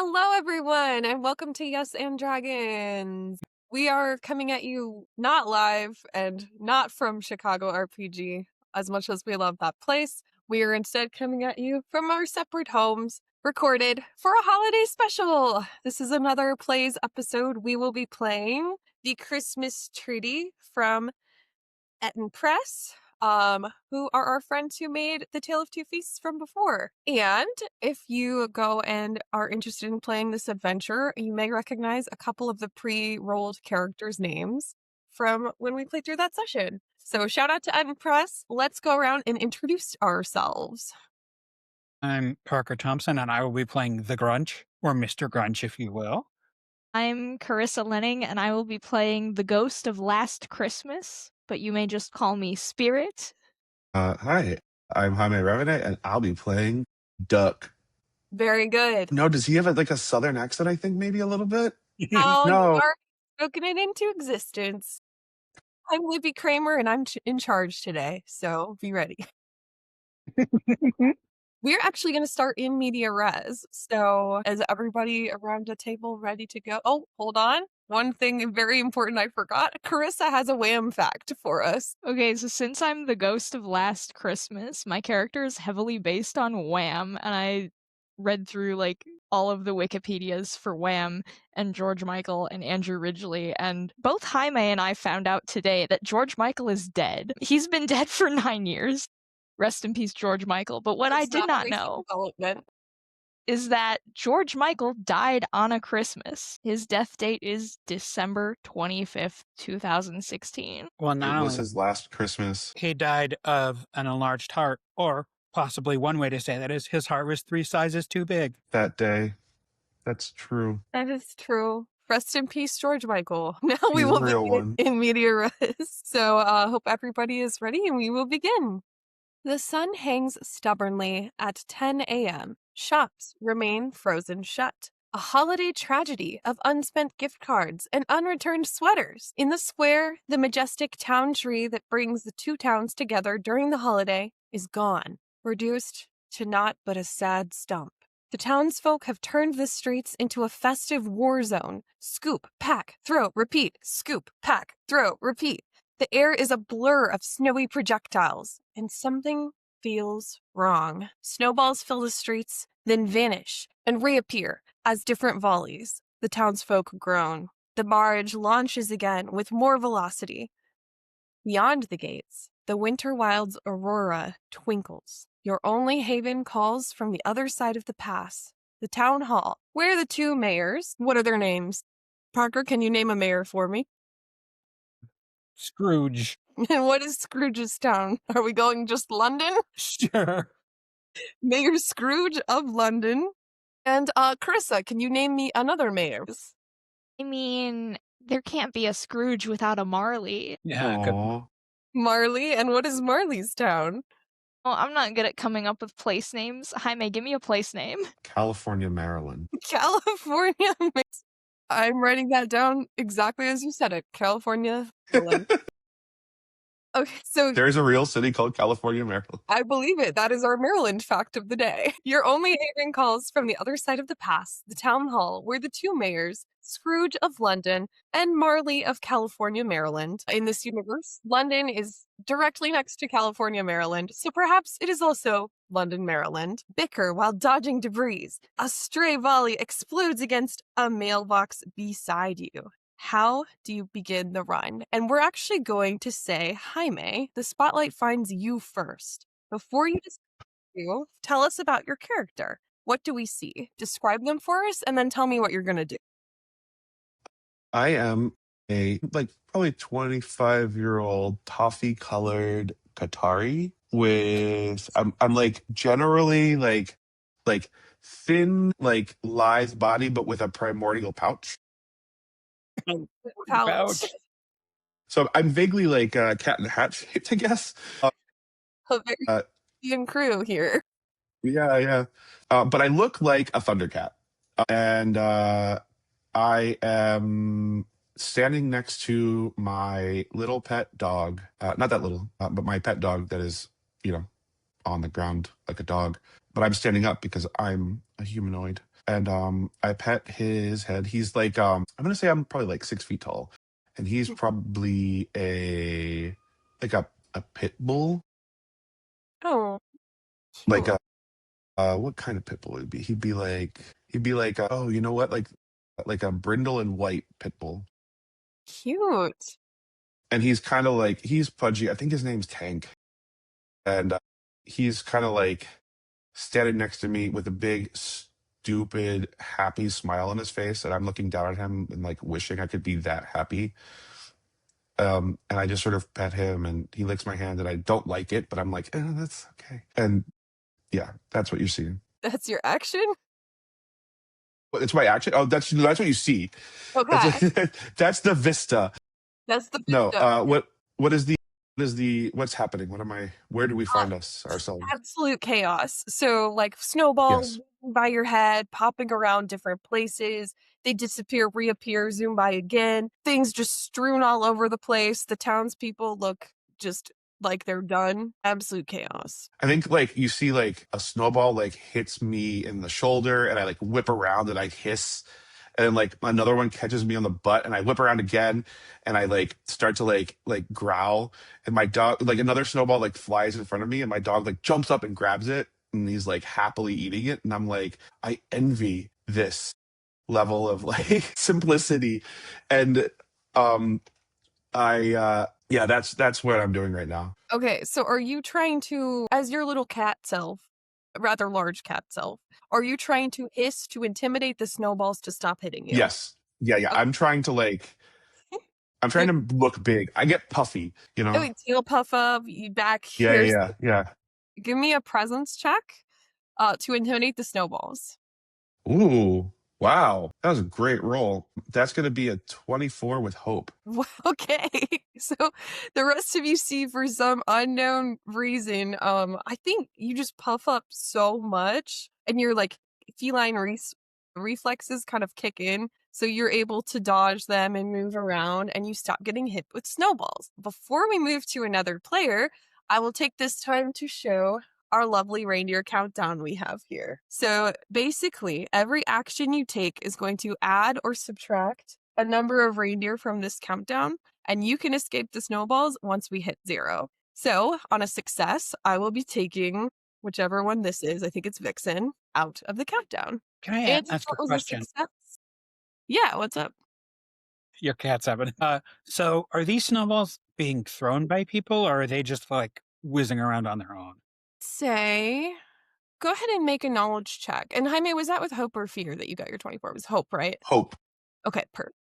Hello, everyone, and welcome to Yes and Dragons. We are coming at you not live and not from Chicago RPG, as much as we love that place. We are instead coming at you from our separate homes, recorded for a holiday special. This is another Plays episode. We will be playing The Christmas Treaty from Ettin Press, who are our friends who made The Tale of Two Feasts from before. And if you go and are interested in playing this adventure, you may recognize a couple of the pre-rolled characters' names from when we played through that session. So shout out to Ettin Press. Let's go around and introduce ourselves. I'm Parker Thompson, and I will be playing the Grunch, or Mr. Grunch, if you will. I'm Carissa Lenning, and I will be playing the ghost of Last Christmas, but you may just call me Spirit. Hi, I'm Jaime Revenant, and I'll be playing Duck. Very good. No, does he have a southern accent? I think maybe a little bit. Now you No. are spoken it into existence. I'm Libby Kramer, and I'm in charge today, so be ready. We're actually going to start in media res. So is everybody around the table ready to go? Oh, hold on. One thing very important I forgot. Carissa has a wham fact for us. Okay, so since I'm the ghost of Last Christmas, my character is heavily based on Wham, and I read through all of the Wikipedias for Wham and George Michael and Andrew Ridgeley, and both Jaime and I found out today that George Michael is dead. He's been dead for 9 years. Rest in peace, George Michael. But what I did not know is that George Michael died on a Christmas. His death date is December 25th, 2016. Well, It not was only his last Christmas. he died of an enlarged heart, or possibly one way to say that is his heart was 3 sizes too big. That day. That's true. That is true. Rest in peace, George Michael. Now we He's will a real begin one. in media res. So hope everybody is ready and we will begin. The sun hangs stubbornly at 10 a.m. Shops remain frozen shut. A holiday tragedy of unspent gift cards and unreturned sweaters. In the square, the majestic town tree that brings the two towns together during the holiday is gone, reduced to naught but a sad stump. The townsfolk have turned the streets into a festive war zone. Scoop, pack, throw, repeat. Scoop, pack, throw, repeat. The air is a blur of snowy projectiles, and something feels wrong. Snowballs fill the streets, then vanish and reappear as different volleys. The townsfolk groan. The barrage launches again with more velocity. Beyond the gates, the Winter-Wild's aurora twinkles. Your only haven calls from the other side of the pass, the town hall, where the two mayors, what are their names? Parker, can you name a mayor for me? Scrooge. And what is Scrooge's town? Are we going just London? Sure. Mayor Scrooge of London. And Carissa, can you name me another mayor? I mean, there can't be a Scrooge without a Marley. Yeah, good. Aw. Marley, and what is Marley's town? Well, I'm not good at coming up with place names. Jaime, give me a place name. California, Maryland. California. I'm writing that down exactly as you said it. California. Maryland. Okay, so There's a real city called California, Maryland. I believe it. That is our Maryland fact of the day. Your only haven calls from the other side of the pass, the town hall, where the two mayors, Scrooge of London and Marley of California, Maryland. In this universe, London is directly next to California, Maryland, so perhaps it is also London, Maryland. Bicker while dodging debris. A stray volley explodes against a mailbox beside you. How do you begin the run? And we're actually going to say, Jaime, the spotlight finds you first. Before you tell us about your character. What do we see? Describe them for us, and then tell me what you're going to do. I am a probably 25-year-old toffee-colored Qatari with I'm generally thin, lithe body, but with a primordial pouch. Pouch. So I'm vaguely cat in the hat shaped, I guess. A very Ian crew here. Yeah. But I look like a Thundercat. And I am standing next to my little pet dog. Not that little, but my pet dog that is, on the ground like a dog. But I'm standing up because I'm a humanoid. and I pet his head. He's like I'm gonna say I'm probably like 6 feet tall, and he's probably a pit bull, Oh, like cute. what kind of pit bull would it be? He'd be like oh, you know what, like a brindle and white pit bull, Cute. and he's kind of like he's pudgy. I think his name's Tank, and he's kind of like standing next to me with a big stupid happy smile on his face, and I'm looking down at him and like wishing I could be that happy. And I just sort of pet him, and he licks my hand, and I don't like it, but I'm like, that's okay. And yeah, that's what you're seeing. That's your action? Well, it's my action. Oh, that's what you see. That's Okay. that's the vista. That's the No, vista. what's happening? Where do we find ourselves? Absolute chaos. So, like, snowballs Yes. by your head, popping around different places. They disappear, reappear, zoom by again. Things just strewn all over the place. The townspeople look just like they're done. Absolute chaos. I think like you see like a snowball like hits me in the shoulder, and I like whip around and I hiss, and then like another one catches me on the butt, and I whip around again, and I like start to like growl, and my dog, like another snowball like flies in front of me, and my dog like jumps up and grabs it, and he's like happily eating it, and I'm like, I envy this level of like simplicity. And um yeah, that's what I'm doing right now. Okay, so are you trying to, as your little cat self, rather large cat self, are you trying to hiss to intimidate the snowballs to stop hitting you? Yes. Yeah. Okay. I'm trying to look big. I get puffy, you Oh, know? wait, tail puff up, you back. Yeah, Here's, yeah. give me a presence check to intimidate the snowballs. Ooh. Wow. That was a great roll. That's gonna be a 24 with hope. Okay, so the rest of you see for some unknown reason, I think you just puff up so much, and your like feline reflexes kind of kick in, so you're able to dodge them and move around, and you stop getting hit with snowballs. Before we move to another player, I will take this time to show our lovely reindeer countdown we have here. So basically, every action you take is going to add or subtract a number of reindeer from this countdown, and you can escape the snowballs once we hit 0. So, on a success, I will be taking whichever one this is, I think it's Vixen, out of the countdown. Can I And ask that a was a question? success. Yeah, what's up? Your cat's having. So are these snowballs being thrown by people, or are they just like whizzing around on their own? Say, go ahead and make a knowledge check. And Jaime, was that with hope or fear that you got your 24? It was hope, right? Hope. Okay, perfect.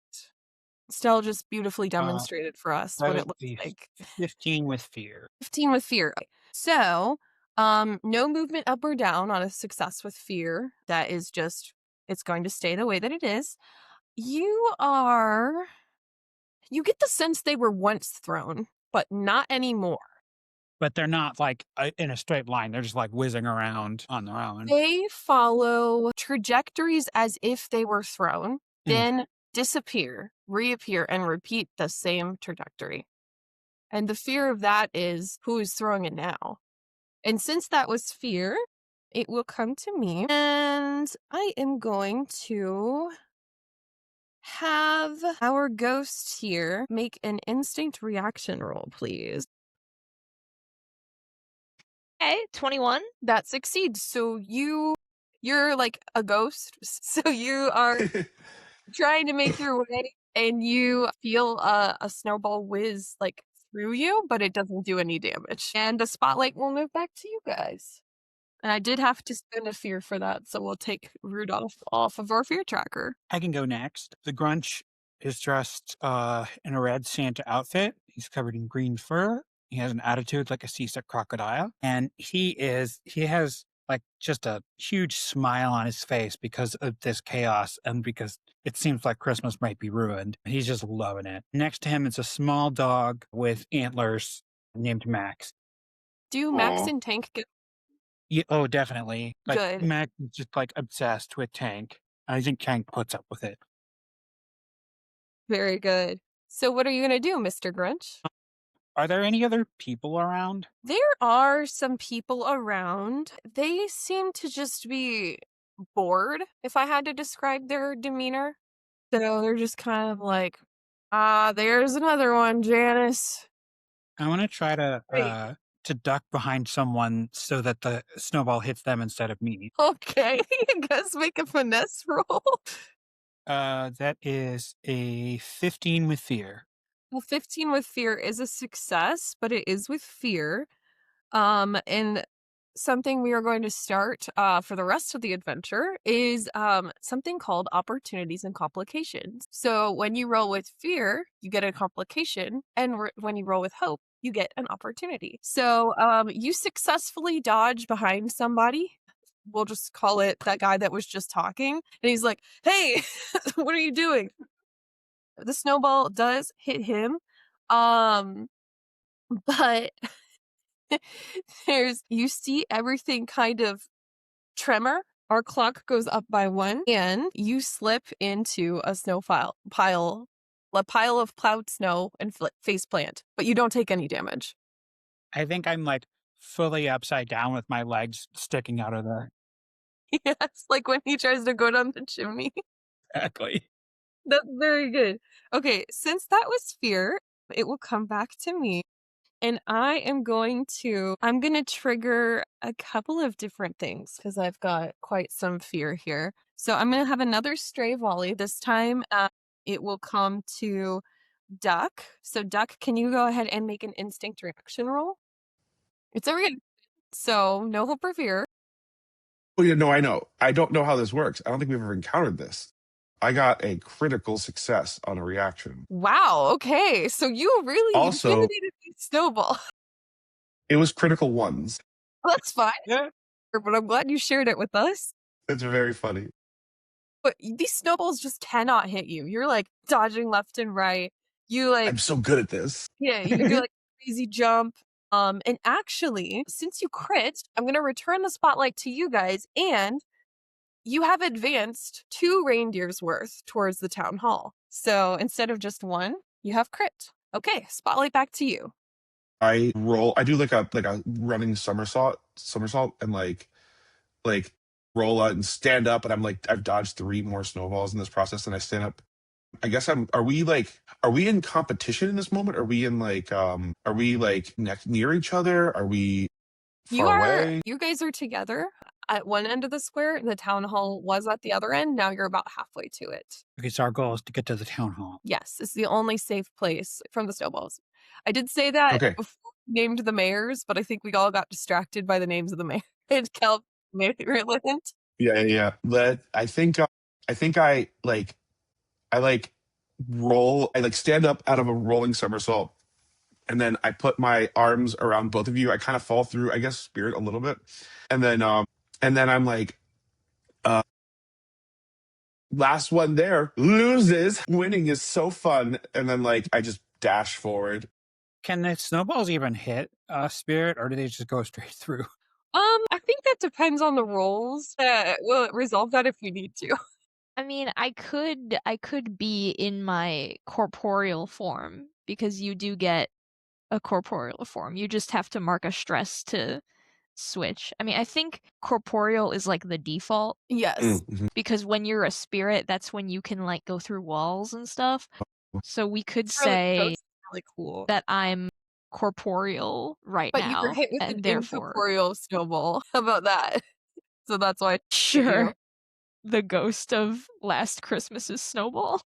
Stell just beautifully Uh, demonstrated for us that what would it looks be like. 15 with fear. 15 with fear. So, no movement up or down on a success with fear. That is just, it's going to stay the way that it is. You get the sense they were once thrown, but not anymore. But they're not like in a straight line. They're just like whizzing around on their own. They follow trajectories as if they were thrown, Mm. then disappear, reappear, and repeat the same trajectory. And the fear of that is who is throwing it now. And since that was fear, it will come to me. And I am going to have our ghost here make an instinct reaction roll, please. Okay, 21. That succeeds. So you're like a ghost. So you are trying to make your way, and you feel a snowball whiz like through you, but it doesn't do any damage. And the spotlight will move back to you guys. And I did have to spend a fear for that, so we'll take Rudolph off of our fear tracker. I can go next. The Grunch is dressed in a red Santa outfit. He's covered in green fur. He has an attitude like a seasick crocodile. And he has like just a huge smile on his face because of this chaos and because it seems like Christmas might be ruined. He's just loving it. Next to him is a small dog with antlers named Max. Do Max Aw. and Tank get Yeah, oh, definitely. Like good? Max is just like obsessed with Tank. I think Tank puts up with it. Very good. So what are you going to do, Mr. Grunch? Are there any other people around? There are some people around. They seem to just be bored, if I had to describe their demeanor. So they're just kind of like, there's another one, Janice. I want to try Great. to duck behind someone so that the snowball hits them instead of me. Okay, I guess make a finesse roll. That is a 15 with fear. Well, 15 with fear is a success, but it is with fear. And something we are going to start for the rest of the adventure is something called opportunities and complications. So when you roll with fear, you get a complication, and when you roll with hope, you get an opportunity. So you successfully dodge behind somebody. We'll just call it that guy that was just talking. And he's like, hey, what are you doing? The snowball does hit him. But you see everything kind of tremor. Our clock goes up by 1, and you slip into a pile of plowed snow and face plant, but you don't take any damage. I think I'm like fully upside down with my legs sticking out of the. Yes, like when he tries to go down the chimney. Exactly. That's very good. Okay, since that was fear, it will come back to me. And I'm going to trigger a couple of different things because I've got quite some fear here. So I'm going to have another stray volley. This time it will come to Duck. So Duck, can you go ahead and make an instinct reaction roll? It's a reaction, so no hope or fear. Oh, yeah, no, I know. I don't know how this works. I don't think we've ever encountered this. I got a critical success on a reaction. Wow, okay. So you really Also, intimidated me, Snowball. it was critical ones. That's fine. Yeah. But I'm glad you shared it with us. It's very funny. But these snowballs just cannot hit you. You're like dodging left and right. You like, I'm so good at this. yeah, you do like crazy jump. And actually, since you crit, I'm gonna return the spotlight to you guys, and you have advanced 2 reindeers worth towards the town hall. So instead of just 1, you have crit. Okay, spotlight back to you. I do like a running somersault and like roll out and stand up, and I'm like, I've dodged 3 more snowballs in this process, and I stand up. I guess are we in competition in this moment? Are we near each other? Are we far away? You guys are together at one end of the square. The town hall was at the other end. Now you're about halfway to it. Okay, so our goal is to get to the town hall. Yes, it's the only safe place from the snowballs. I did say that Okay. before we named the mayors, but I think we all got distracted by the names of the mayor. And Cal Maryland. Yeah. I think I roll. I stand up out of a rolling somersault, and then I put my arms around both of you. I kind of fall through, I guess, spirit a little bit, and then I'm like, last one there loses. Winning is so fun, and then I just dash forward. Can the snowballs even hit spirit, or do they just go straight through? I think that depends on the rolls. We'll resolve that if you need to. I mean, I could be in my corporeal form because you do get a corporeal form. You just have to mark a stress to switch. I mean, I think corporeal is like the default Yes. Mm-hmm. because when you're a spirit, that's when you can like go through walls and stuff. So we could Really, say that's really cool. that I'm corporeal right But now. you were hit with and an therefore, incorporeal snowball. How about that? So that's why I hit sure, you. the ghost of last Christmas's snowball.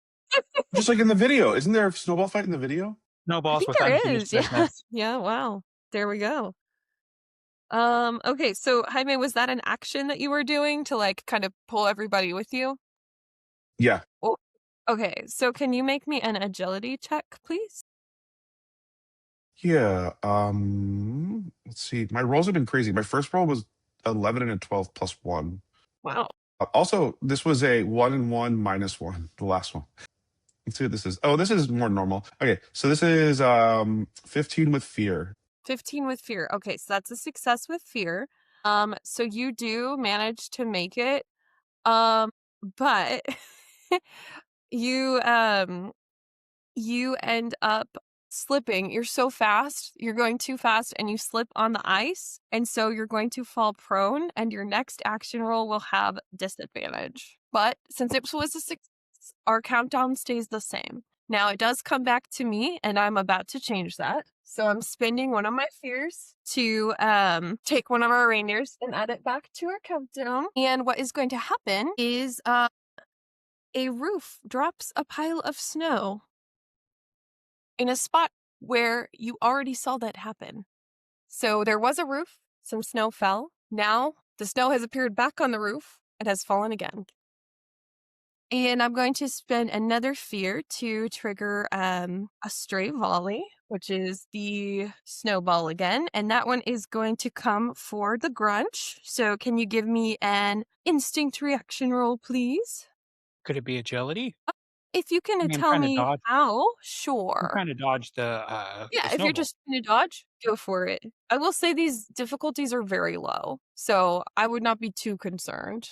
Just like in the video, isn't there a snowball fight in the video? Snowballs think with there unfinished is, yeah. business. Yeah, wow. There we go. Okay, so Jaime, was that an action that you were doing to like kind of pull everybody with you? Yeah. Oh, okay, so can you make me an agility check, please? Yeah. Let's see. My rolls have been crazy. My first roll was 11 and a 12 plus 1. Wow. Also, this was a 1 and 1 minus 1, the last one. Let's see what this is. Oh, this is more normal. Okay, so this is 15 with fear. 15 with fear. Okay, so that's a success with fear. So you do manage to make it. But you you end up slipping. You're so fast. You're going too fast and you slip on the ice. And so you're going to fall prone and your next action roll will have disadvantage. But since it was a success, our countdown stays the same. Now it does come back to me and I'm about to change that. So I'm spending one of my fears to take one of our reindeers and add it back to our countdown. And what is going to happen is a roof drops a pile of snow in a spot where you already saw that happen. So there was a roof, some snow fell. Now the snow has appeared back on the roof and has fallen again. And I'm going to spend another fear to trigger a stray volley, which is the snowball again. And that one is going to come for the grunch. So can you give me an instinct reaction roll, please? Could it be agility? If you can I mean, I'm tell trying to me dodge. how, I'm sure. trying to dodge the Yeah, if you're snowball. just going to dodge, go for it. I will say these difficulties are very low, so I would not be too concerned.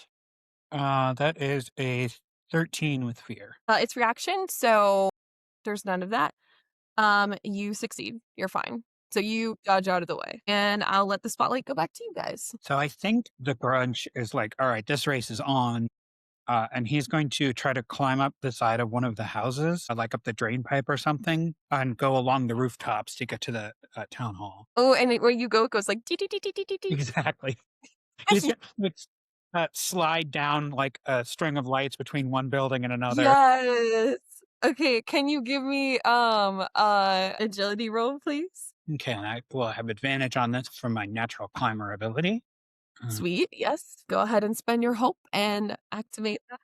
That is a 13 with fear. It's reaction, so there's none of that. You succeed. You're fine. So you dodge out of the way, and I'll let the spotlight go back to you guys. So I think the grunge is like, all right, this race is on. And he's going to try to climb up the side of one of the houses, like up the drain pipe or something, and go along the rooftops to get to the town hall. Oh, and where you go, it goes like dee dee dee dee dee dee dee. Exactly. He's gonna slide down like a string of lights between one building and another. Yes. Okay, can you give me agility roll, please? Okay, and I will have advantage on this from my natural climber ability. Sweet. Yes. Go ahead and spend your hope and activate that.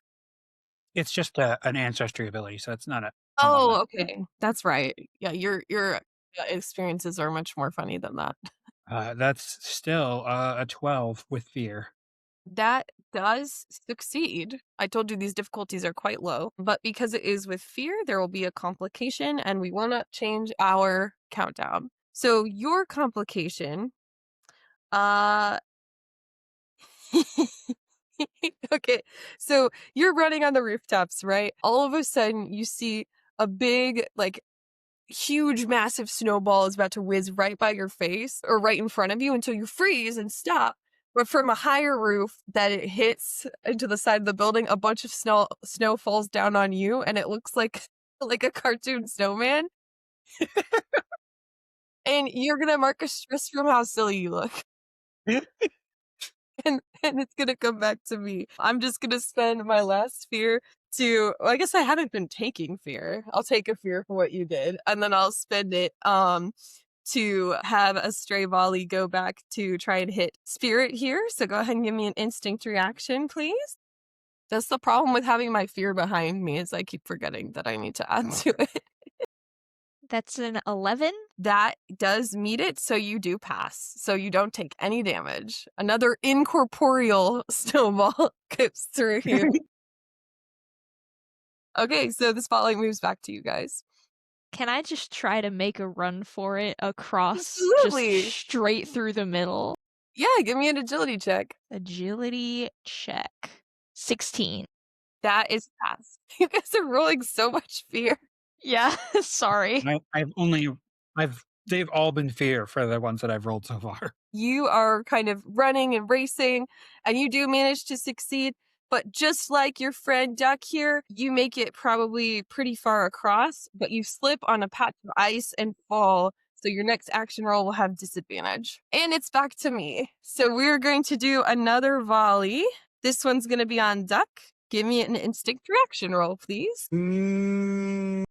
It's just an ancestry ability, so it's not a. Oh, okay. That's right. Yeah, your experiences are much more funny than that. That's still a 12 with fear. That does succeed. I told you these difficulties are quite low, but because it is with fear, there will be a complication and we will not change our countdown. So your complication, okay, so you're running on the rooftops, right? All of a sudden, you see a big, like, huge, massive snowball is about to whiz right by your face or right in front of you until you freeze and stop. But from a higher roof that it hits into the side of the building, a bunch of snow falls down on you, and it looks like a cartoon snowman. And you're gonna mark a stress from how silly you look. And it's gonna come back to me. I'm just gonna spend my last fear to I guess I haven't been taking fear. I'll take a fear for what you did, and then I'll spend it to have a stray volley go back to try and hit spirit here. So go ahead and give me an instinct reaction, please. That's the problem with having my fear behind me is I keep forgetting that I need to add to it. That's an 11. That does meet it, so you do pass. So you don't take any damage. Another incorporeal snowball goes through you. Okay, so the spotlight moves back to you guys. Can I just try to make a run for it across, Absolutely. just straight through the middle? Yeah, give me an agility check. Agility check. 16. That is pass. You guys are rolling so much fear. Yeah, sorry. They've all been fear for the ones that I've rolled so far. You are kind of running and racing, and you do manage to succeed. But just like your friend Duck here, you make it probably pretty far across, but you slip on a patch of ice and fall. So your next action roll will have disadvantage. And it's back to me. So we're going to do another volley. This one's going to be on Duck. Give me an instinct reaction roll, please. The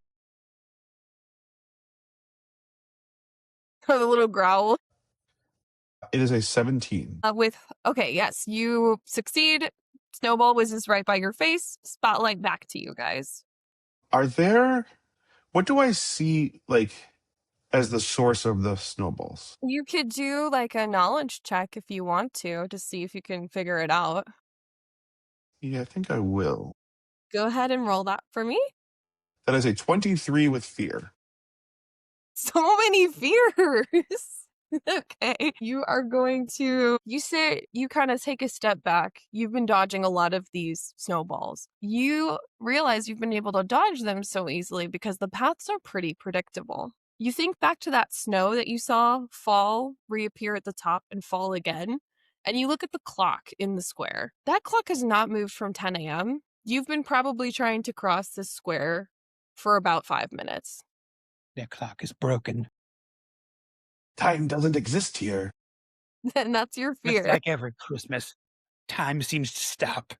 little growl. It is a 17. Okay, yes, you succeed. Snowball whizzes right by your face. Spotlight back to you guys. What do I see, like, as the source of the snowballs? You could do like a knowledge check if you want to see if you can figure it out. Yeah, I think I will. Go ahead and roll that for me. That is a 23 with fear. So many fears. Okay. You are going to, you say you kind of take a step back. You've been dodging a lot of these snowballs. You realize you've been able to dodge them so easily because the paths are pretty predictable. You think back to that snow that you saw fall, reappear at the top, and fall again, and you look at the clock in the square. That clock has not moved from 10 a.m. You've been probably trying to cross this square for about 5 minutes. That clock is broken. Time doesn't exist here. And that's your It's fear. like every Christmas. Time seems to stop.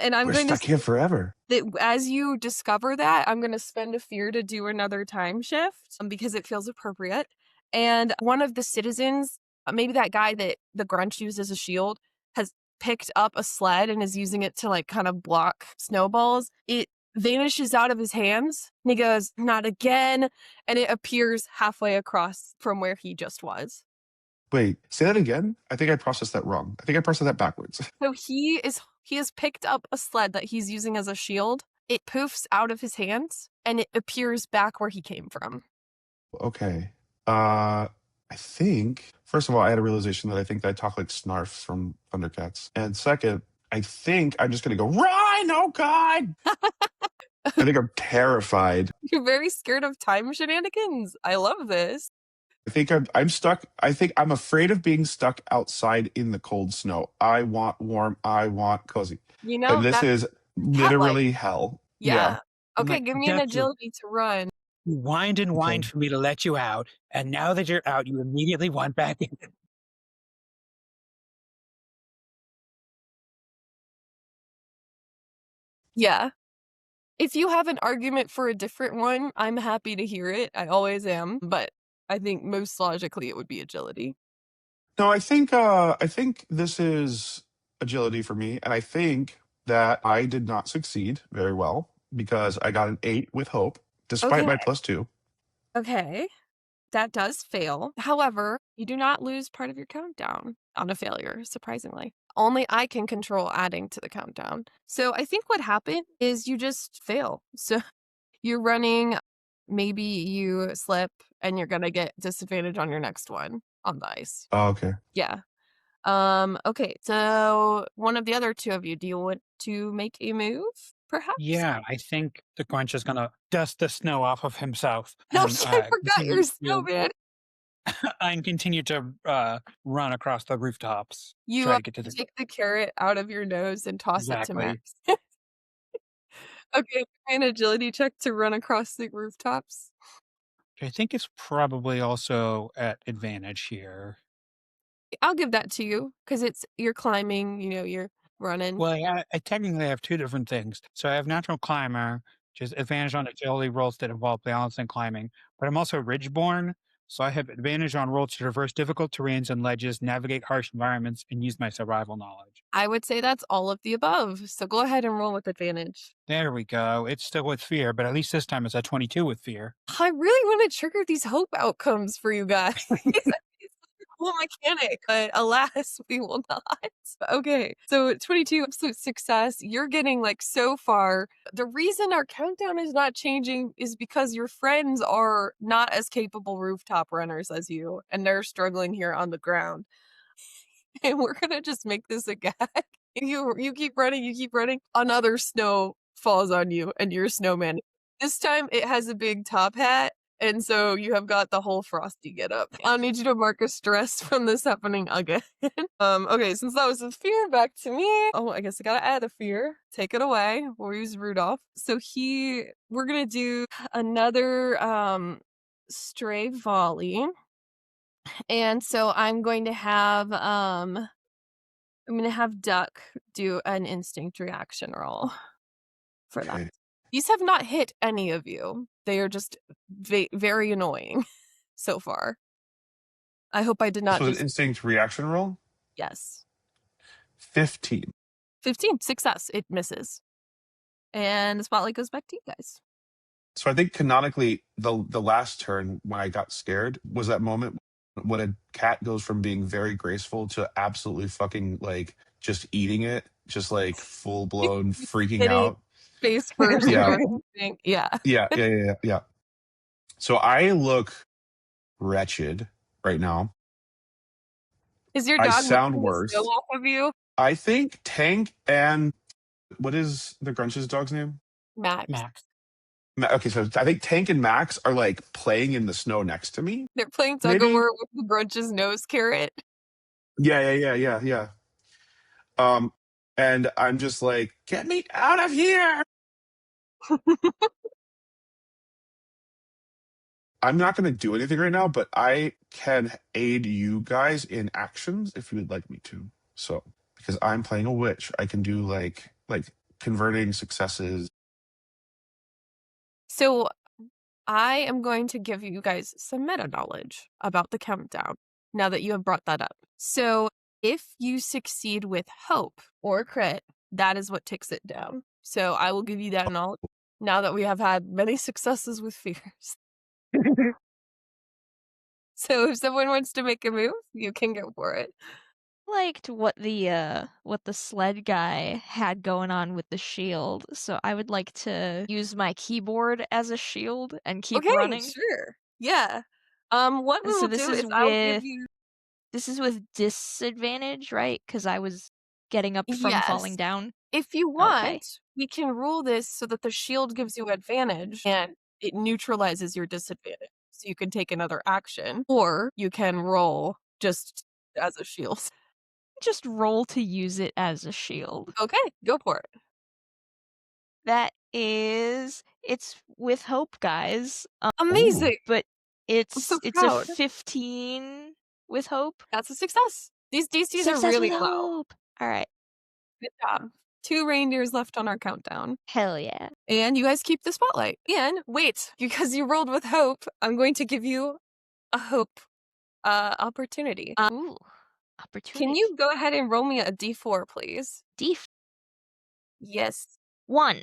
And I'm We're going to stuck here forever. that as you discover that, I'm going to spend a fear to do another time shift because it feels appropriate. And one of the citizens, maybe that guy that the Grunch used as a shield, has picked up a sled and is using it to like kind of block snowballs. It vanishes out of his hands and he goes, "Not again." And it appears halfway across from where he just was. Wait, say that again? I think I processed that wrong. I think I processed that backwards. So he has picked up a sled that he's using as a shield. It poofs out of his hands and it appears back where he came from. Okay. I think, first of all, I had a realization that I think that I talk like Snarf from Thundercats. And second, I think I'm just going to go, run! Oh, God! I think I'm terrified. You're very scared of time shenanigans. I love this. I think I'm stuck. I think I'm afraid of being stuck outside in the cold snow. I want warm. I want cozy. You know, And this that's is cat-like. literally hell. Yeah. Okay, Like, give me an that's your- agility to run. You whined and whined Okay. for me to let you out, and now that you're out, you immediately want back in. Yeah. If you have an argument for a different one, I'm happy to hear it. I always am, but I think most logically it would be agility. No, I think this is agility for me, and I think that I did not succeed very well because I got an 8 with hope, despite Okay. my +2. Okay. That does fail. However, you do not lose part of your countdown on a failure, surprisingly. Only I can control adding to the countdown. So I think what happened is you just fail. So you're running, maybe you slip and you're going to get disadvantage on your next one on the ice. Oh, okay. Yeah. Okay. So one of the other two of you, do you want to make a move, perhaps? Yeah, I think the Grunch is gonna dust the snow off of himself. No, and, I forgot you're continue to- snowman. and continue to run across the rooftops. You Try to get to the take the carrot out of your nose and toss it to Exactly. Max. Okay, an agility check to run across the rooftops. I think it's probably also at advantage here. I'll give that to you because you're climbing. You're running. Well, I technically have two different things. So I have natural climber, which is advantage on agility rolls that involve balance and climbing. But I'm also ridgeborn, so I have advantage on rolls to traverse difficult terrains and ledges, navigate harsh environments, and use my survival knowledge. I would say that's all of the above. So go ahead and roll with advantage. There we go. It's still with fear, but at least this time it's at 22 with fear. I really want to trigger these hope outcomes for you guys. It's a cool mechanic, but alas, we will not. Okay, so 22, absolute success. You're getting like so far. The reason our countdown is not changing is because your friends are not as capable rooftop runners as you, and they're struggling here on the ground. And we're gonna just make this a gag. You keep running. Another snow falls on you, and you're a snowman. This time it has a big top hat, and so you have got the whole frosty get up. I'll need you to mark a stress from this happening again. Okay, since that was a fear, back to me. Oh, I guess I gotta add a fear. Take it away. We'll use Rudolph. So we're gonna do another stray volley. And so I'm going to have Duck do an instinct reaction roll for that. Okay. These have not hit any of you. They are just very annoying so far. I hope I did not So an just instinct reaction roll? yes. 15. 15 success. It misses. And the spotlight goes back to you guys. So I think canonically, the last turn when I got scared was that moment when a cat goes from being very graceful to absolutely fucking like just eating it, just like full blown freaking Hitting out. face first. Yeah. or anything. Yeah. Yeah. So I look wretched right now. Is your I dog sound licking the worse. snow off of you? I think Tank and what is the Grunch's dog's name? Max. Max. Okay, so I think Tank and Max are like playing in the snow next to me. They're playing tug of Maybe. war with the Grunch's nose carrot. Yeah. And I'm just like, get me out of here. I'm not going to do anything right now, but I can aid you guys in actions if you would like me to. So, because I'm playing a witch, I can do like converting successes. So I am going to give you guys some meta knowledge about the countdown now that you have brought that up. So if you succeed with hope or crit, that is what ticks it down. So I will give you that knowledge now that we have had many successes with fears. So if someone wants to make a move, you can go for it. Liked what the sled guy had going on with the shield, so I would like to use my keyboard as a shield and keep Okay, running. sure. Yeah. What we So will this do is is I'll give you this is with disadvantage, right? Because I was getting up from falling yes. down. If you Okay. want, we can rule this so that the shield gives you advantage and it neutralizes your disadvantage. So you can take another action, or you can roll just as a shield. Just roll to use it as a shield. Okay, go for it. It's with hope, guys. Amazing. But I'm so it's a proud. 15 with hope. That's a success. These DCs are Success really with low. hope. All right. Good job. 2 reindeers left on our countdown. Hell yeah. And you guys keep the spotlight. And wait, because you rolled with hope, I'm going to give you a hope opportunity. Ooh. Opportunity. Can you go ahead and roll me a d4, please? D1. Yes. 1.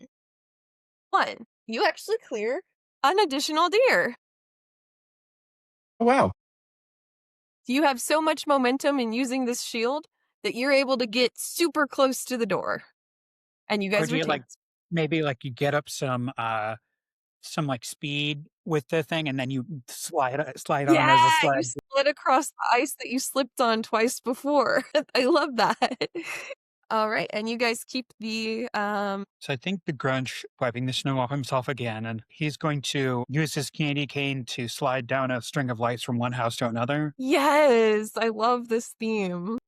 You actually clear an additional deer. Oh, wow. You have so much momentum in using this shield that you're able to get super close to the door. And you Or guys do you retain. maybe like you get up some like speed with the thing and then you slide on as a Yeah, you sled. slid across the ice that you slipped on twice before. I love that. All right, and you guys keep the So I think the Grunch wiping the snow off himself again, and he's going to use his candy cane to slide down a string of lights from one house to another. yes, I love this theme.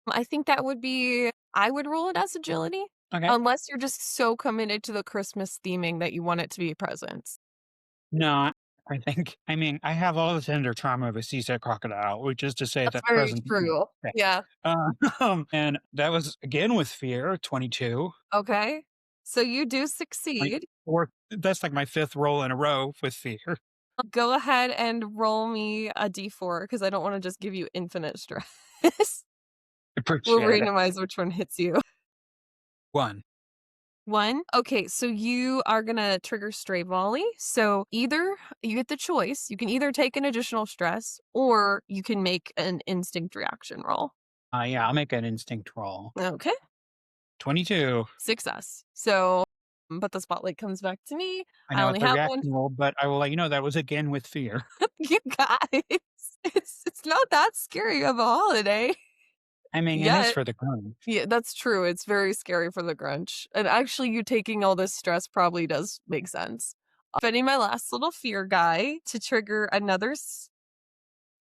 I think that would be I would roll it as agility. Okay. Unless you're just so committed to the Christmas theming that you want it to be presents. No, I mean, I have all the tender trauma of a seasick crocodile, which is to say That's that very present. true. Okay. Yeah. And that was again with fear, 22. Okay. So you do succeed. Or that's like my 5th roll in a row with fear. Go ahead and roll me a d4 because I don't want to just give you infinite stress. We'll Appreciate it. randomize which one hits you. 1. 1. Okay, so you are gonna trigger Stray Volley. So either you get the choice, you can either take an additional stress or you can make an instinct reaction roll. Yeah, I'll make an instinct roll. Okay. 22. Success. So, but the spotlight comes back to me. I I know only it's a have reaction roll, but I will let you know that was again with fear. You guys, it's not that scary of a holiday. I mean, it is Yet. for the Grunch. Yeah, that's true. It's very scary for the Grunch. And actually, you taking all this stress probably does make sense. Spending my last little fear guy to trigger another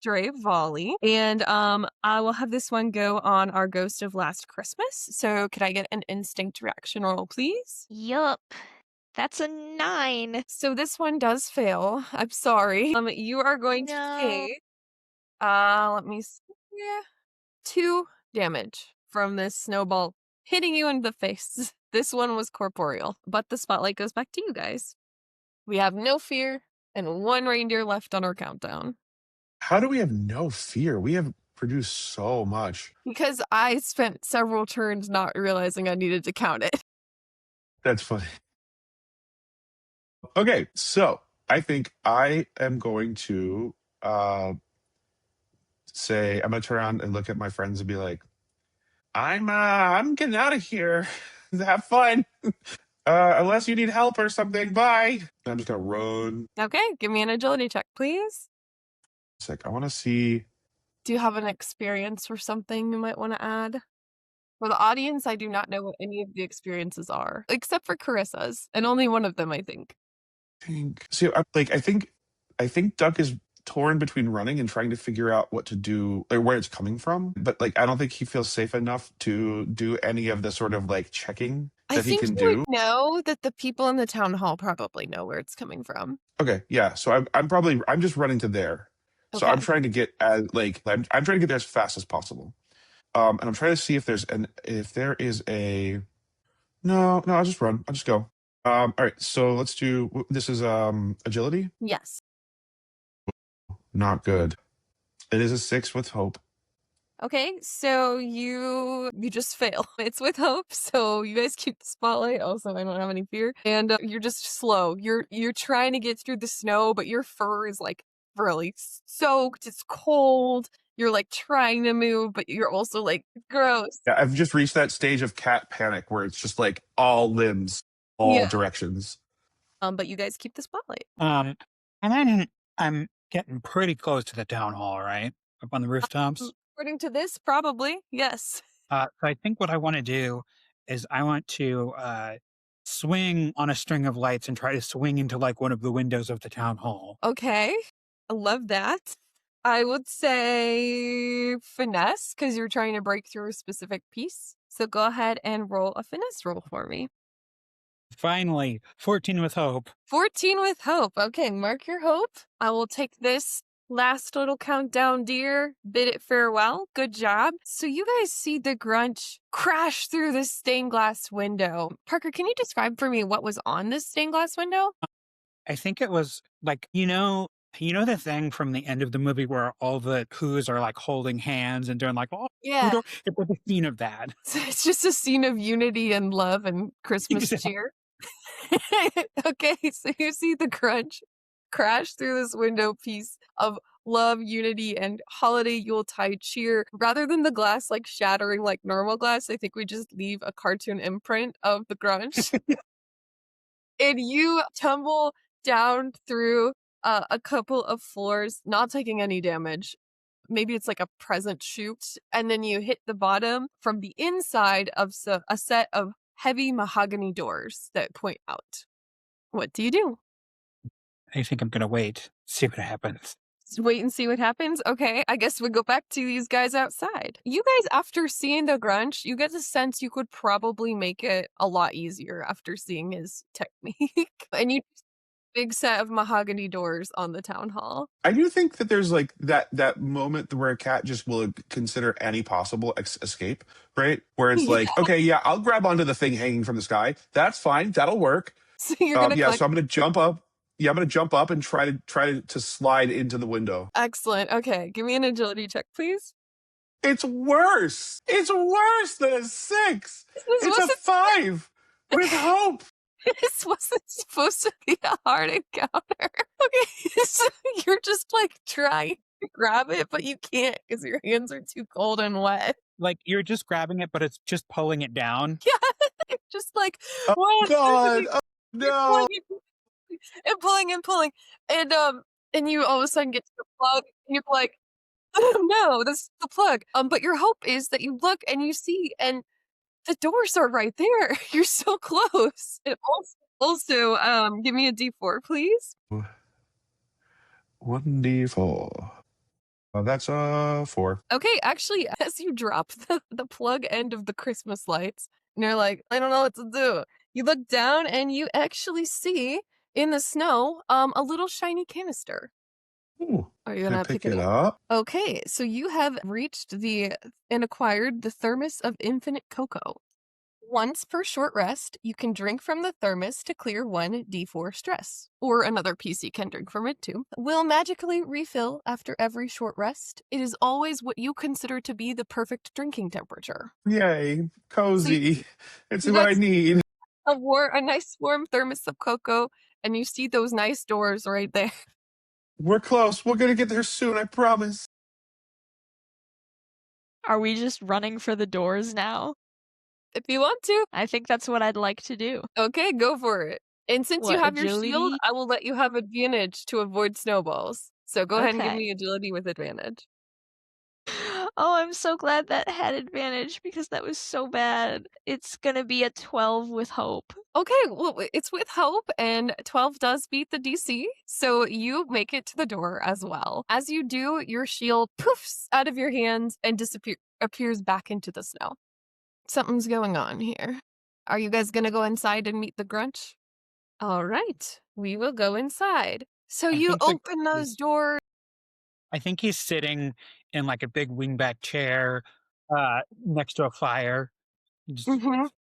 stray volley. And I will have this one go on our Ghost of Last Christmas. So could I get an instinct reaction roll, please? Yup. That's a 9. So this one does fail. I'm sorry. You are going to No. take let me see. Yeah. 2 damage from this snowball hitting you in the face. This one was corporeal, but the spotlight goes back to you guys. We have no fear and 1 reindeer left on our countdown. How do we have no fear? We have produced so much. Because I spent several turns not realizing I needed to count it. That's funny. Okay, so I think I am going to say I'm gonna turn around and look at my friends and be like, I'm getting out of here. Have fun. Unless you need help or something. Bye. I'm just gonna run. Okay, give me an agility check, please. It's like I want to see. Do you have an experience or something you might want to add? For the audience, I do not know what any of the experiences are, except for Carissa's, and only one of them, I think. See, I think Duck is torn between running and trying to figure out what to do or where it's coming from. But like, I don't think he feels safe enough to do any of the sort of like checking I that he think can you would do. know that the people in the town hall probably know where it's coming from. Okay, yeah. So I'm just running to there. So Okay. I'm trying to get I'm trying to get there as fast as possible. And I'm trying to see if there is a no, I'll just run. I'll just go. All right, so let's do this is agility. Yes. Not good. It is a 6 with hope. Okay, so you just fail. It's with hope, so you guys keep the spotlight. Also, I don't have any fear, and you're just slow. You're trying to get through the snow, but your fur is like really soaked. It's cold. You're like trying to move, but you're also like gross. Yeah, I've just reached that stage of cat panic where it's just like all limbs, all Yeah. directions. But you guys keep the spotlight. And then I'm getting pretty close to the town hall, right? Up on the rooftops. According to this, probably yes. So I think what I want to do is I want to swing on a string of lights and try to swing into like one of the windows of the town hall. Okay, I love that. I would say finesse because you're trying to break through a specific piece. So go ahead and roll a finesse roll for me. Finally, 14 with hope. 14 with hope. Okay, mark your hope. I will take this last little countdown, dear. Bid it farewell. Good job. So you guys see the Grunch crash through this stained glass window. Parker, can you describe for me what was on this stained glass window? I think it was like, the thing from the end of the movie where all the Who's are like holding hands and doing like, oh, Yeah. it was a scene of that. It's just a scene of unity and love and Christmas Exactly. cheer. Okay, so you see the Grunch crash through this window piece of love, unity, and holiday Yuletide cheer. Rather than the glass like shattering like normal glass, I think we just leave a cartoon imprint of the Grunch. And you tumble down through a couple of floors, not taking any damage. Maybe it's like a present shoot, and then you hit the bottom from the inside of a set of heavy mahogany doors that point out. What do you do? I think I'm going to wait, see what happens. Just wait and see what happens? Okay, I guess we go back to these guys outside. You guys, after seeing the Grunch, you get the sense you could probably make it a lot easier after seeing his technique. And you big set of mahogany doors on the town hall. I do think that there's like that moment where a cat just will consider any possible escape, right? Where it's like, okay, yeah, I'll grab onto the thing hanging from the sky. That's fine. That'll work. So you're gonna so I'm gonna jump up. Yeah, I'm gonna jump up and try to slide into the window. Excellent. Okay, give me an agility check, please. It's worse. It's worse than a 6. It's a 5 with hope. This wasn't supposed to be a hard encounter. Okay, so you're just like trying to grab it, but you can't because your hands are too cold and wet. Like you're just grabbing it, but it's just pulling it down. Yeah, just like, oh God, oh, no. And pulling, and you all of a sudden get to the plug, and you're like, oh, no, this is the plug. But your hope is that you look and you see, and the doors are right there. You're so close. And also, give me a D4, please. 1d4. That's a 4. Okay, actually, as you drop the plug end of the Christmas lights, and you're like, I don't know what to do. You look down and you actually see in the snow a little shiny canister. Ooh, are you gonna pick it up? Okay, so you have reached and acquired the thermos of infinite cocoa. Once per short rest, you can drink from the thermos to clear 1 D4 stress. Or another PC can drink from it too. Will magically refill after every short rest. It is always what you consider to be the perfect drinking temperature. Yay, cozy. It's what I need. A nice warm thermos of cocoa, and you see those nice doors right there. We're close. We're gonna get there soon, I promise. Are we just running for the doors now? If you want to. I think that's what I'd like to do. Okay, go for it. And since you have your shield, I will let you have advantage to avoid snowballs. So go ahead and give me agility with advantage. Oh, I'm so glad that had advantage because that was so bad. It's gonna be a 12 with hope. Okay, well, it's with hope, and 12 does beat the DC, so you make it to the door as well. As you do, your shield poofs out of your hands and appears back into the snow. Something's going on here. Are you guys gonna go inside and meet the Grunch? All right, we will go inside. So I you think open those doors. I think he's sitting in like a big wingback chair next to a fire, just Mhm.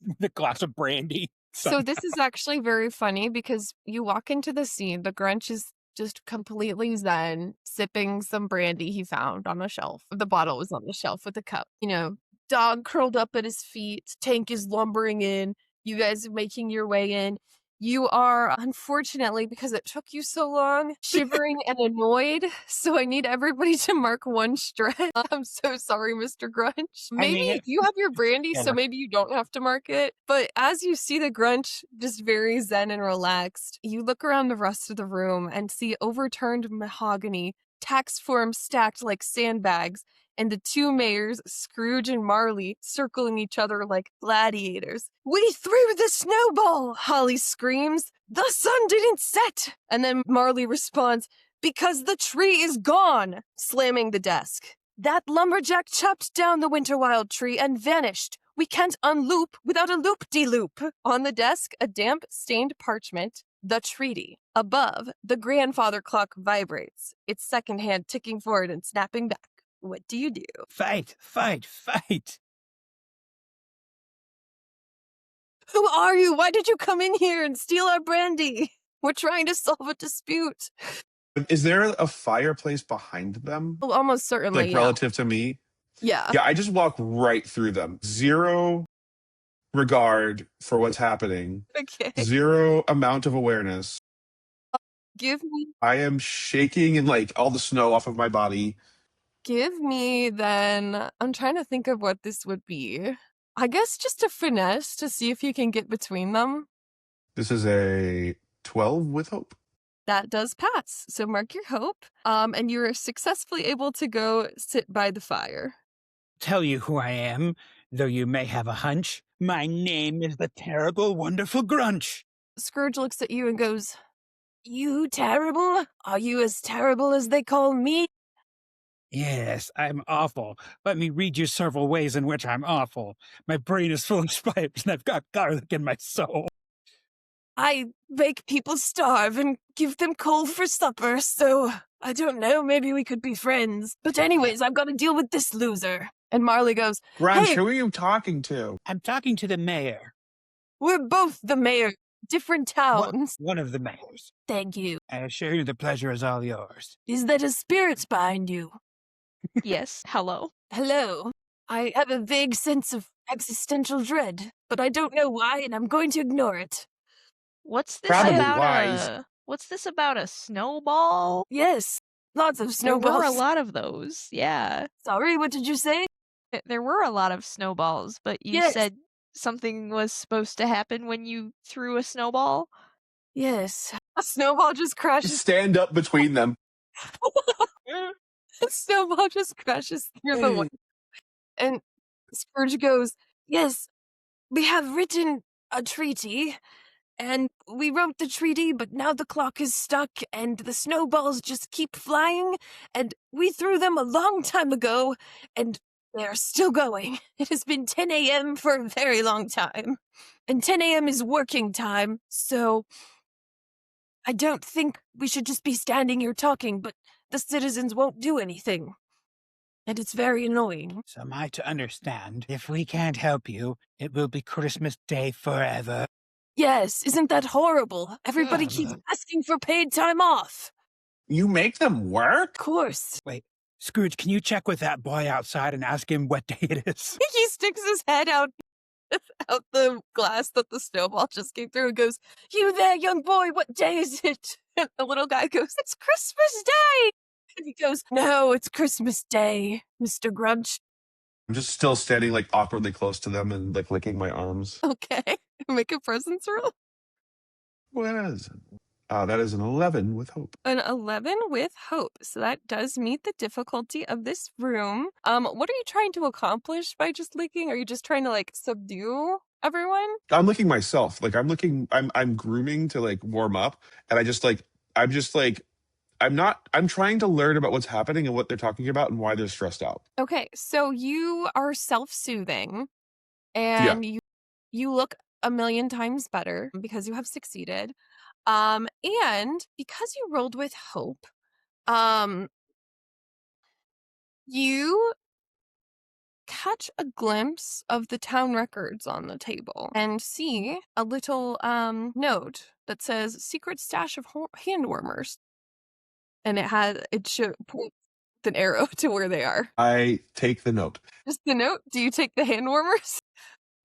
with a glass of brandy. So this is actually very funny because you walk into the scene, the Grunch is just completely zen, sipping some brandy he found on a shelf. The bottle was on the shelf with a cup. Dog curled up at his feet, tank is lumbering in, you guys are making your way in. You are, unfortunately, because it took you so long, shivering and annoyed. So I need everybody to mark one stretch. I'm so sorry, Mr. Grunch. Maybe you have your brandy, so maybe you don't have to mark it. But as you see the Grunch just very zen and relaxed, you look around the rest of the room and see overturned mahogany, tax forms stacked like sandbags, and the two mayors, Scrooge and Marley, circling each other like gladiators. "We threw the snowball!" Holly screams. "The sun didn't set!" And then Marley responds, "Because the tree is gone!" slamming the desk. "That lumberjack chopped down the Winter-Wild tree and vanished. We can't unloop without a loop-de-loop." On the desk, a damp, stained parchment. The treaty. Above, the grandfather clock vibrates, its second hand ticking forward and snapping back. What do you do? Fight, fight, fight. Who are you? Why did you come in here and steal our brandy? We're trying to solve a dispute. Is there a fireplace behind them? Well, almost certainly, Like yeah. relative to me? Yeah. Yeah, I just walk right through them. Zero regard for what's happening. Okay. Zero amount of awareness. Give me I am shaking and like all the snow off of my body. then, I'm trying to think of what this would be. I guess just a finesse to see if you can get between them. This is a 12 with hope. That does pass. So mark your hope. And you are successfully able to go sit by the fire. Tell you who I am, though you may have a hunch. My name is the terrible, wonderful Grunch. Scrooge looks at you and goes, "You terrible? Are you as terrible as they call me?" Yes, I'm awful. Let me read you several ways in which I'm awful. My brain is full of spiders, and I've got garlic in my soul. I make people starve and give them coal for supper, so I don't know, maybe we could be friends. But anyways, I've got to deal with this loser. And Marley goes, Grunch, "Hey, who are you talking to? I'm talking to the mayor. we're both the mayor, different towns." One of the mayors. "Thank you. I assure you the pleasure is all yours. Is that a spirit behind you?" Yes, hello. "Hello. I have a vague sense of existential dread, but I don't know why, and I'm going to ignore it." What's this Probably about wise. what's this about a snowball? "Yes, lots of There were a snowballs." lot of those, yeah. "Sorry, what did you say?" There were a lot of snowballs, but you "Yes. said something was supposed to happen when you threw a snowball? Yes." A snowball just crashes. Stand up between them. A snowball just crashes through the window. And Scrooge goes, "Yes, we have written a treaty, and we wrote the treaty, but now the clock is stuck, and the snowballs just keep flying, and we threw them a long time ago, and they're still going. It has been 10 a.m. for a very long time, and 10 a.m. is working time, so I don't think we should just be standing here talking, but the citizens won't do anything. And it's very annoying." So am I to understand, if we can't help you, it will be Christmas Day forever. "Yes, isn't that horrible? Everybody keeps asking for paid time off." You make them work? "Of course." Wait, Scrooge, can you check with that boy outside and ask him what day it is? He sticks his head out the glass that the snowball just came through and goes, "You there, young boy, what day is it?" And the little guy goes, "It's Christmas Day." And he goes, "No, it's Christmas Day, Mr. Grunch." I'm just still standing like awkwardly close to them and like licking my arms. Okay. Make a presence roll. What is it? That is an 11 with hope. An 11 with hope. So that does meet the difficulty of this room. What are you trying to accomplish by just licking? Are you just trying to like subdue everyone? I'm licking myself. Like I'm grooming to like warm up, and I'm trying to learn about what's happening and what they're talking about and why they're stressed out. Okay, so you are self-soothing Yeah. and you look a million times better because you have succeeded. And because you rolled with hope, you catch a glimpse of the town records on the table and see a little note that says secret stash of handwarmers, and it should point an arrow to where they are. I take the note. Just the note. Do you take the handwarmers?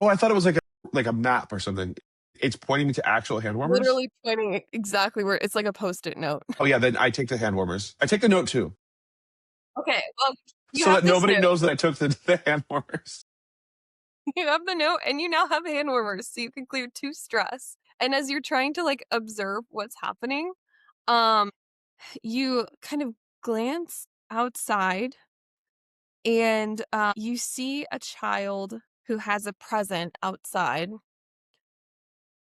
Oh, I thought it was like a map or something. It's pointing me to actual hand warmers. Literally pointing exactly where it's like a post-it note. Oh yeah, then I take the hand warmers. I take the note too, Okay, well, you so have that this nobody note. knows that I took the hand warmers. You have the note and you now have hand warmers, so you can clear 2 stress. And as you're trying to like observe what's happening, you kind of glance outside and you see a child who has a present outside.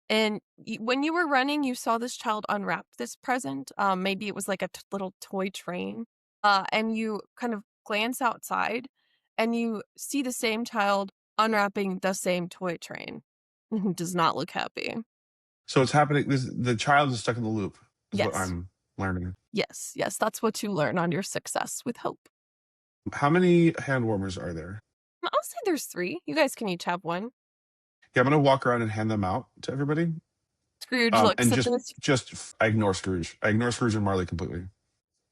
And when you were running, you saw this child unwrap this present. Maybe it was like a little toy train. And you kind of glance outside and you see the same child unwrapping the same toy train. Does not look happy. So it's happening. The child is stuck in the loop. Is Yes. what I'm learning. Yes, that's what you learn on your success with hope. How many hand warmers are there? I'll say there's 3. You guys can each have one. Yeah, I'm gonna walk around and hand them out to everybody. Scrooge looks And at this. I ignore Scrooge. I ignore Scrooge and Marley completely.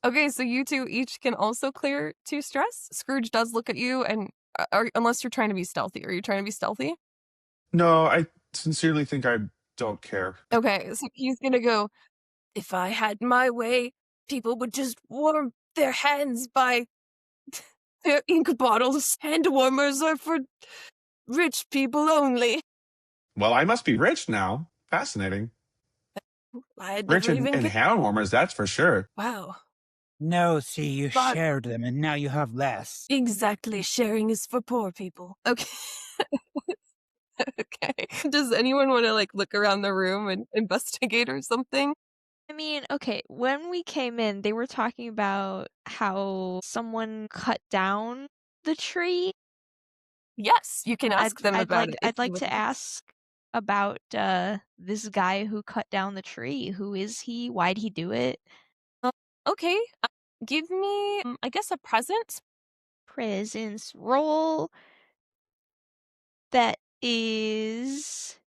Okay, so you 2 each can also clear 2 stress. Scrooge does look at you, and unless you're trying to be stealthy. Are you trying to be stealthy? No, I sincerely think I don't care. Okay, so he's gonna go, if I had my way, people would just warm their hands by their ink bottles. Hand warmers are for rich people only. Well, I must be rich now. Fascinating. I had Rich never even in hand warmers, that's for sure. Wow. No, see, you But- shared them and now you have less. Exactly. Sharing is for poor people. Okay. Okay. Does anyone want to like look around the room and investigate or something? I mean, okay, when we came in, they were talking about how someone cut down the tree. Yes, you can ask them about it. if I'd you like would to ask about this guy who cut down the tree. Who is he? Why'd he do it? Okay. Give me, I guess, a present. Presence roll. That is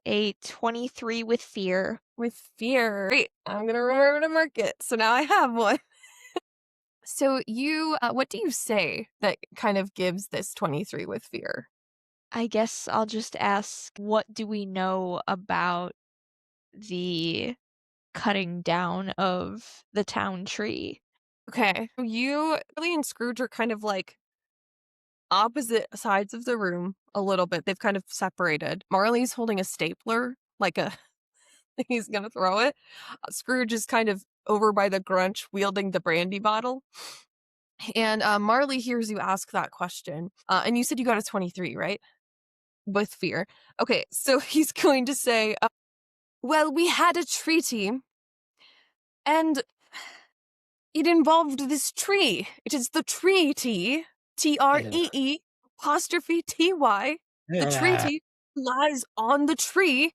a 23 with fear. With fear. Great. I'm going to remember to mark it. So now I have one. So you, what do you say that kind of gives this 23 with fear? I guess I'll just ask, what do we know about the cutting down of the town tree? Okay. You, Billy and Scrooge are kind of like opposite sides of the room a little bit. They've kind of separated. Marley's holding a stapler, like he's gonna throw it. Scrooge is kind of over by the Grunch wielding the brandy bottle. And Marley hears you ask that question. And you said you got a 23, right? With fear. Okay, so he's going to say, well, we had a treaty, and it involved this tree. It is the treaty, Tree apostrophe Ty. The treaty lies on the tree.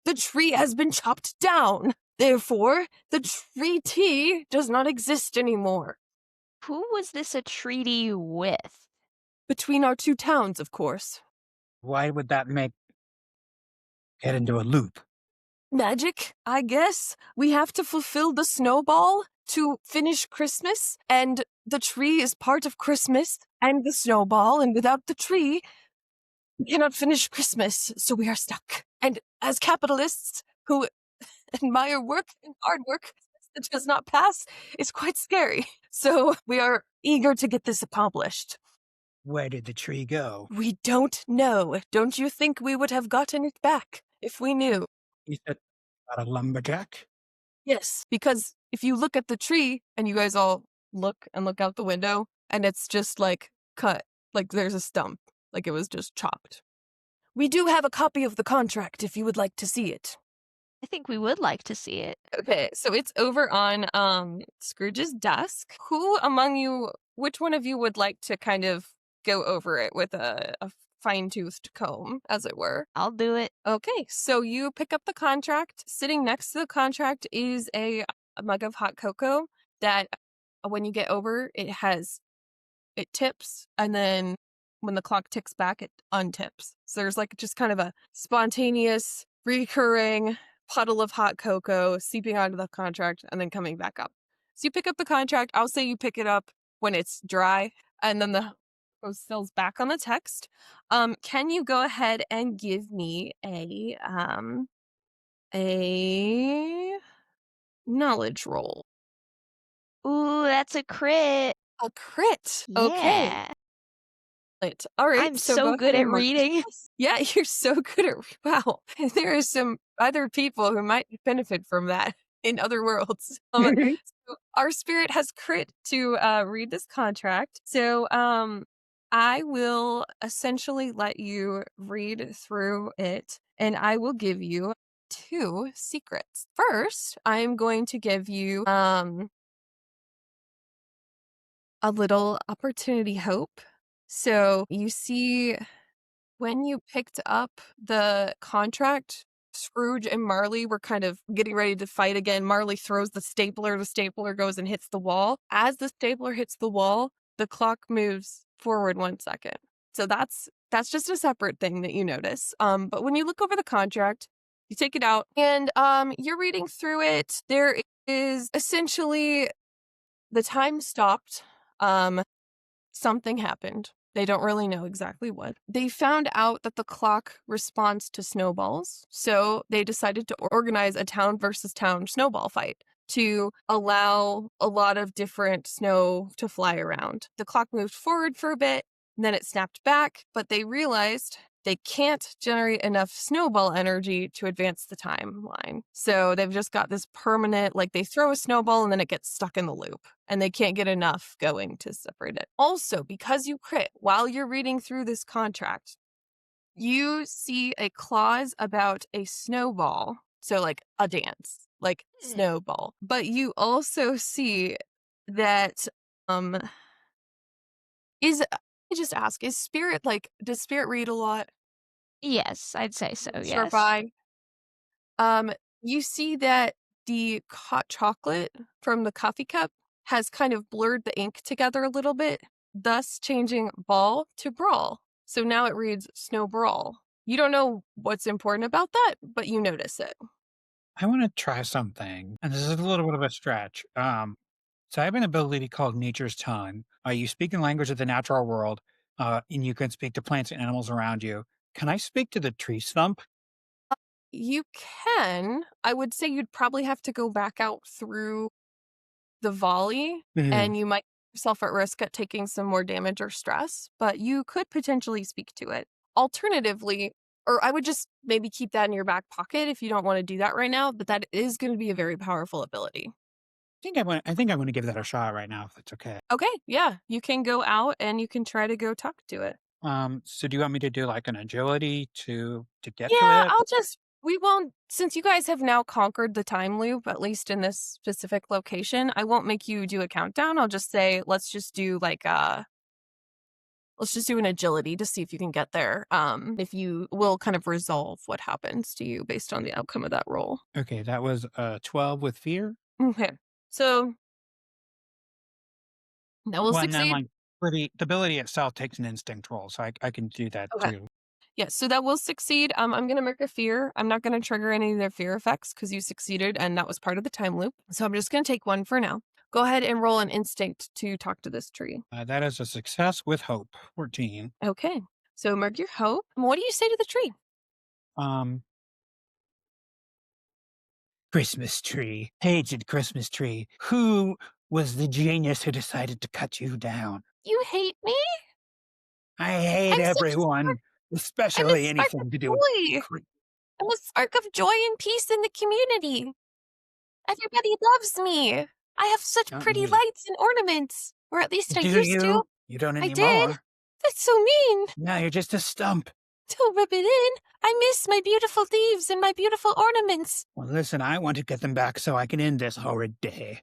The tree has been chopped down. Therefore, the treaty does not exist anymore. Who was this a treaty with? Between our 2 towns, of course. Why would that get into a loop? Magic, I guess. We have to fulfill the snowball to finish Christmas, and the tree is part of Christmas and the snowball, and without the tree, we cannot finish Christmas, so we are stuck. And as capitalists who admire work and hard work that does not pass, is quite scary. So we are eager to get this accomplished. Where did the tree go? We don't know. Don't you think we would have gotten it back if we knew? You said about a lumberjack? Yes, because if you look at the tree and you guys all look out the window and it's just like cut, like there's a stump, like it was just chopped. We do have a copy of the contract if you would like to see it. I think we would like to see it. Okay, so it's over on Scrooge's desk. Who among you, which one of you would like to kind of go over it with a fine-toothed comb, as it were? I'll do it. Okay, so you pick up the contract. Sitting next to the contract is a mug of hot cocoa that when you get over, it tips, and then when the clock ticks back, it untips. So there's like just kind of a spontaneous, recurring puddle of hot cocoa seeping onto the contract and then coming back up. So you pick up the contract. I'll say you pick it up when it's dry, and then the goes back on the text. Can you go ahead and give me a knowledge roll? Ooh, that's a crit. A crit. Okay. Yeah. All right. I'm so so go good ahead at and mark your reading. success. Yeah, you're so good at wow. There are some other people who might benefit from that in other worlds. So our spirit has crit to read this contract. So I will essentially let you read through it, and I will give you 2 secrets. First, I'm going to give you a little opportunity hope. So you see, when you picked up the contract, Scrooge and Marley were kind of getting ready to fight again. Marley throws the stapler goes and hits the wall. As the stapler hits the wall, the clock moves forward 1 second. So that's just a separate thing that you notice. But when you look over the contract, you take it out and you're reading through it. There is essentially the time stopped. Something happened. They don't really know exactly what. They found out that the clock responds to snowballs, so they decided to organize a town versus town snowball fight to allow a lot of different snow to fly around. The clock moved forward for a bit, and then it snapped back, but they realized they can't generate enough snowball energy to advance the timeline. So they've just got this permanent, like they throw a snowball and then it gets stuck in the loop, and they can't get enough going to separate it. Also, because you crit, while you're reading through this contract, you see a clause about a snowball. So like a dance, like snowball. But you also see that I just ask, is Spirit does Spirit read a lot? Yes, I'd say so, Sure, yes. bye. You see that the hot chocolate from the coffee cup has kind of blurred the ink together a little bit, thus changing ball to brawl. So now it reads Snow Brawl. You don't know what's important about that, but you notice it. I want to try something, and this is a little bit of a stretch. So I have an ability called Nature's Tongue. You speak in language of the natural world, and you can speak to plants and animals around you. Can I speak to the tree stump? You can. I would say you'd probably have to go back out through the volley, and you might put yourself at risk at taking some more damage or stress, but you could potentially speak to it. Alternatively, or I would just maybe keep that in your back pocket if you don't want to do that right now, but that is going to be a very powerful ability. I think I'm going to give that a shot right now, if that's okay. Okay, yeah, you can go out and you can try to go talk to it. So do you want me to do like an agility to get Yeah, to it? we won't, since you guys have now conquered the time loop, at least in this specific location, I won't make you do a countdown. I'll just say, let's just do an agility to see if you can get there. If you will kind of resolve what happens to you based on the outcome of that roll. Okay, that was 12 with fear. Okay, so that will Well, and then succeed. like for the ability itself takes an instinct roll, so I can do that Okay. too. Yeah, so that will succeed. I'm going to mark a fear. I'm not going to trigger any of their fear effects because you succeeded and that was part of the time loop. So I'm just going to take one for now. Go ahead and roll an instinct to talk to this tree. That is a success with hope. 14. Okay, so mark your hope. What do you say to the tree? Christmas tree, hated Christmas tree. Who was the genius who decided to cut you down? You hate me? I hate I'm such a everyone, I'm a especially spark anything of to do with joy. I'm a spark of joy and peace in the community. Everybody loves me. I have such Don't pretty you? lights and ornaments. Or at least I Do used to. you? You don't I anymore. did. That's so mean. Now you're just a stump. Don't rub it in. I miss my beautiful leaves and my beautiful ornaments. Well, listen, I want to get them back so I can end this horrid day.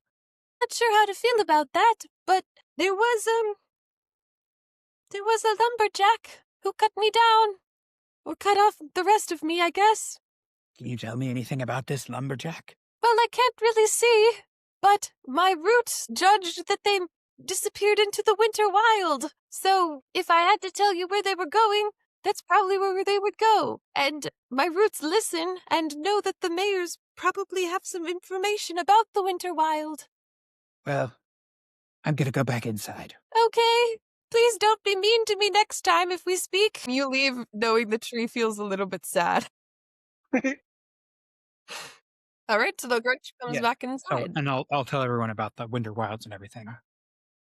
Not sure how to feel about that, but there was a lumberjack who cut me down. Or cut off the rest of me, I guess. Can you tell me anything about this lumberjack? Well, I can't really see, but my roots judged that they disappeared into the Winter-Wild. So, if I had to tell you where they were going, that's probably where they would go. And my roots listen and know that the mayors probably have some information about the Winter-Wild. Well, I'm gonna go back inside. Okay. Please don't be mean to me next time if we speak. You leave knowing the tree feels a little bit sad. All right, so the Grinch comes Yeah. back Oh, inside. and I'll tell everyone about the Winter-Wilds and everything.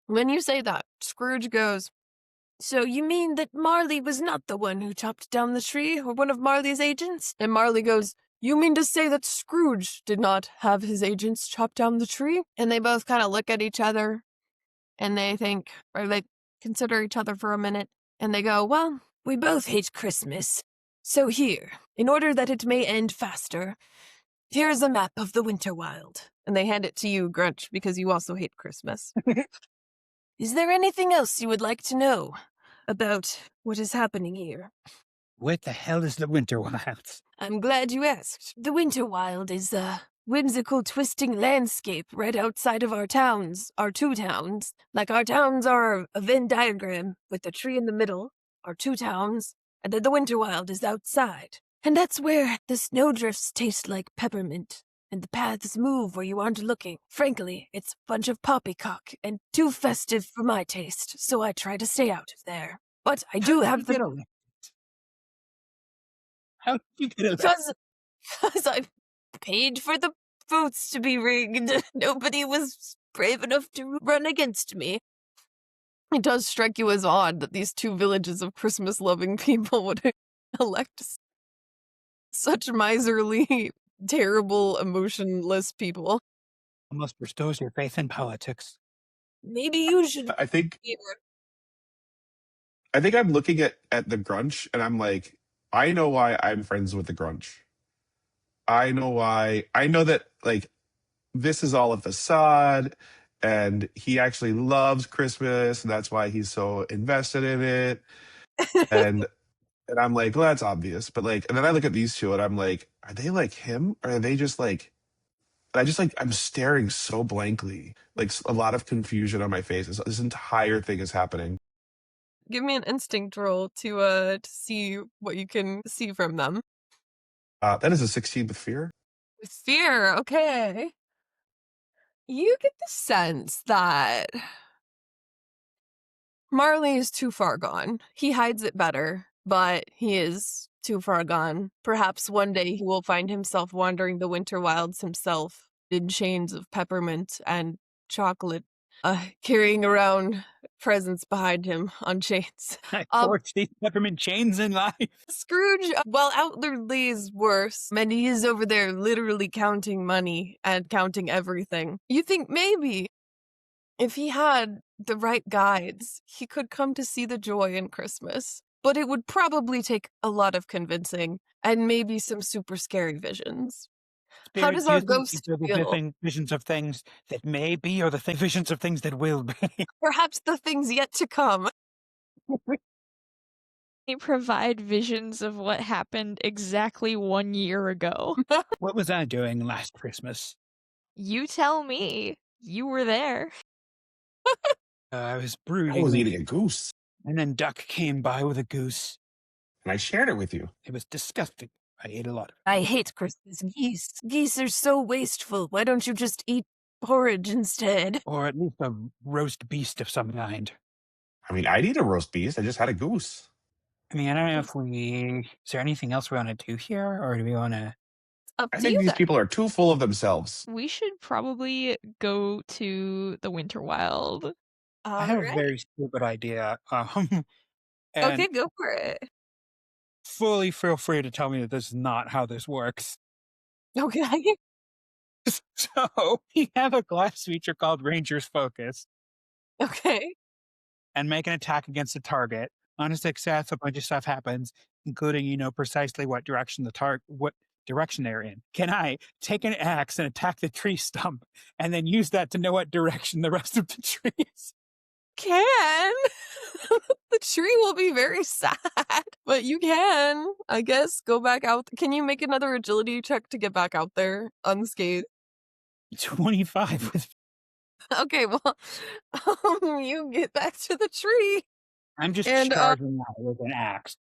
When you say that, Scrooge goes, "So you mean that Marley was not the one who chopped down the tree, or one of Marley's agents?" And Marley goes, "You mean to say that Scrooge did not have his agents chop down the tree?" And they both kind of look at each other, and they think, or they consider each other for a minute, and they go, "Well, we both hate Christmas. So here, in order that it may end faster, here's a map of the Winter-Wild." And they hand it to you, Grunch, because you also hate Christmas. Is there anything else you would like to know about what is happening here? What the hell is the Winter-Wilds? I'm glad you asked. The Winter-Wild is a whimsical, twisting landscape right outside of our towns, our two towns. Like our towns are a Venn diagram with the tree in the middle, our two towns, and then the Winter-Wild is outside. And that's where the snowdrifts taste like peppermint, and the paths move where you aren't looking. Frankly, it's a bunch of poppycock and too festive for my taste, so I try to stay out of there. But I do have Get the... elected? How did you get elected? Because I paid for the votes to be rigged. Nobody was brave enough to run against me. It does strike you as odd that these two villages of Christmas-loving people would elect such miserly, terrible, emotionless people. Almost restores your faith in politics. Maybe you should... I think I'm looking at the Grunch and I'm like, I know why I'm friends with the Grunch. I know why. I know that like this is all a facade and he actually loves Christmas and that's why he's so invested in it. And I'm like, well, that's obvious. But like, and then I look at these two and I'm like, are they like him? Or are they just like, I'm staring so blankly, like a lot of confusion on my face. This entire thing is happening. Give me an instinct roll to see what you can see from them. That is a 16 with fear. With fear, okay. You get the sense that Marley is too far gone. He hides it better, but he is too far gone. Perhaps one day he will find himself wandering the Winter-Wilds himself in chains of peppermint and chocolate, carrying around presents behind him on chains. I forged these peppermint chains in life. Scrooge, while outwardly is worse, and he is over there literally counting money and counting everything. You think maybe if he had the right guides, he could come to see the joy in Christmas. But it would probably take a lot of convincing and maybe some super scary visions. Spirit, How does do you our think ghost these are the feel? visions of things that may be, or the visions of things that will be? Perhaps the things yet to come. They provide visions of what happened exactly 1 year ago. What was I doing last Christmas? You tell me. You were there. I was I brooding, was eating a goose and then Duck came by with a goose. and I shared it with you. It was disgusting. I ate a lot of I hate Christmas geese. Geese are so wasteful. Why don't you just eat porridge instead? it. Or at least a roast beast of some kind. I mean, I'd eat a roast beast. I just had a goose. I mean, I don't know if is there anything else we want to do here, or do we want to... Up I to think you these then. people are too full of themselves. We should probably go to the Winter-Wild. I have a Alright. very stupid idea. And Okay, go for it. fully feel free to tell me that this is not how this works. Okay. So we have a class feature called Ranger's Focus Okay. and make an attack against a target. On a success, a bunch of stuff happens, including you know precisely what direction what direction they're in. Can I take an axe and attack the tree stump and then use that to know what direction the rest of the tree is? Can. The tree will be very sad, but you can, I guess, go back out. Can you make another agility check to get back out there unscathed? 25 with Okay, well, you get back to the tree. I'm just And, charging out with an axe.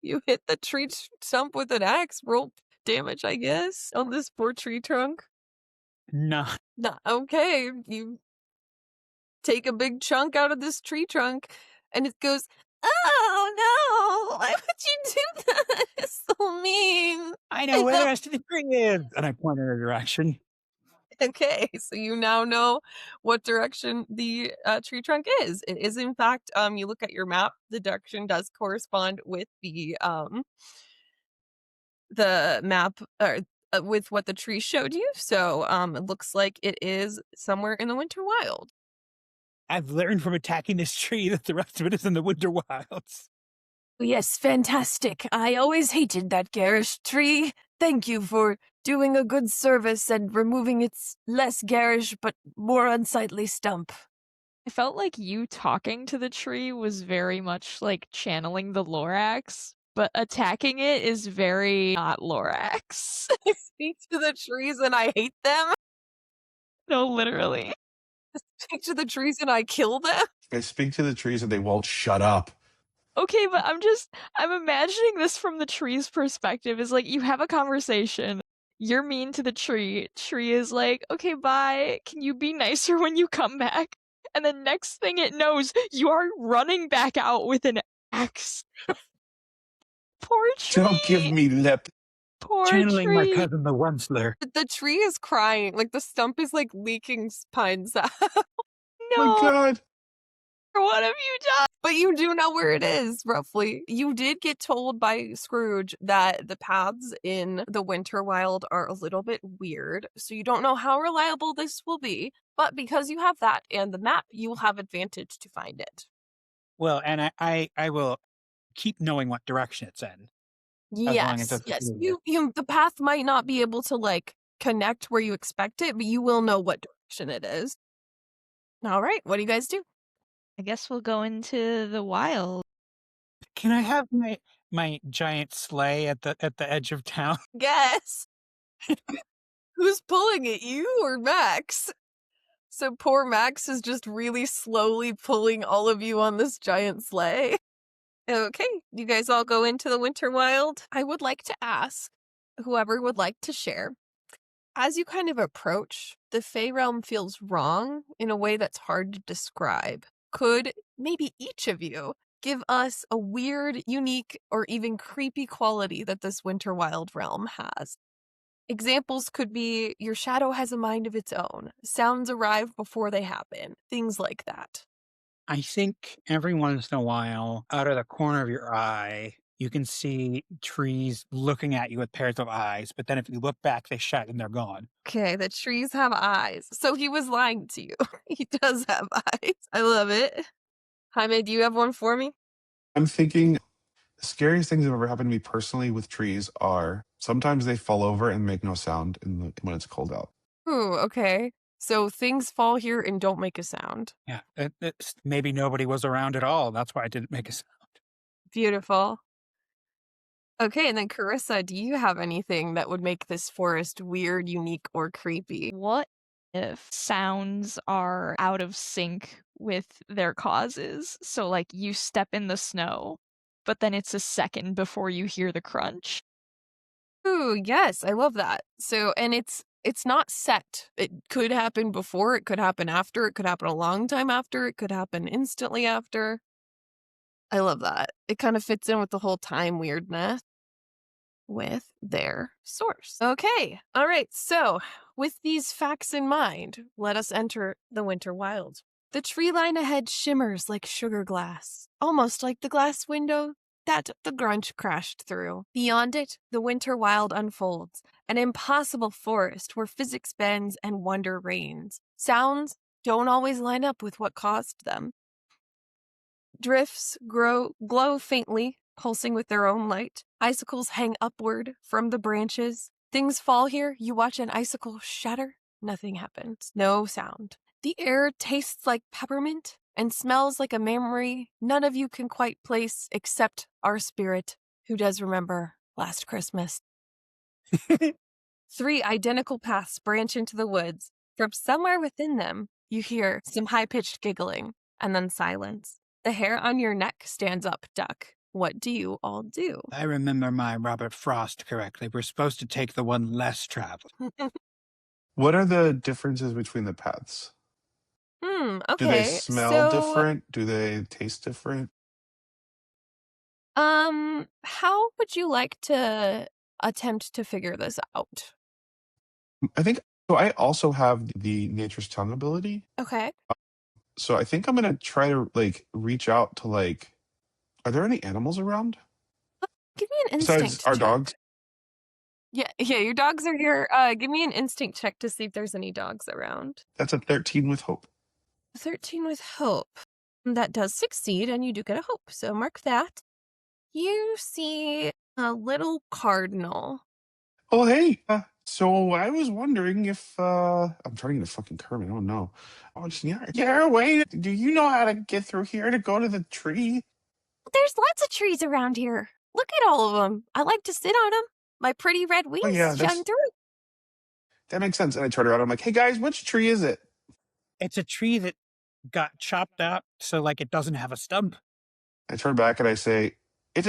You hit the tree stump with an axe. Roll damage, I guess, on this poor tree trunk. No. Nah, okay, you take a big chunk out of this tree trunk, and it goes, "Oh no! Why would you do that? It's so mean." I know where the rest of the tree is. And I point in a direction. Okay, so you now know what direction the tree trunk is. It is, in fact, you look at your map. The direction does correspond with the map or with what the tree showed you. So it looks like it is somewhere in the Winter-Wild. I've learned from attacking this tree that the rest of it is in the Winter Wilds. Yes, fantastic. I always hated that garish tree. Thank you for doing a good service and removing its less garish but more unsightly stump. I felt like you talking to the tree was very much like channeling the Lorax, but attacking it is very not Lorax. I speak to the trees and I hate them. No, literally. Speak to the trees and I kill them. I speak to the trees and they won't shut up. Okay, but I'm imagining this from the tree's perspective. Is like you have a conversation, you're mean to the tree. Tree is like, okay, bye. Can you be nicer when you come back? And the next thing it knows, you are running back out with an axe. Poor tree. Don't give me lip. Poor Channeling my tree. cousin the Onceler. The tree is crying. Like the stump is like leaking pine sap. No, My God. what have you done? But you do know where it is, roughly. You did get told by Scrooge that the paths in the Winter-Wild are a little bit weird, so you don't know how reliable this will be. But because you have that and the map, you will have advantage to find it. Well, and I will keep knowing what direction it's in. long as Yes, it's yes. clear. The path might not be able to like connect where you expect it, but you will know what direction it is. All right, what do you guys do? I guess we'll go into the wild. Can I have my giant sleigh at the edge of town? Guess. Who's pulling it, you or Max? So poor Max is just really slowly pulling all of you on this giant sleigh. Okay, you guys all go into the Winter-Wild. I would like to ask whoever would like to share. As you kind of approach, the Fae Realm feels wrong in a way that's hard to describe. Could maybe each of you give us a weird, unique, or even creepy quality that this Winter-Wild realm has? Examples could be your shadow has a mind of its own, sounds arrive before they happen, things like that. I think every once in a while, out of the corner of your eye, you can see trees looking at you with pairs of eyes, but then if you look back, they shut and they're gone. Okay, the trees have eyes. So he was lying to you. He does have eyes. I love it. Jaime, do you have one for me? I'm thinking the scariest things that have ever happened to me personally with trees are sometimes they fall over and make no sound when it's cold out. Ooh, okay. So things fall here and don't make a sound. Yeah, maybe nobody was around at all. That's why I didn't make a sound. Beautiful. Okay, and then Carissa, do you have anything that would make this forest weird, unique, or creepy? What if sounds are out of sync with their causes? So, like, you step in the snow, but then it's a second before you hear the crunch. Ooh, yes, I love that. So, and it's not set. It could happen before, it could happen after, it could happen a long time after, it could happen instantly after. I love that. It kind of fits in with the whole time weirdness with their source. Okay, all right, so with these facts in mind, let us enter the Winter-Wild. The tree line ahead shimmers like sugar glass, almost like the glass window that the grunge crashed through. Beyond it, the Winter-Wild unfolds, an impossible forest where physics bends and wonder reigns. Sounds don't always line up with what caused them. Drifts glow faintly, pulsing with their own light. Icicles hang upward from the branches. Things fall here. You watch an icicle shatter. Nothing happens. No sound. The air tastes like peppermint and smells like a memory none of you can quite place except our spirit, who does remember last Christmas. 3 identical paths branch into the woods. From somewhere within them, you hear some high-pitched giggling, and then silence. The hair on your neck stands up, duck. What do you all do? I remember my Robert Frost correctly. We're supposed to take the one less traveled. What are the differences between the paths? Okay. Do they smell different? Do they taste different? How would you like to attempt to figure this out? I think so. I also have the Nature's Tongue ability. Okay. So I think I'm gonna try to like reach out to like. Are there any animals around Give me an besides instinct our check. dogs? Yeah, your dogs are here. Give me an instinct check to see if there's any dogs around. That's a 13 with hope. 13 with hope. That does succeed, and you do get a hope, so mark that. You see a little cardinal. Oh hey. So I was wondering if I'm turning into fucking Kermit. I don't know. Oh, yeah. Wait. Do you know how to get through here to go to the tree? There's lots of trees around here. Look at all of them. I like to sit on them. My pretty red wings yeah, shine through. That makes sense. And I turn around. I'm like, hey guys, which tree is it? It's a tree that got chopped out, so like it doesn't have a stump. I turn back and I say, it's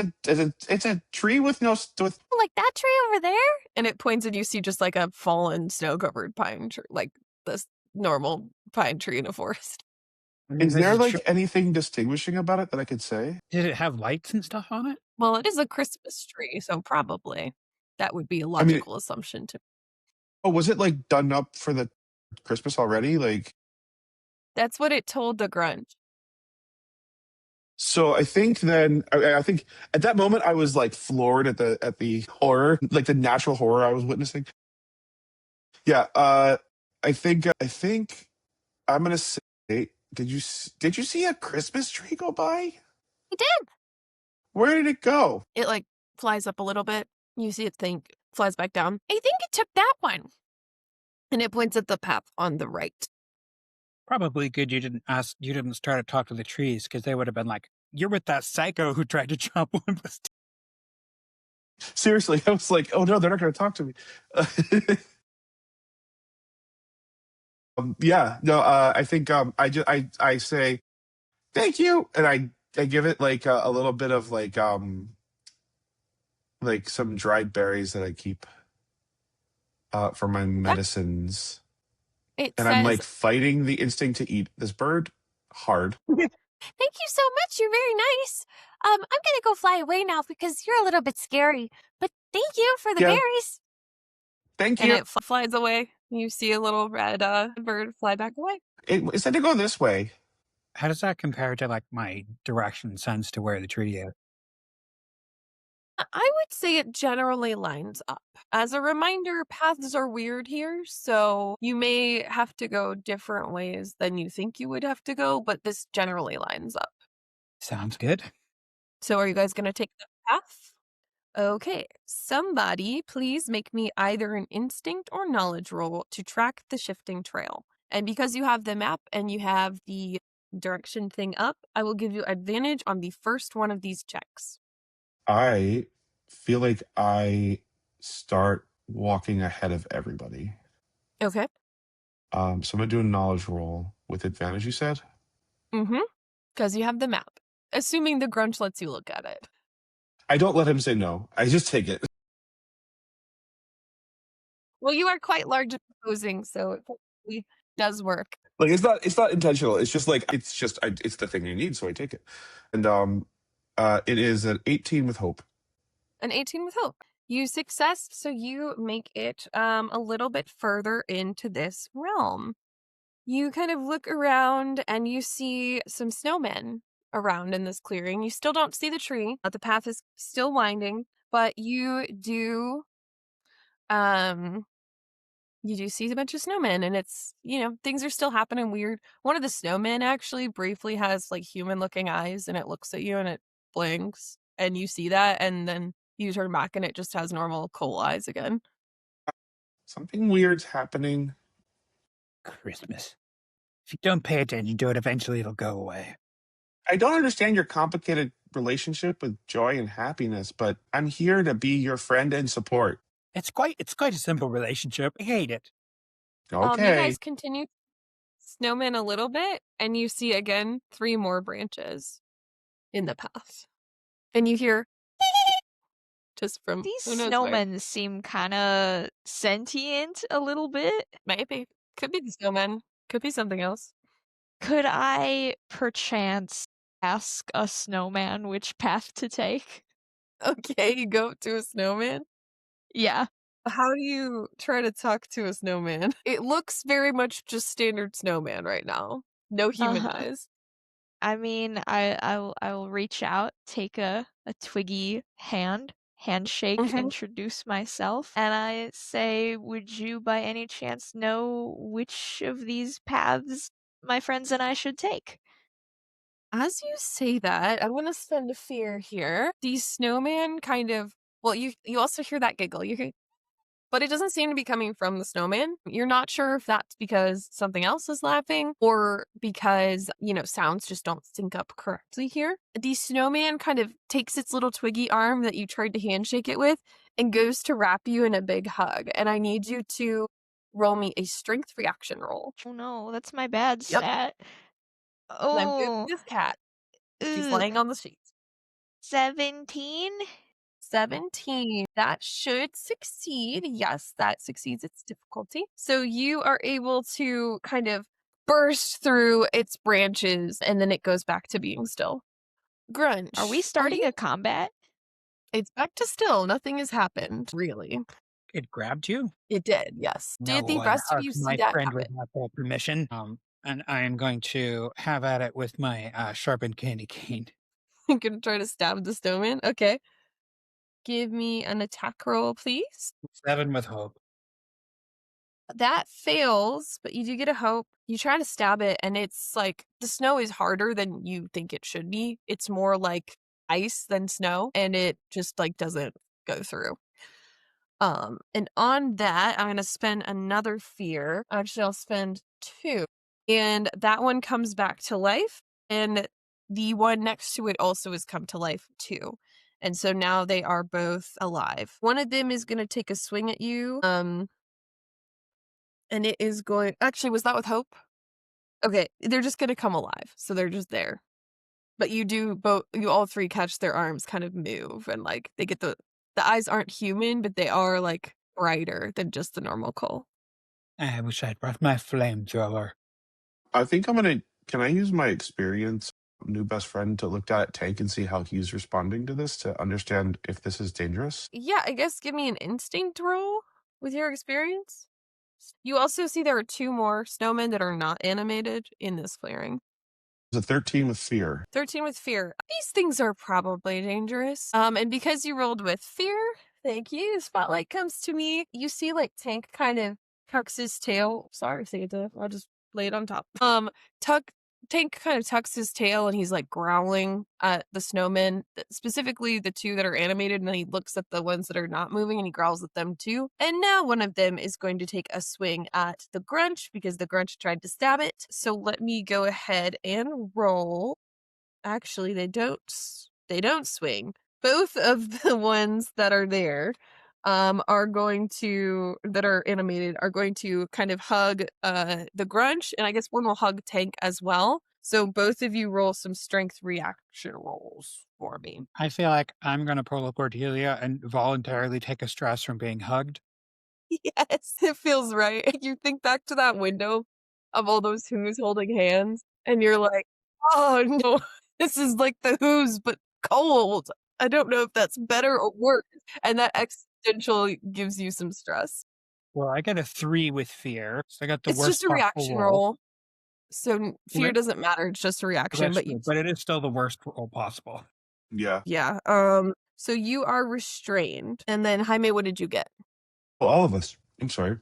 a tree with no with. Like that tree over there? And it points and you see just like a fallen snow-covered pine tree, like this normal pine tree in a forest. I mean, Is there like anything distinguishing about it that I could say? Did it have lights and stuff on it? Well, it is a Christmas tree, so probably that would be a logical assumption to. Oh, was it like done up for the Christmas already? Like, that's what it told the grunge. So I think then I think at that moment I was like floored at the horror, like the natural horror I was witnessing. Yeah, I think I'm gonna say, did you see a Christmas tree go by? I did. Where did it go? It like flies up a little bit. You see it flies back down. I think it took that one. And it points at the path on the right. Probably good you didn't start to talk to the trees, because they would have been like, you're with that psycho who tried to chop one of us. Seriously, I was like, oh no, they're not going to talk to me. Yeah, no, I think I say thank you, and I give it like a little bit of like some dried berries that I keep for my medicines. I'm like fighting the instinct to eat this bird hard. Thank you so much. You're very nice. I'm gonna go fly away now because you're a little bit scary. But thank you for the berries. Thank you. And it flies away. You see a little red bird fly back away. It said to go this way. How does that compare to like my direction sense to where the tree is? I would say it generally lines up. As a reminder, paths are weird here, so you may have to go different ways than you think you would have to go, but this generally lines up. Sounds good. So are you guys going to take the path? Okay, somebody please make me either an instinct or knowledge roll to track the shifting trail. And because you have the map and you have the direction thing up, I will give you advantage on the first one of these checks. I feel like I start walking ahead of everybody. Okay. So I'm gonna do a knowledge roll with advantage, you said? Mm-hmm. Because you have the map. Assuming the grunge lets you look at it. I don't let him say no. I just take it. Well, you are quite large and imposing, so it probably does work. Like it's not intentional. It's just like it's the thing you need, so I take it. And it is an 18 with hope. An 18 with hope. You success, so you make it a little bit further into this realm. You kind of look around and you see some snowmen around in this clearing. You still don't see the tree. The path is still winding, but you do see a bunch of snowmen, and it's, things are still happening weird. One of the snowmen actually briefly has like human looking eyes, and it looks at you and it blinks, and you see that, and then you turn back and it just has normal coal eyes again. Something weird's happening. Christmas. If you don't pay attention to it, eventually it'll go away. I don't understand your complicated relationship with joy and happiness, but I'm here to be your friend and support. It's quite a simple relationship. I hate it. You Okay. guys continue snowman a little bit, and you see again 3 more branches in the path. And you hear just from These who knows where. snowmen seem kind of sentient a little bit. Maybe. Could be the snowman. Could be something else. Could I perchance ask a snowman which path to take? Okay, you go up to a snowman. Yeah. How do you try to talk to a snowman? It looks very much just standard snowman right now. No human Uh-huh. eyes. I mean, I will reach out, take a twiggy handshake, Mhm. introduce myself, and I say, would you by any chance know which of these paths my friends and I should take? As you say that, I'm gonna spend a fear here. The snowman kind of, well, you also hear that giggle. You hear, but it doesn't seem to be coming from the snowman. You're not sure if that's because something else is laughing or because, sounds just don't sync up correctly here. The snowman kind of takes its little twiggy arm that you tried to handshake it with and goes to wrap you in a big hug. And I need you to roll me a strength reaction roll. Oh no, that's my bad Yep. stat. And I'm good Oh, with this cat. She's ugh. laying on the sheets. 17? 17. That should succeed. Yes, that succeeds its difficulty. So you are able to kind of burst through its branches, and then it goes back to being still. Grunch. Are we starting a combat? It's back to still. Nothing has happened, really. It grabbed you? It did, yes. Did the No, rest of I you hugged see my that friend happen? with my full permission. And I am going to have at it with my sharpened candy cane. You're gonna try to stab the snowman? Okay. Give me an attack roll, please. 7 with hope. That fails, but you do get a hope. You try to stab it, and it's like the snow is harder than you think it should be. It's more like ice than snow, and it just like doesn't go through. And on that, I'm gonna spend another fear. Actually, I'll spend 2. And that one comes back to life, and the one next to it also has come to life too. And so now they are both alive. One of them is gonna take a swing at you. And it is going, actually, was that with hope? Okay, they're just gonna come alive, so they're just there. But you all 3 catch their arms kind of move, and like they get the eyes aren't human, but they are like brighter than just the normal coal. I wish I'd brought my flamethrower. I think can I use my experience, new best friend, to look at Tank and see how he's responding to this to understand if this is dangerous? Yeah, I guess give me an instinct roll with your experience. You also see there are 2 more snowmen that are not animated in this clearing. It's a 13 with fear. 13 with fear. These things are probably dangerous. And because you rolled with fear, thank you. Spotlight comes to me. You see like Tank kind of tucks his tail. Sorry, Santa. I'll just lay it on top. Tank kind of tucks his tail, and he's like growling at the snowmen, specifically the 2 that are animated, and then he looks at the ones that are not moving and he growls at them too. And now one of them is going to take a swing at the Grunch because the Grunch tried to stab it. So let me go ahead and roll. Actually, they don't swing. Both of the ones that are there that are animated are going to kind of hug the Grunch, and I guess one will hug Tank as well. So both of you roll some strength reaction rolls for me. I feel like I'm going to pull a Cordelia and voluntarily take a stress from being hugged. Yes, it feels right. You think back to that window of all those Who's holding hands, and you're like, oh no, this is like the Who's, but cold. I don't know if that's better or worse. And that existential gives you some stress. Well, I got a 3 with fear, so I got the It's worst just a possible reaction roll. roll. So fear Right. doesn't matter. It's just a reaction. That's true, but it is still the worst roll possible. Yeah. Yeah. So you are restrained. And then Jaime, what did you get? Well, all of us. I'm sorry.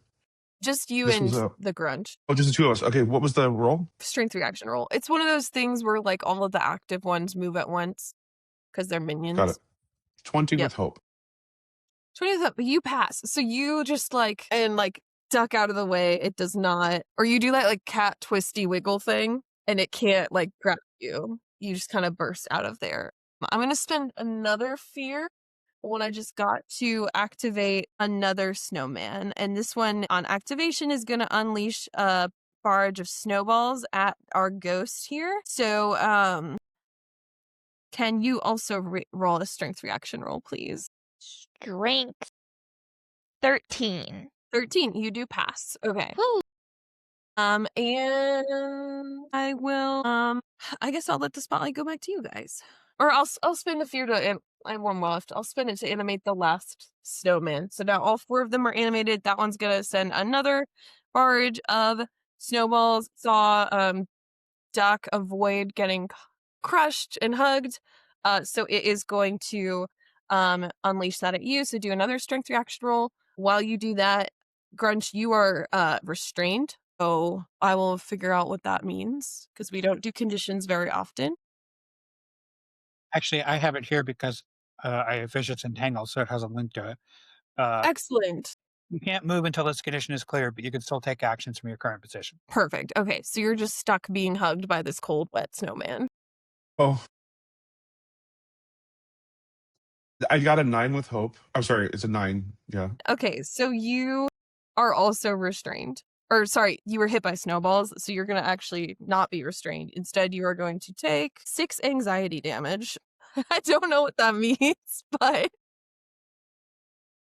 Just you This and was the grunge. just the two of us. Okay, what was the roll? Strength reaction roll. It's one of those things where like all of the active ones move at once because they're minions. Got it. 20 Yep. with hope. 20 with hope, but you pass. So you just like duck out of the way. It does not, or you do that like cat twisty wiggle thing and it can't like grab you. You just kind of burst out of there. I'm going to spend another fear when I just got to activate another snowman. And this one on activation is going to unleash a barrage of snowballs at our ghost here. So, can you also roll a strength reaction roll, please? Strength 13. 13. You do pass. Okay. Woo. And I will. I guess I'll let the spotlight go back to you guys, or I'll spend a fear to. I have one left. I'll spend it to animate the last snowman. So now all 4 of them are animated. That one's gonna send another barrage of snowballs. Saw Duck avoid getting crushed and hugged. So it is going to unleash that at you. So do another strength reaction roll. While you do that, Grunch, you are restrained. So I will figure out what that means because we don't do conditions very often. Actually, I have it here because I have Vicious Entangle, so it has a link to it. Excellent. You can't move until this condition is clear, but you can still take actions from your current position. Perfect. Okay, so you're just stuck being hugged by this cold, wet snowman. Oh. I got a 9 with hope. I'm sorry, it's a 9. Yeah. Okay, so you are also restrained. Or sorry, you were hit by snowballs, so you're going to actually not be restrained. Instead, you are going to take 6 anxiety damage. I don't know what that means, but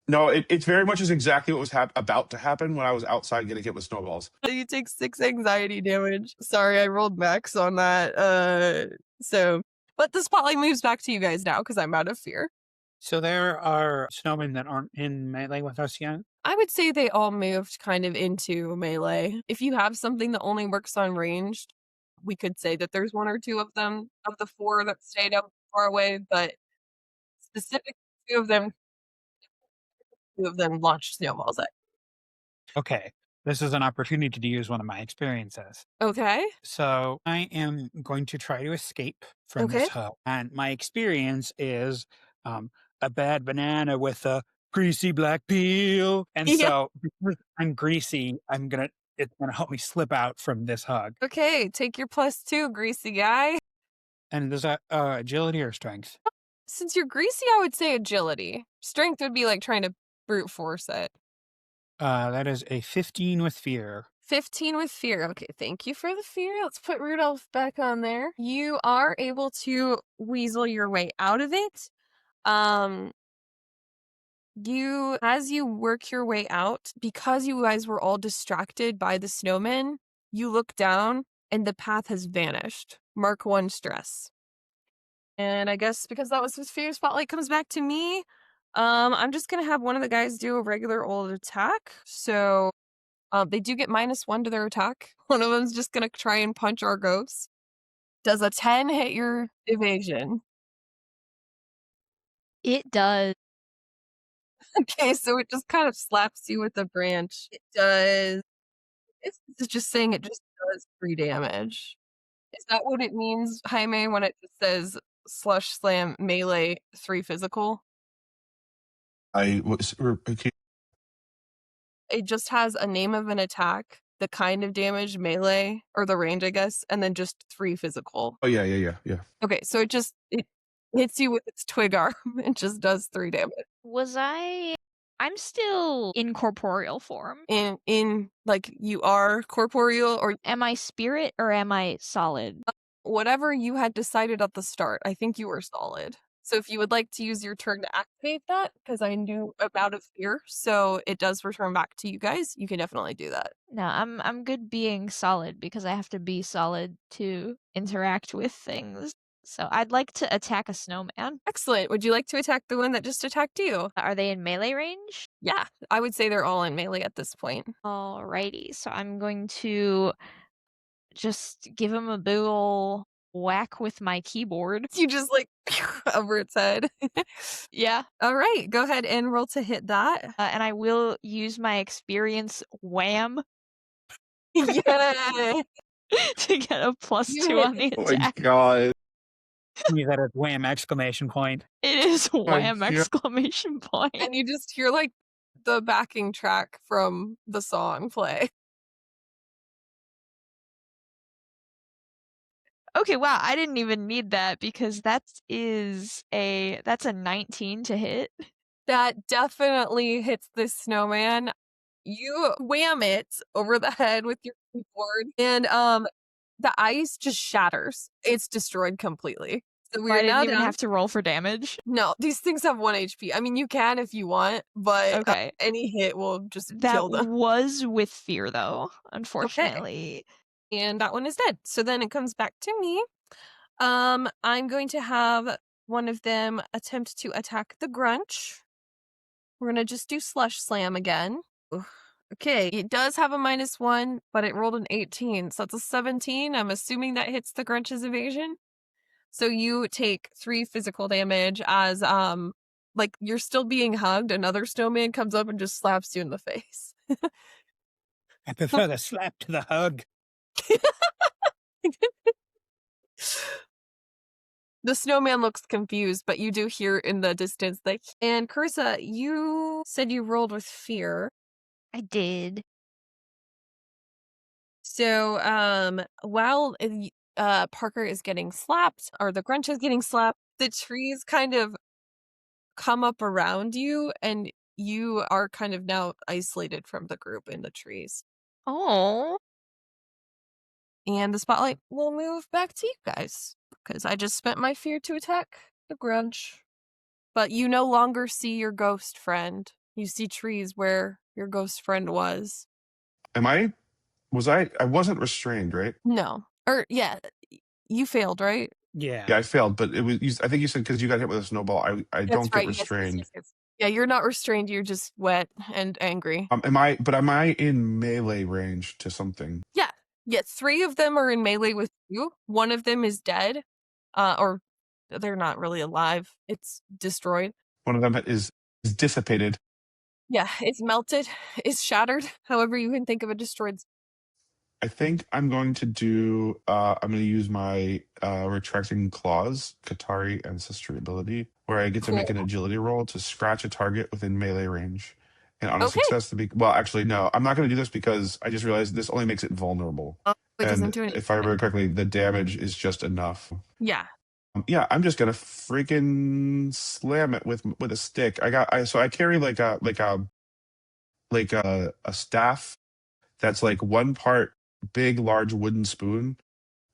No, it very much is exactly what was about to happen when I was outside getting hit with snowballs. you take 6 anxiety damage. Sorry, I rolled max on that. But the spotlight moves back to you guys now because I'm out of fear. So there are snowmen that aren't in melee with us yet. I would say they all moved kind of into melee. If you have something that only works on ranged, we could say that there's 1 or 2 of them, of the 4 that stayed up far away, but specific 2 of them launched snowballs at. Okay, this is an opportunity to use one of my experiences. Okay. So I am going to try to escape from Okay. this hub. And my experience is a bad banana with a greasy black peel. And Yeah. so because I'm greasy, it's gonna help me slip out from this hug. Okay, take your +2, greasy guy. And is that agility or strength? Since you're greasy, I would say agility. Strength would be like trying to brute force it. That is a 15 with fear. 15 with fear. Okay, thank you for the fear. Let's put Rudolph back on there. You are able to weasel your way out of it. As you work your way out, because you guys were all distracted by the snowmen, you look down and the path has vanished. Mark 1 stress. And I guess because that was his fear, spotlight comes back to me. I'm just gonna have one of the guys do a regular old attack. So they do get -1 to their attack. One of them's just gonna try and punch our ghost. Does a 10 hit your evasion? It does. Okay, so it just kind of slaps you with a branch. It does. It's just saying it just does 3 damage. Is that what it means, Jaime, when it just says slush slam melee 3 physical? I was okay. It just has a name of an attack, the kind of damage, melee, or the range, I guess, and then just 3 physical. Oh yeah. Okay, so it hits you with its twig arm and just does 3 damage. I'm still in corporeal form. In like you are corporeal, or Am I spirit or am I solid? whatever you had decided at the start. I think you were solid. So if you would like to use your turn to activate that, because I knew about it here, so it does return back to you guys, you can definitely do that. No, I'm good being solid because I have to be solid to interact with things. So I'd like to attack a snowman. Excellent. Would you like to attack the one that just attacked you? Are they in melee range? Yeah, I would say they're all in melee at this point. Alrighty, so I'm going to just give him a big ol' whack with my keyboard. You just like over its head. Yeah. All right, go ahead and roll to hit that. And I will use my experience wham Yay! to get a You +2 on the Oh my attack. god. You got a wham exclamation point. It is wham God. exclamation point. And you just hear like the backing track from the song play. Okay, wow, I didn't even need that because that's a 19 to hit. That definitely hits this snowman. You wham it over the head with your keyboard, and the ice just shatters. It's destroyed completely. So I we're didn't now even down. have to roll for damage. No, these things have 1 HP. I mean, you can if you want, but Okay. any hit will just That kill them. was with fear though, unfortunately. And that one is dead. So then it comes back to me. I'm going to have one of them attempt to attack the Grunch. We're gonna just do Slush Slam again. Ugh. Okay, it does have a -1, but it rolled an 18, so that's a 17. I'm assuming that hits the Grunch's evasion. So you take 3 physical damage as like you're still being hugged. Another snowman comes up and just slaps you in the face. I prefer the slap to the hug. The snowman looks confused, but you do hear in the distance like, and Carissa, you said you rolled with fear. I did. So, while Parker is getting slapped, or the Grunch is getting slapped, the trees kind of come up around you, and you are kind of now isolated from the group in the trees. Oh. And the spotlight will move back to you guys, because I just spent my fear to attack the Grunch. But you no longer see your ghost friend. You see trees where your ghost friend was. I wasn't restrained, right? No. Or, yeah, you failed, right? Yeah. Yeah, I failed, but it was. I think you said because you got hit with a snowball. I That's don't get right. Yes, yes, restrained. yes, yes. Yeah, you're not restrained. You're just wet and angry. Am I in melee range to something? Yeah. Yeah, 3 of them are in melee with you. 1 of them is dead. Or they're not really alive. It's destroyed. One of them is dissipated. Yeah, it's melted. It's shattered. However you can think of a destroyed. I think I'm going to do. I'm going to use my retracting claws, Katari ancestry ability, where I get to make an Cool. agility roll to scratch a target within melee range, and on a Okay. success to be. Well, actually, no, I'm not going to do this because I just realized this only makes it vulnerable. It doesn't And do anything. if I remember correctly, the damage is just enough. Yeah. Yeah, I'm just gonna freaking slam it with a stick. So I carry like a staff that's like 1 part big large wooden spoon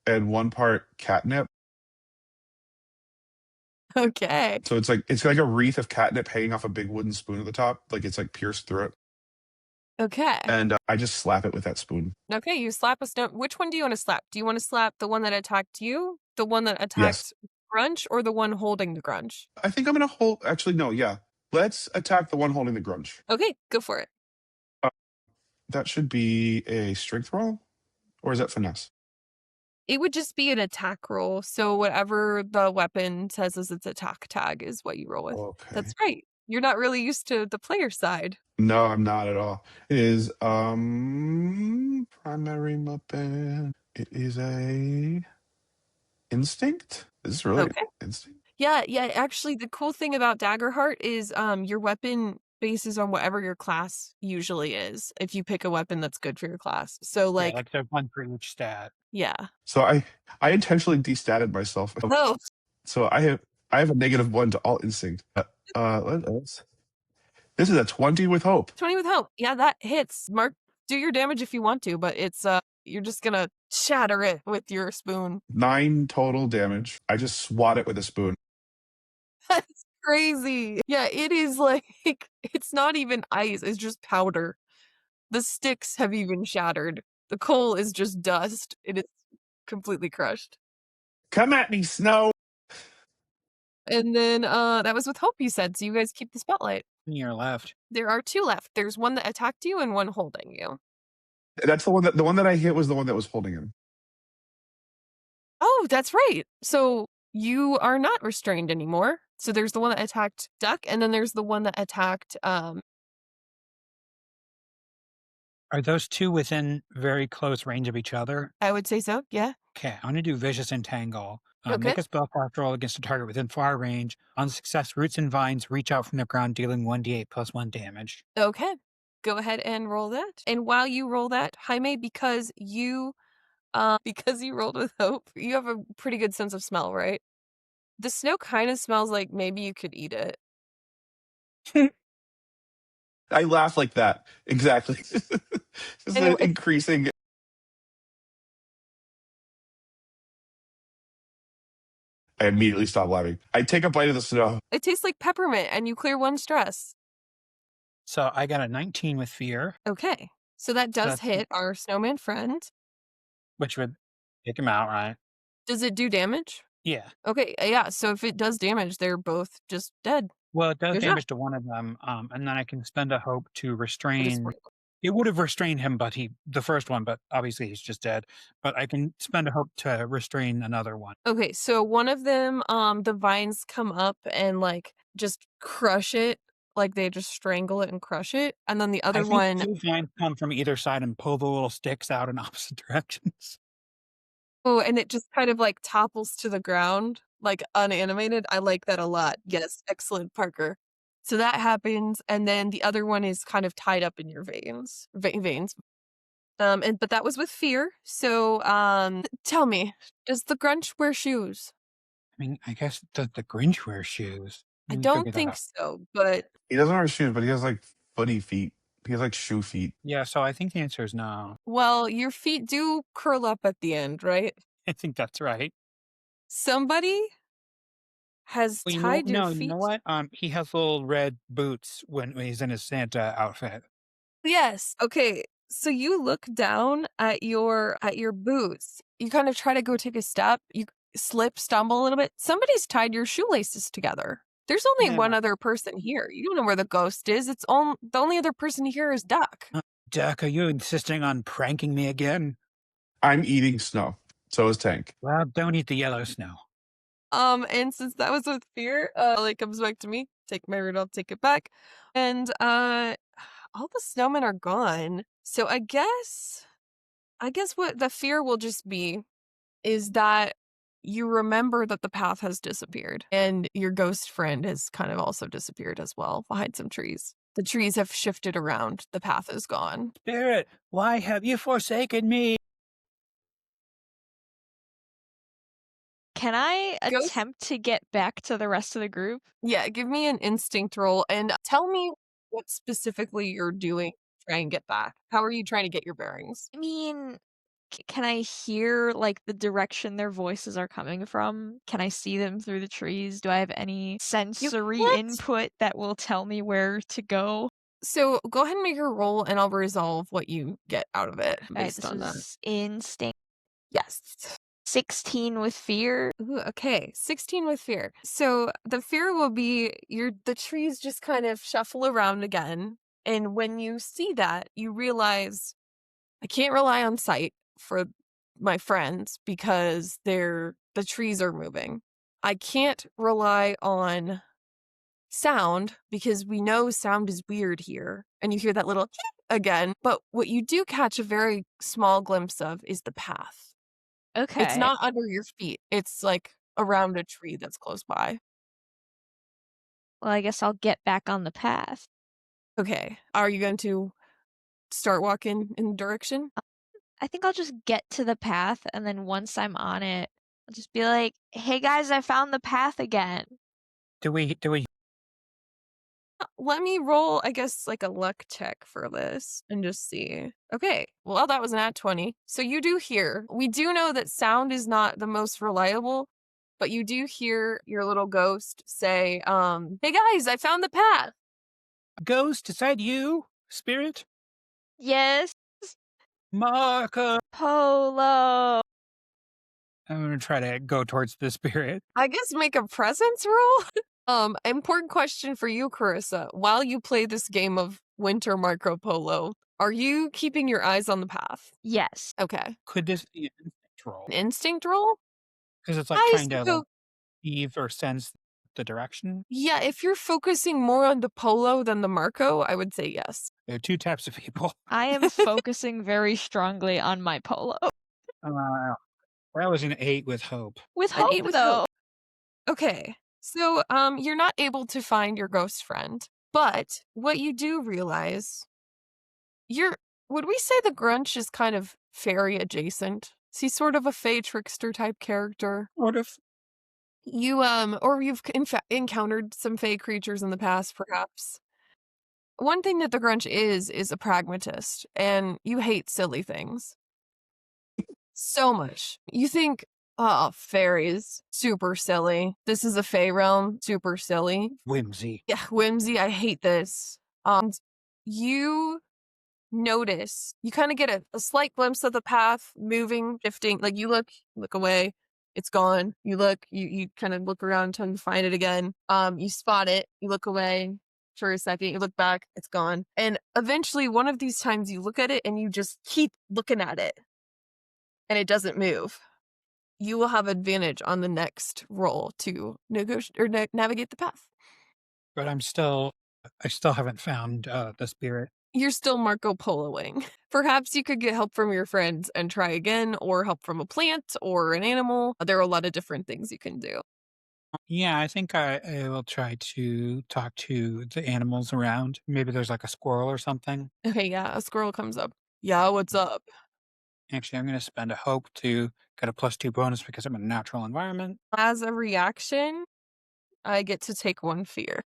and 1 part catnip. Okay. So it's like a wreath of catnip hanging off a big wooden spoon at the top, like it's like pierced through it. Okay. And I just slap it with that spoon. Okay, you slap a snow. Which one do you want to slap? Do you want to slap the one that attacked you, the one that attacked Yes, Grunch, or the one holding the Grunch? I think I'm gonna hold. Actually, no, yeah. Let's attack the one holding the grunge. Okay, go for it. That should be a strength roll, or is that finesse? It would just be an attack roll. So whatever the weapon says as its attack tag is what you roll with. Okay. That's right. You're not really used to the player side. No, I'm not at all. It is primary weapon. It is a instinct. Is this really Okay. instinct? Yeah, actually the cool thing about Daggerheart is your weapon bases on whatever your class usually is. If you pick a weapon that's good for your class. So Like, like like there's one for each stat. yeah. So I intentionally destatted myself. Oh, So I have a -1 to all instinct. Let's. This is a 20 with hope. 20 with hope. Yeah, that hits. Mark, do your damage if you want to, but it's you're just gonna shatter it with your spoon. 9 total damage. I just swat it with a spoon. That's crazy. Yeah, it is like it's not even ice, it's just powder. The sticks have even shattered. The coal is just dust. It is completely crushed. Come at me, Snow. And then that was with hope you said, so you guys keep the spotlight. On your left. There are 2 left. There's one that attacked you and one holding you. That's the one that I hit was the one that was holding him. Oh, that's right. So you are not restrained anymore. So there's the one that attacked Duck, and then there's the one that attacked Are those two within very close range of each other? I would say so, yeah. Okay, I'm gonna do Vicious Entangle. Okay. Make a spellcraft roll against a target within far range. On success, roots and vines reach out from the ground, dealing 1d8 plus 1 damage. Okay. Go ahead and roll that. And while you roll that, Jaime, because you rolled with hope, you have a pretty good sense of smell, right? The snow kind of smells like maybe you could eat it. I laugh like that. Exactly. Just And an increasing. I immediately stop laughing. I take a bite of the snow. it tastes like peppermint, and you clear 1 stress. So I got a 19 with fear, Okay. So that does that's- hit our snowman friend. which would take him out, right? Does it do damage? Yeah. Okay, yeah, so if it does damage, they're both just dead. Well, it does Good job. damage to one of them, and then I can spend a hope to restrain. Just- It would have restrained him, but the first one, but obviously he's just dead. But I can spend a hope to restrain another one. Okay, so one of them, the vines come up and like just crush it, like they just strangle it and crush it, and then the I other think one, 2 vines come from either side and pull the little sticks out in opposite directions. oh, and it just kind of like topples to the ground, like unanimated. I like that a lot. Yes, excellent, Parker. So that happens, and then the other one is kind of tied up in your veins. But that was with fear. So, tell me, does the Grunch wear shoes? I mean, I guess the Grinch wears shoes. I We don't figured that think out. so, but He doesn't wear shoes, but he has like footy feet. He has like shoe feet. Yeah, so I think the answer is no. well, your feet do curl up at the end, right? I think that's right. Somebody has Well, tied your no, feet. you know what? He has little red boots when he's in his Santa outfit. Yes. Okay. So you look down at your boots. You kind of try to go take a step. You stumble a little bit. Somebody's tied your shoelaces together. There's only Yeah. one other person here. You don't know where the ghost is. It's the only other person here is Duck. Duck, are you insisting on pranking me again? I'm eating snow. So is Tank. Well, don't eat the yellow snow. And since that was with fear, it comes back to me. Take my root, I'll take it back. And all the snowmen are gone. So I guess what the fear will just be is that you remember that the path has disappeared and your ghost friend has kind of also disappeared as well behind some trees. The trees have shifted around. The path is gone. Spirit, why have you forsaken me? Can I Ghost- attempt to get back to the rest of the group? Yeah, give me an instinct roll and tell me what specifically you're doing to try and get back. How are you trying to get your bearings? I mean, can I hear like the direction their voices are coming from? Can I see them through the trees? Do I have any sensory what? input that will tell me where to go? So go ahead and make your roll and I'll resolve what you get out of it All right, based this on that. is instinct. Yes. 16 with fear. Ooh, okay, 16 with fear. So the fear will be the trees just kind of shuffle around again. And when you see that, you realize I can't rely on sight for my friends because the trees are moving. I can't rely on sound because we know sound is weird here. And you hear that little again. But what you do catch a very small glimpse of is the path. Okay. It's not under your feet. It's like around a tree that's close by. Well, I guess I'll get back on the path. Okay. Are you going to start walking in the direction? I think I'll just get to the path, and then once I'm on it, I'll just be like, "Hey guys, I found the path again." Do we Let me roll, I guess, like a luck check for this and just see. Okay. Well, that was an at 20. So you do hear. We do know that sound is not the most reliable, but you do hear your little ghost say, hey guys, I found the path. Ghost, is that you? Spirit? Yes, Marco! Polo. I'm gonna try to go towards the spirit. I guess make a presence roll. Important question for you, Carissa. While you play this game of Winter Marco Polo, are you keeping your eyes on the path? Yes. Okay. Could this be an instinct roll? An instinct roll? Because it's like I trying to suppose, leave or sense the direction. yeah, if you're focusing more on the polo than the Marco, I would say yes. There are two types of people. I am focusing very strongly on my polo. That was an 8 with hope. With An hope, 8 with though. hope. Okay. So, you're not able to find your ghost friend, but what you do realize, would we say the Grunch is kind of fairy adjacent? Is he sort of a fey trickster type character? Sort of. You, or you've encountered some fey creatures in the past, perhaps. One thing that the Grunch is a pragmatist, and you hate silly things. So much. You think, oh, fairies, super silly. This is a Fae realm, super silly. Whimsy. Yeah, whimsy, I hate this. You notice, you kind of get a slight glimpse of the path moving, shifting. Like you look away, it's gone. You look, you kind of look around trying to find it again. You spot it, you look away for a second, you look back, it's gone. And eventually one of these times you look at it and you just keep looking at it and it doesn't move. You will have advantage on the next roll to negotiate or navigate the path. But I still haven't found the spirit. You're still Marco Poloing. Perhaps you could get help from your friends and try again, or help from a plant or an animal. There are a lot of different things you can do. Yeah, I think I will try to talk to the animals around. Maybe there's like a squirrel or something. Okay, yeah, a squirrel comes up. Yeah, what's up? Actually, I'm going to spend a hope to get a +2 bonus because I'm in a natural environment. As a reaction, I get to take one fear.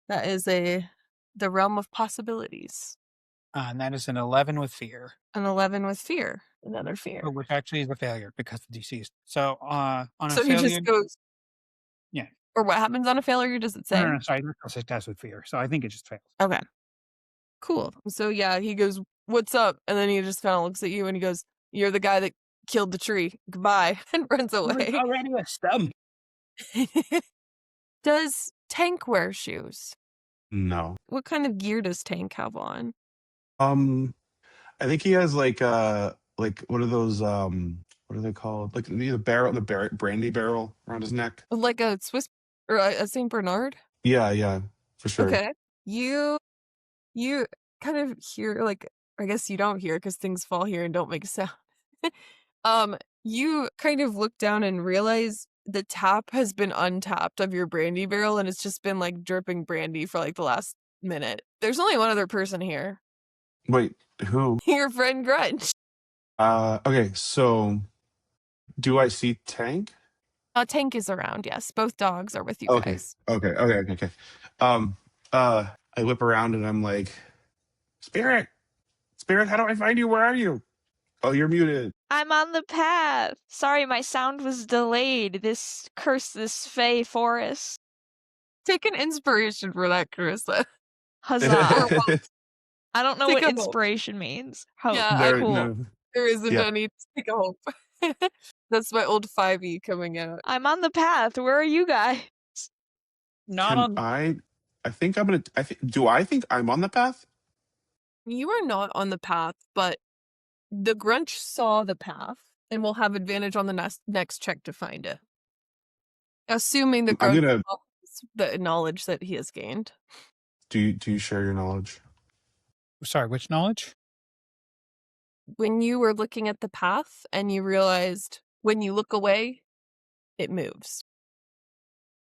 That is the realm of possibilities. And that is an 11 with fear. An 11 with fear. Another fear. Which actually is a failure because the DC is. So on a So he failure. just goes. Yeah. Or what happens on a failure, does it say? No, sorry. It does with fear. So I think it just fails. Okay. Cool. So yeah, he goes, "What's up?" And then he just kind of looks at you and he goes, "You're the guy that killed the tree. Goodbye," and runs away. Already a stump. Does Tank wear shoes? No. What kind of gear does Tank have on? I think he has like what are those what are they called? Like brandy barrel around his neck. Like a Swiss or a Saint Bernard? Yeah, for sure. Okay. You kind of hear, like, I guess you don't hear because things fall here and don't make a sound. You kind of look down and realize the tap has been untapped of your brandy barrel and it's just been like dripping brandy for like the last minute. There's only one other person here. Wait, who? Your friend Grunch. Okay, so do I see Tank? Tank is around, yes. Both dogs are with you Okay. guys. Okay. I whip around and I'm like, Spirit, how do I find you? Where are you? Oh, you're muted. I'm on the path. Sorry, my sound was delayed. This fey forest. Take an inspiration for that, Carissa. Huzzah. I don't know Take what a hope. inspiration means. Hope. Yeah, Cool. No. There isn't Yeah. any. Take a hope. That's my old 5e coming out. I'm on the path. Where are you guys? Not Can on. I think I'm gonna. Do I think I'm on the path? You are not on the path, but the Grunch saw the path and will have advantage on the next check to find it. Assuming the I'm Grunch gonna. has the knowledge that he has gained. Do you share your knowledge? Sorry, which knowledge? When you were looking at the path and you realized when you look away, it moves.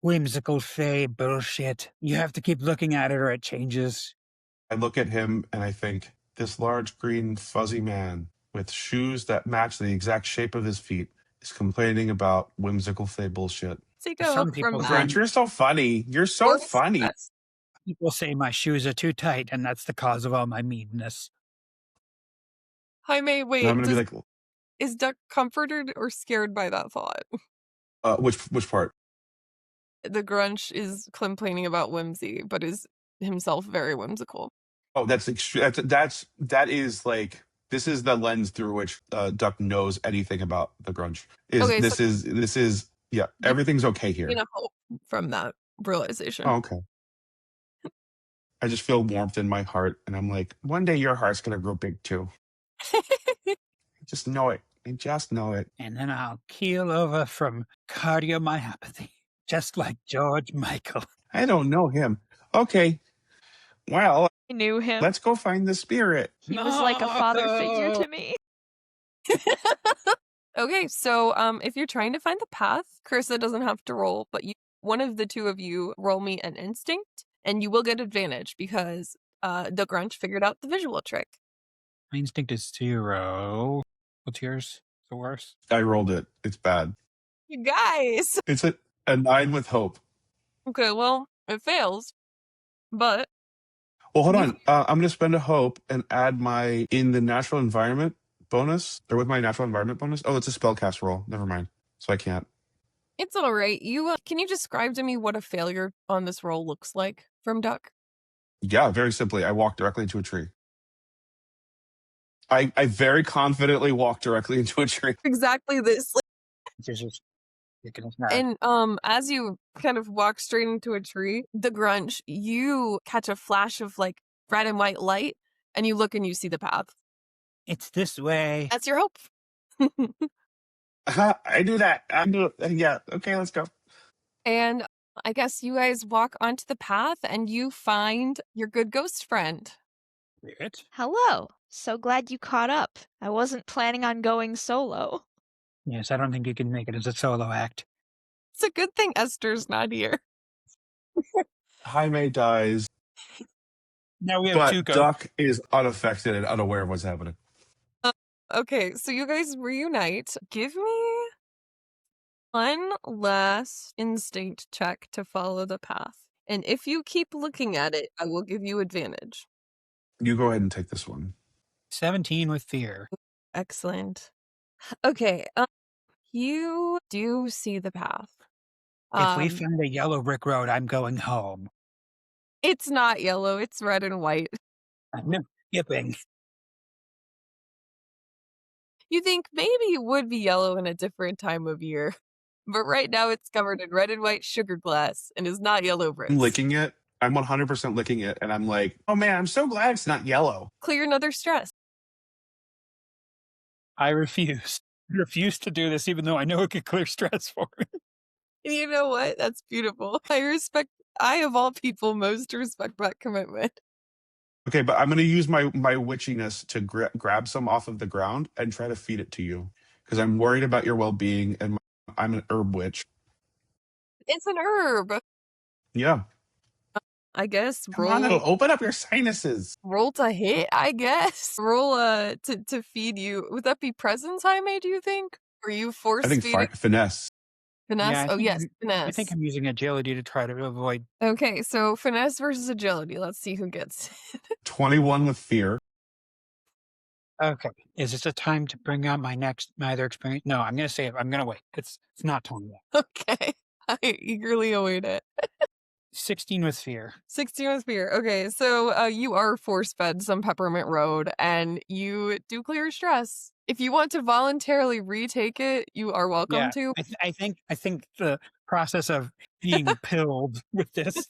Whimsical fey bullshit. You have to keep looking at it or it changes. I look at him and I think, this large green fuzzy man with shoes that match the exact shape of his feet is complaining about whimsical fey bullshit. Take a Some hope people from Grunch, that. Grunch, you're so funny. You're so Or funny. success. People say my shoes are too tight, and that's the cause of all my meanness. Jaime, And wait, I'm gonna be like, is Duck comforted or scared by that thought? which part? The Grunch is complaining about whimsy, but is himself very whimsical. Oh, that's extreme. That is like, this is the lens through which Duck knows anything about the Grunch. Okay, This is yeah. Everything's okay here. You know, hope from that realization. Oh, okay. I just feel warmth in my heart, and I'm like, one day your heart's gonna grow big too. Just know it. I just know it. And then I'll keel over from cardiomyopathy, just like George Michael. I don't know him. Okay. Well, I knew him. let's go find the spirit. He was like a father figure No. to me. Okay, so if you're trying to find the path, Carissa doesn't have to roll, but one of the two of you roll me an instinct, and you will get advantage because the Grunch figured out the visual trick. My instinct is 0. What's yours? The worst? I rolled it. It's bad. You guys! It's a 9 with hope. Okay, well, it fails, but Well, hold on. I'm going to spend a hope and add my in the natural environment bonus, or with my natural environment bonus. Oh, it's a spellcast roll. Never mind. So I can't. it's all right. Can you describe to me what a failure on this roll looks like from Duck? Yeah, very simply. I walked directly into a tree. I very confidently walked directly into a tree. Exactly this. It's just ridiculous. No. And as you kind of walk straight into a tree, the Grunch, you catch a flash of like red and white light, and you look and you see the path. It's this way. That's your hope. I do that. I do it. Yeah. Okay, let's go. And I guess you guys walk onto the path and you find your good ghost friend. Weird. Hello. So glad you caught up. I wasn't planning on going solo. Yes, I don't think you can make it as a solo act. It's a good thing Esther's not here. Jaime dies, Now we have two but ghosts. Duck is unaffected and unaware of what's happening. Okay, so you guys reunite. Give me one last instinct check to follow the path. And if you keep looking at it, I will give you advantage. You go ahead and take this one. 17 with fear. Excellent. Okay, you do see the path. If we find a yellow brick road, I'm going home. It's not yellow, it's red and white. I'm skipping. You think maybe it would be yellow in a different time of year. But right now it's covered in red and white sugar glass and is not yellow bricks. I'm licking it. I'm 100% licking it. And I'm like, oh man, I'm so glad it's not yellow. Clear another stress. I refuse. I refuse to do this, even though I know it could clear stress for me. And you know what? That's beautiful. I of all people most respect that commitment. Okay, but I'm going to use my witchiness to grab some off of the ground and try to feed it to you. Because I'm worried about your well-being and I'm an herb witch. It's an herb. Yeah. I guess Come on, it'll open up your sinuses. roll to hit, I guess. Roll to feed you. Would that be presence, Jaime, do you think? Or you force I think feeding? finesse. Finesse? Yeah, I Oh think yes, finesse. I think I'm using agility to try to avoid. Okay, so finesse versus agility. Let's see who gets it. 21 with fear. Okay. Is this a time to bring out my other experience? No, I'm going to say it. I'm going to wait. It's not 21. Okay. I eagerly await it. 16 with fear. 16 with fear. Okay, so you are force-fed some peppermint road, and you do clear stress. If you want to voluntarily retake it, you are welcome Yeah, to. I think the process of being pilled with this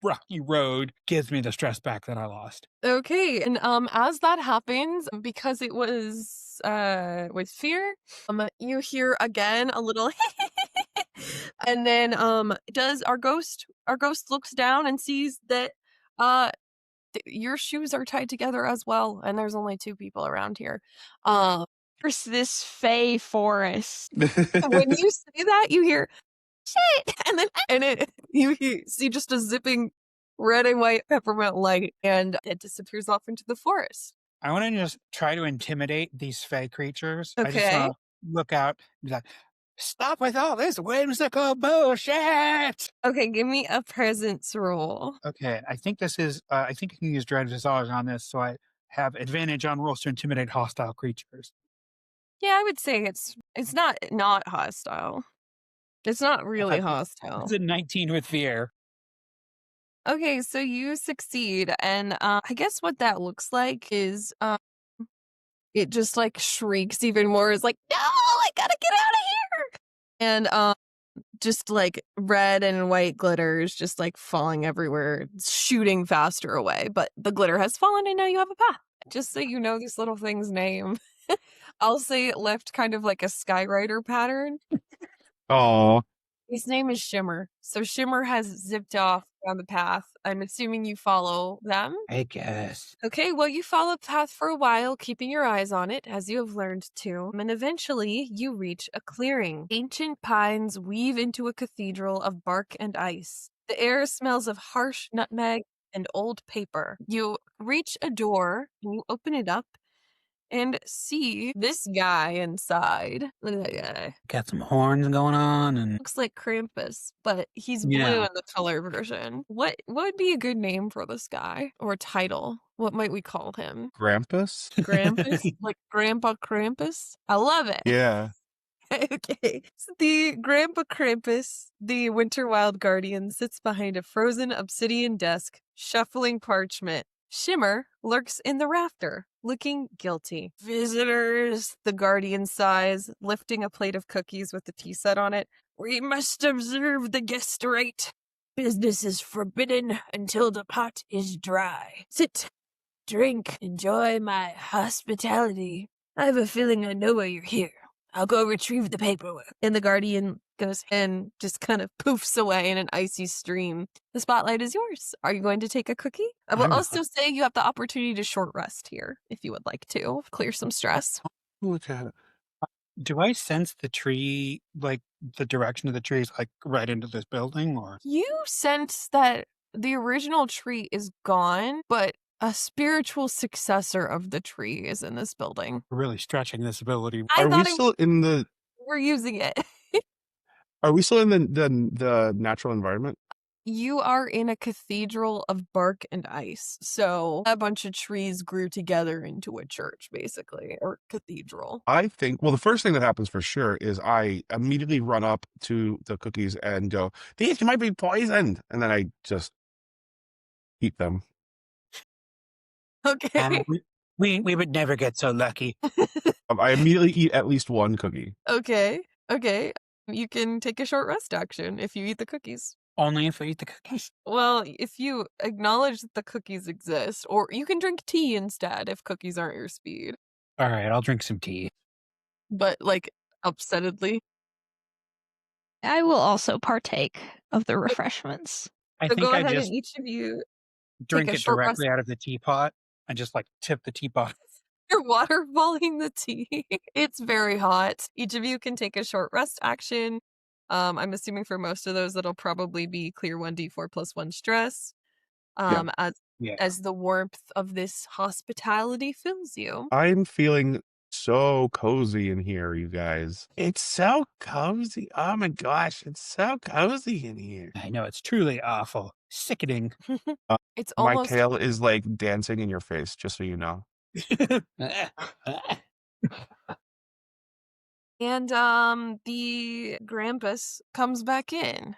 rocky road gives me the stress back that I lost. Okay, and as that happens, because it was with fear, you hear again a little and then does our ghost looks down and sees that your shoes are tied together as well, and there's only 2 people around here. There's this Fae forest. When you say that, you hear shit, and you see just a zipping red and white peppermint light, and it disappears off into the forest. I want to just try to intimidate these fey creatures. I just Okay. want to look out and be like, stop with all this whimsical bullshit! Okay, give me a presence roll. Okay, I think this is, I think I can use Dread Visage on this, so I have advantage on rolls to intimidate hostile creatures. Yeah, I would say it's not hostile. It's not really hostile. It's a 19 with fear. Okay, so you succeed, and I guess what that looks like is it just like shrieks even more. It's like, no, I gotta get out of here, and just like red and white glitter is just like falling everywhere, shooting faster away. But the glitter has fallen, and now you have a path. Just so you know, this little thing's name. I'll say it left kind of like a Skywriter pattern. Oh, His name is Shimmer. So Shimmer has zipped off down the path. I'm assuming you follow them. I guess. Okay, well, you follow the path for a while, keeping your eyes on it, as you have learned to, and eventually you reach a clearing. Ancient pines weave into a cathedral of bark and ice. The air smells of harsh nutmeg and old paper. You reach a door, and you open it up, and see this guy inside. Look at that guy. Got some horns going on, and Looks like Krampus, but he's blue Yeah. in the color version. What would be a good name for this guy? Or a title? What might we call him? Grampus? Krampus? Like Grandpa Krampus? I love it. Yeah. Okay. So the Grandpa Krampus, the Winter-Wild Guardian, sits behind a frozen obsidian desk, shuffling parchment. Shimmer lurks in the rafter, looking guilty. Visitors, the Guardian sighs, lifting a plate of cookies with the tea set on it. We must observe the guest rite. Business is forbidden until the pot is dry. Sit, drink, enjoy my hospitality. I have a feeling I know why you're here. I'll go retrieve the paperwork. And the Guardian goes and just kind of poofs away in an icy stream. The spotlight is yours. Are you going to take a cookie? I will I'm not. also say you have the opportunity to short rest here if you would like to clear some stress. Look at it. Do I sense the tree, like the direction of the tree is like right into this building, or You sense that the original tree is gone, but a spiritual successor of the tree is in this building. we're really stretching this ability? I Are we thought still in the we're using it. the natural environment? You are in a cathedral of bark and ice. So a bunch of trees grew together into a church, basically, or cathedral. I think, well, the first thing that happens for sure is I immediately run up to the cookies and go, these might be poisoned. And then I just eat them. Okay. We would never get so lucky. I immediately eat at least one cookie. Okay. Okay. You can take a short rest action if you eat the cookies. Only if we eat the cookies. Well, if you acknowledge that the cookies exist, or you can drink tea instead if cookies aren't your speed. All right, I'll drink some tea. But, like, upsettedly. I will also partake of the refreshments. I So think go I ahead just and each of you drink a it short directly out of the teapot and just like tip the teapot. You're waterfalling the tea. It's very hot. Each of you can take a short rest action. I'm assuming for most of those that'll probably be clear 1d4 plus 1 stress. Yeah. As the warmth of this hospitality fills you. I'm feeling so cozy in here, you guys. It's so cozy. Oh my gosh, it's so cozy in here. I know, it's truly awful. Sickening. It's My almost tail is like dancing in your face, just so you know. and the Grampus comes back in.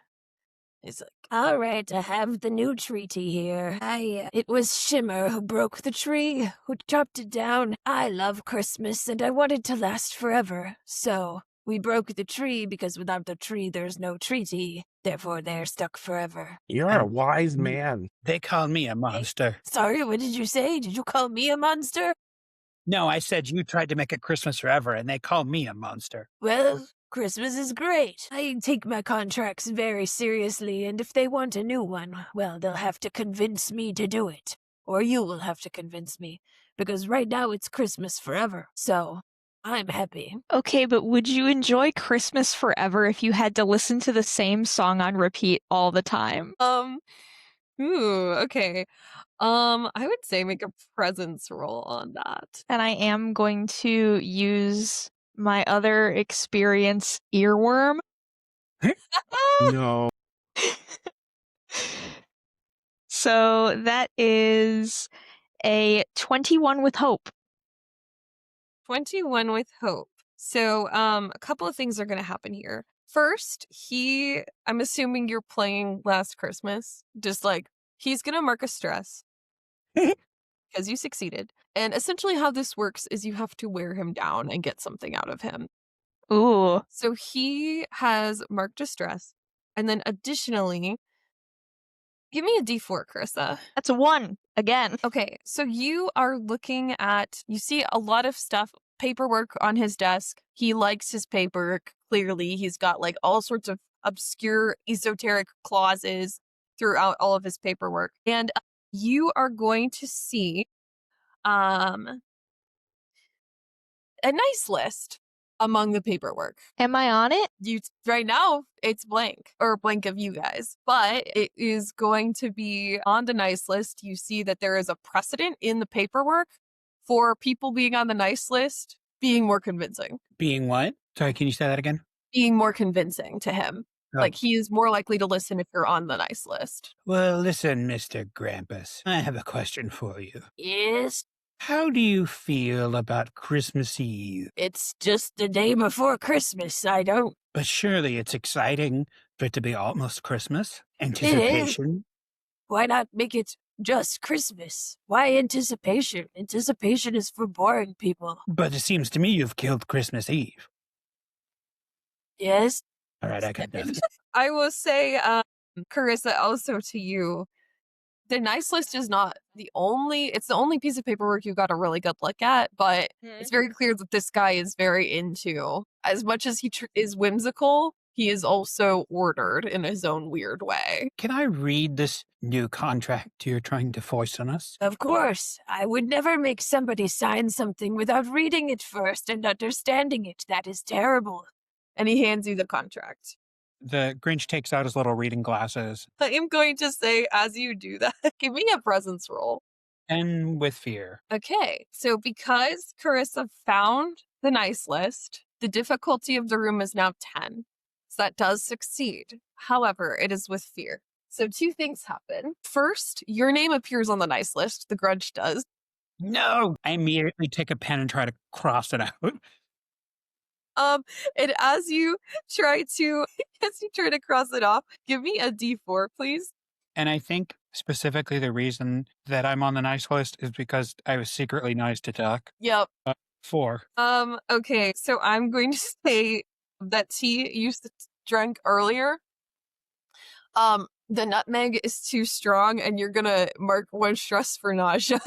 He's like, all right, I have the new treaty here. It was Shimmer who broke the tree, who chopped it down. I love Christmas, and I want it to last forever. So, we broke the tree because without the tree, there's no treaty. Therefore, they're stuck forever. You're a wise man. They call me a monster. Sorry, what did you say? Did you call me a monster? No, I said you tried to make it Christmas forever, and they call me a monster. Well, Christmas is great. I take my contracts very seriously, and if they want a new one, well, they'll have to convince me to do it. Or you will have to convince me. Because right now it's Christmas forever. So, I'm happy. Okay, but would you enjoy Christmas forever if you had to listen to the same song on repeat all the time? Okay. I would say make a presence roll on that. And I am going to use my other experience, Earworm. No. So that is a 21 with hope. 21 with hope. So, a couple of things are going to happen here. First, I'm assuming you're playing Last Christmas. Just like, he's going to mark a stress. Because you succeeded. And essentially how this works is you have to wear him down and get something out of him. Ooh. So he has marked a stress. And then additionally, give me a d4, Carissa. That's a 1 again. Okay, so you are looking at, you see a lot of stuff paperwork on his desk. He likes his paperwork. Clearly, he's got like all sorts of obscure esoteric clauses throughout all of his paperwork. And you are going to see a nice list among the paperwork. Am I on it? You right now it's blank or blank of you guys, but it is going to be on the nice list. You see that there is a precedent in the paperwork for people being on the nice list being more convincing. Being what? Sorry, can you say that again? Being more convincing to him. Oh. Like he is more likely to listen if you're on the nice list. Well, listen, Mr. Grampus, I have a question for you. Yes. How do you feel about Christmas Eve? It's just the day before Christmas. I don't. But surely it's exciting for it to be almost Christmas. Anticipation. Why not make it just Christmas? Why anticipation? Anticipation is for boring people. But it seems to me you've killed Christmas Eve. Yes. All right, I got nothing. I will say, Carissa, also to you, the nice list is not it's the only piece of paperwork you got a really good look at, but it's very clear that this guy is very into, as much as he is whimsical, he is also ordered in his own weird way. Can I read this new contract you're trying to force on us? Of course. I would never make somebody sign something without reading it first and understanding it. That is terrible. And he hands you the contract. The Grinch takes out his little reading glasses. I am going to say, as you do that, give me a presence roll. And with fear. Okay, so because Carissa found the nice list, the difficulty of the room is now 10. So that does succeed. However, it is with fear. So 2 things happen. First, your name appears on the nice list. The Grudge does. No! I immediately take a pen and try to cross it out. And as you try to cross it off, give me a D4, please. And I think specifically the reason that I'm on the nice list is because I was secretly nice to Tuck. Yep. 4. Okay, so I'm going to say that tea you drank earlier. The nutmeg is too strong, and you're gonna mark 1 stress for nausea.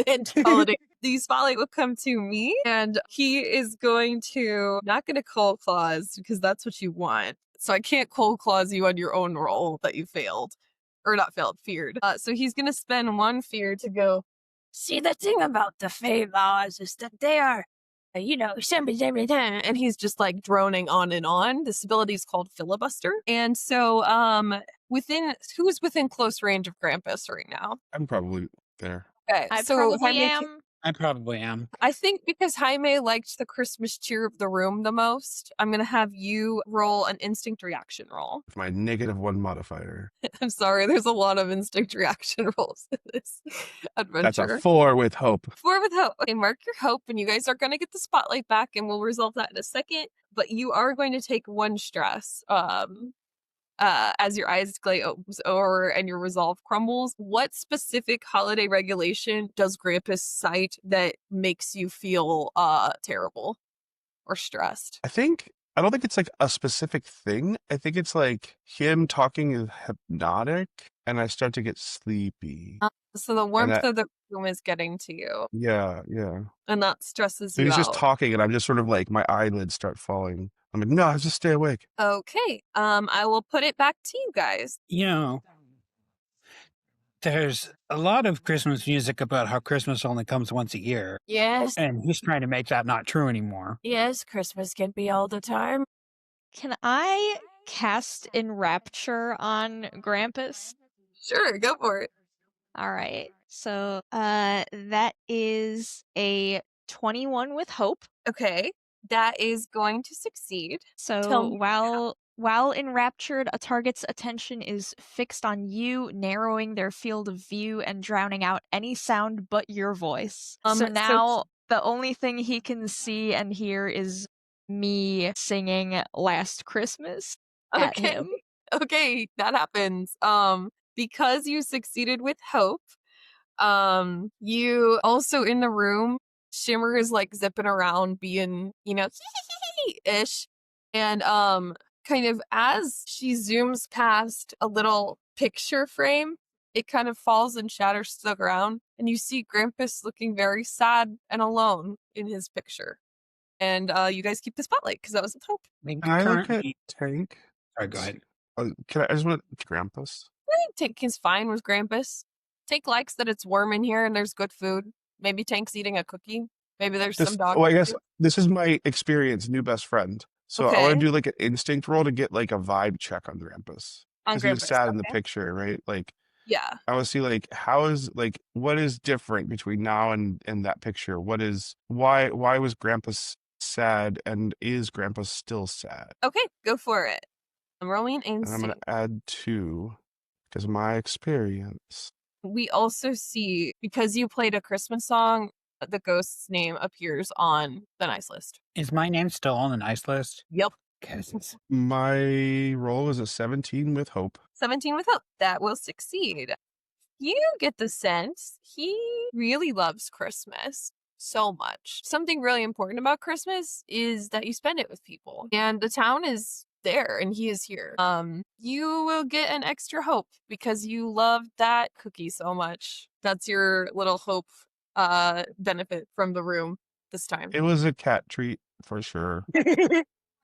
And holiday. The spotlight will come to me, and he is going to not going to cold claws because that's what you want. So I can't cold claws you on your own roll that you failed, or not failed, feared. So he's going to spend 1 fear to go. See, the thing about the Fae laws is that they are, and he's just like droning on and on. This ability is called filibuster, and so who's within close range of Krampus right now? I'm probably there. Okay, I so probably Jaime am. I probably am. I think because Jaime liked the Christmas cheer of the room the most, I'm going to have you roll an instinct reaction roll. With my -1 modifier. I'm sorry, there's a lot of instinct reaction rolls in this adventure. That's a 4 with hope. 4 with hope. Okay, mark your hope, and you guys are going to get the spotlight back, and we'll resolve that in a second. But you are going to take 1 stress. As your eyes glaze over and your resolve crumbles. What specific holiday regulation does Grampus cite that makes you feel terrible or stressed? I don't think it's like a specific thing. I think it's like him talking is hypnotic and I start to get sleepy. So the warmth of the room is getting to you. Yeah. And that stresses So you he's out. just talking and I'm just sort of like my eyelids start falling. I'm like, no, just stay awake. Okay. I will put it back to you guys. There's a lot of Christmas music about how Christmas only comes once a year. Yes. And he's trying to make that not true anymore. Yes, Christmas can be all the time. Can I cast Enrapture on Grampus? Sure, go for it. All right. So, that is a 21 with hope. Okay. That is going to succeed. Tell So me while enraptured, a target's attention is fixed on you, narrowing their field of view and drowning out any sound but your voice. So now the only thing he can see and hear is me singing Last Christmas at him. Okay, that happens. Because you succeeded with hope, you also in the room, Shimmer is like zipping around being, ish. And kind of as she zooms past a little picture frame it kind of falls and shatters to the ground, and you see Grampus looking very sad and alone in his picture. And you guys keep the spotlight because that was the hope. Can I look at Tank? Sorry, go ahead. I just want Grampus. Tank is fine with Grampus. Tank likes that it's warm in here and there's good food. Maybe Tank's eating a cookie. Maybe there's some dog. Well, I guess this is my experience, new best friend. So I want to do like an instinct roll to get like a vibe check on Grampus. Because he was sad in the picture, right? Like, yeah. I want to see like what is different between now and that picture? Why was Grampus sad, and is Grampus still sad? Okay, go for it. I'm rolling instinct. And I'm going to add 2 because of my experience. We also see, because you played a Christmas song, the ghost's name appears on the nice list. Is my name still on the nice list? Yep. My roll is a 17 with hope. 17 with hope. That will succeed. You get the sense he really loves Christmas so much. Something really important about Christmas is that you spend it with people. And the town is there and he is here. You will get an extra hope because you love that cookie so much. That's your little hope benefit from the room this time. It was a cat treat for sure.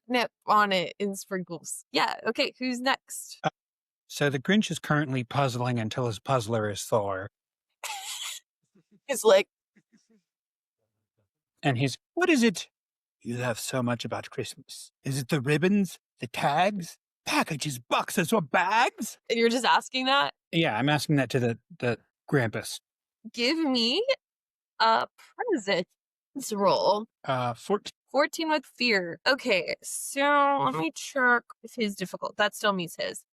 Nip on it in sprinkles. Yeah, okay, who's next? So the Grinch is currently puzzling until his puzzler is Thor. He's like, and what is it you love so much about Christmas? Is it the ribbons, the tags, packages, boxes, or bags? And you're just asking that? Yeah, I'm asking that to the Grampus. Give me a presence roll. 14. 14 with fear. Okay, so let me check if his difficult. That still meets his.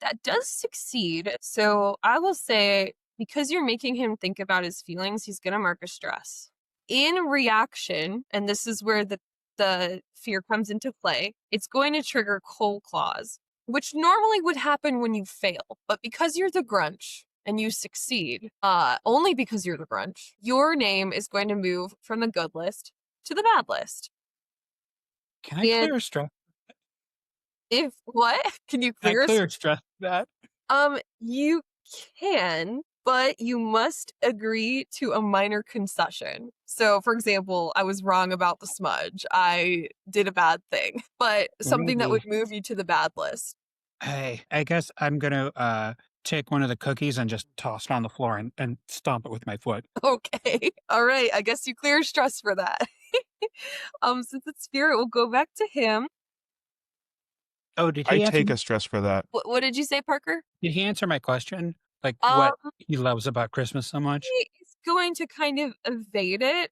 That does succeed. So I will say, because you're making him think about his feelings, he's going to mark a stress. In reaction, and this is where the fear comes into play, it's going to trigger cold claws, which normally would happen when you fail. But because you're the Grunch and you succeed, only because you're the Grunch, your name is going to move from the good list to the bad list. Can I clear stress? If what? Can you clear stress that? You can, but you must agree to a minor concession. So, for example, I was wrong about the smudge. I did a bad thing, but something that would move you to the bad list. Hey, I guess I'm gonna take one of the cookies and just toss it on the floor and stomp it with my foot. Okay. All right. I guess you clear stress for that. Since it's fear, it will go back to him. Oh, did he take a stress for that? What did you say, Parker? Did he answer my question? Like what he loves about Christmas so much? He's going to kind of evade it.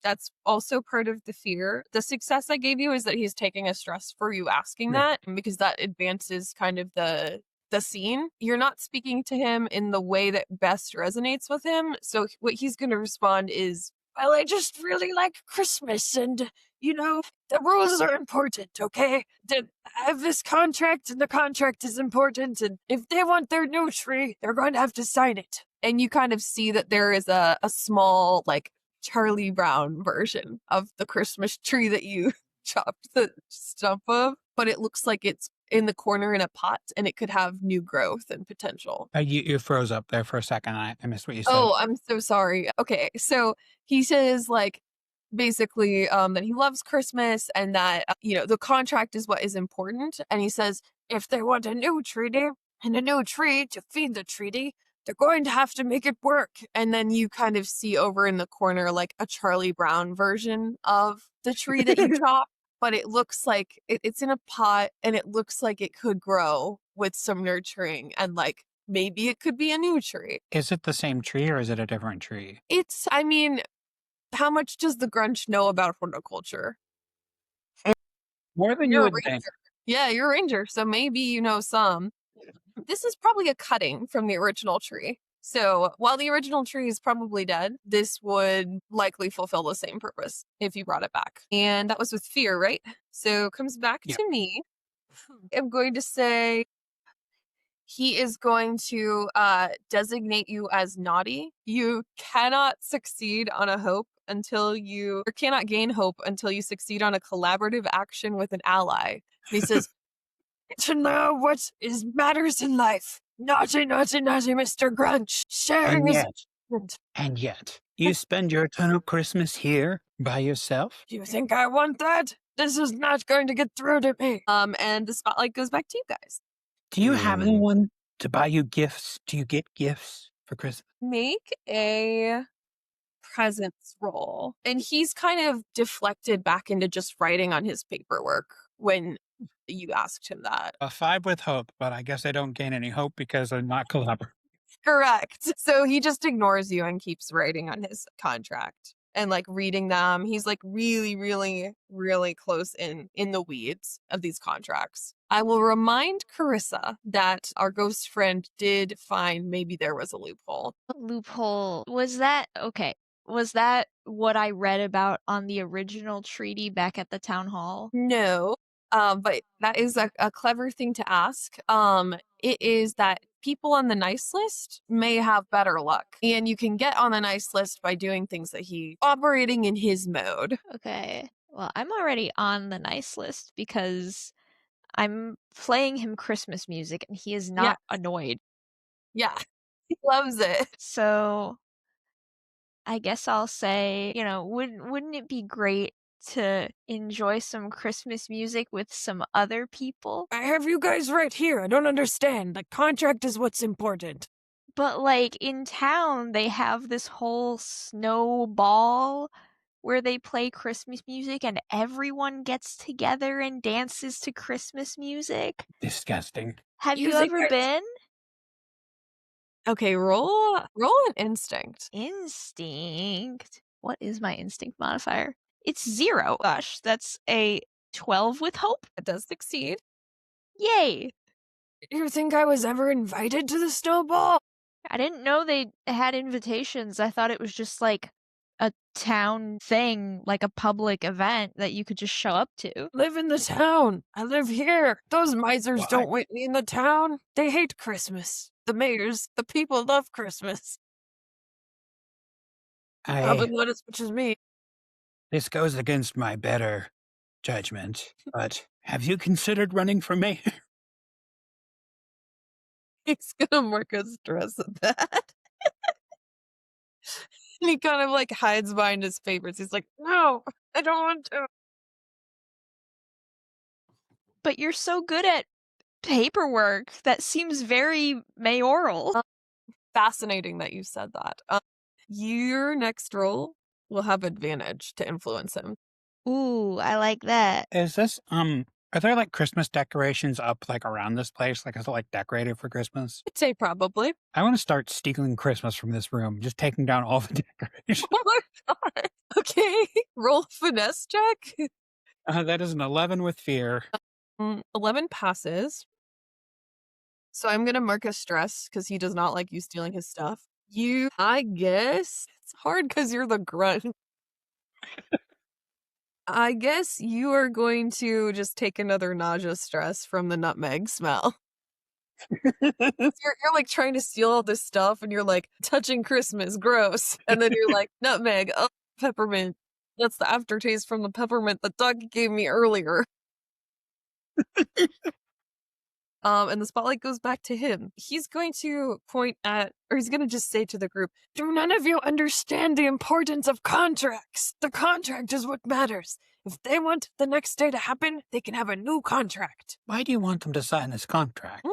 That's also part of the fear. The success I gave you is that he's taking a stress for you asking that, because that advances kind of the scene. You're not speaking to him in the way that best resonates with him. So what he's going to respond is, well, I just really like Christmas and, the rules are important, okay? I have this contract and the contract is important, and if they want their new tree, they're going to have to sign it. And you kind of see that there is a small, like, Charlie Brown version of the Christmas tree that you chopped the stump of, but it looks like it's in the corner in a pot and it could have new growth and potential. You froze up there for a second. I missed what you said. Oh, I'm so sorry. Okay, so he says, like, basically that he loves Christmas and that, the contract is what is important. And he says, if they want a new treaty and a new tree to feed the treaty, they're going to have to make it work. And then you kind of see over in the corner, like, a Charlie Brown version of the tree that you chopped. But it looks like it's in a pot and it looks like it could grow with some nurturing and, like, maybe it could be a new tree. Is it the same tree or is it a different tree? How much does the Grunch know about horticulture? More than you would think. Yeah, you're a ranger, so maybe you know some. This is probably a cutting from the original tree. So while the original tree is probably dead, this would likely fulfill the same purpose if you brought it back. And that was with fear, right? So it comes back to me. I'm going to say he is going to designate you as naughty. You cannot succeed on a hope cannot gain hope until you succeed on a collaborative action with an ally. And he says, to know what matters in life, Naughty, naughty, naughty, Mr. Grunch. Sharing is important. And yet, you spend your eternal Christmas here by yourself? Do you think I want that? This is not going to get through to me. And the spotlight goes back to you guys. Do you have anyone to buy you gifts? Do you get gifts for Christmas? Make a presence roll. And he's kind of deflected back into just writing on his paperwork when you asked him that. A 5 with hope, but I guess I don't gain any hope because I'm not collaborating. Correct. So he just ignores you and keeps writing on his contract and like reading them. He's like really, really, really close in the weeds of these contracts. I will remind Carissa that our ghost friend did find maybe there was a loophole. Loophole. Was that okay? Was that what I read about on the original treaty back at the town hall? No. But that is a clever thing to ask. It is that people on the nice list may have better luck. And you can get on the nice list by doing things that he operating in his mode. Okay. Well, I'm already on the nice list because I'm playing him Christmas music and he is not annoyed. Yeah. He loves it. So I guess I'll say, wouldn't it be great to enjoy some Christmas music with some other people? I have you guys right here. I don't understand. The contract is what's important. But like in town, they have this whole Snow Ball where they play Christmas music and everyone gets together and dances to Christmas music. Disgusting. Have you ever been? Okay, roll an instinct. Instinct? What is my instinct modifier? It's 0. Gosh, that's a 12 with hope. It does succeed. Yay! You think I was ever invited to the Snow Ball? I didn't know they had invitations. I thought it was just like a town thing, like a public event that you could just show up to. Live in the town. I live here. Those misers don't want me in the town. They hate Christmas. The mayors, the people love Christmas. Probably not as much as me. This goes against my better judgment, but have you considered running for mayor? He's gonna mark a stress at that. And he kind of like hides behind his papers. He's like, no, I don't want to. But you're so good at paperwork. That seems very mayoral. Fascinating that you said that. Your next roll will have advantage to influence him. Ooh, I like that. Is this, are there like Christmas decorations up like around this place? Like, is it like decorated for Christmas? I'd say probably. I want to start stealing Christmas from this room, just taking down all the decorations. Oh my god. Okay, roll finesse check. That is an 11 with fear. 11 passes. So I'm going to mark a stress because he does not like you stealing his stuff. I guess, it's hard because you're the grunt. I guess you are going to just take another nausea stress from the nutmeg smell. You're like trying to steal all this stuff and you're like, touching Christmas, gross. And then you're like, nutmeg, oh, peppermint. That's the aftertaste from the peppermint that Doug gave me earlier. And the spotlight goes back to him. He's going to point at, or he's going to just say to the group, do none of you understand the importance of contracts? The contract is what matters. If they want the next day to happen, they can have a new contract. Why do you want them to sign this contract?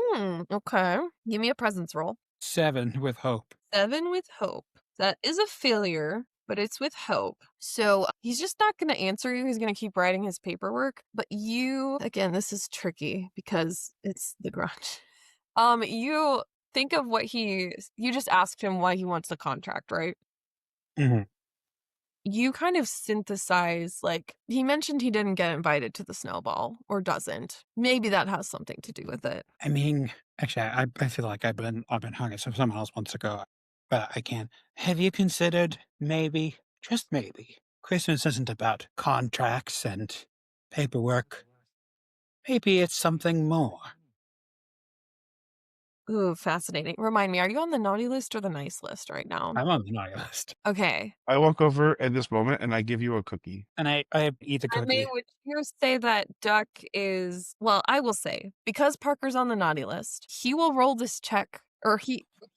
Okay. Give me a presence roll. 7 with hope. 7 with hope. That is a failure, but it's with hope. So he's just not going to answer you. He's going to keep writing his paperwork. But you, again, this is tricky because it's the grunge. You think of you just asked him why he wants the contract, right? Mm-hmm. You kind of synthesize, like, he mentioned he didn't get invited to the Snow Ball, or doesn't. Maybe that has something to do with it. I mean, actually, I feel like I've been hung it, so if someone else wants to go, but I can. Have you considered maybe, just maybe, Christmas isn't about contracts and paperwork. Maybe it's something more. Ooh, fascinating. Remind me, are you on the naughty list or the nice list right now? I'm on the naughty list. Okay. I walk over at this moment and I give you a cookie. And I eat the I mean, cookie. would you say that Duck is, well, I will say, because Parker's on the naughty list, he will roll this check,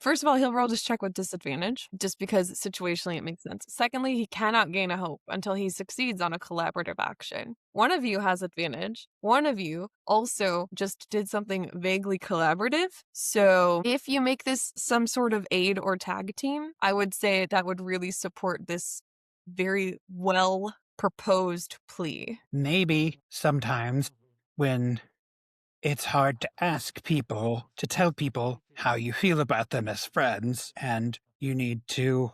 first of all, he'll roll this check with disadvantage, just because situationally it makes sense. Secondly, he cannot gain a hope until he succeeds on a collaborative action. One of you has advantage. One of you also just did something vaguely collaborative. So if you make this some sort of aid or tag team, I would say that would really support this very well proposed plea. Maybe sometimes when it's hard to ask people, to tell people how you feel about them as friends, and you need to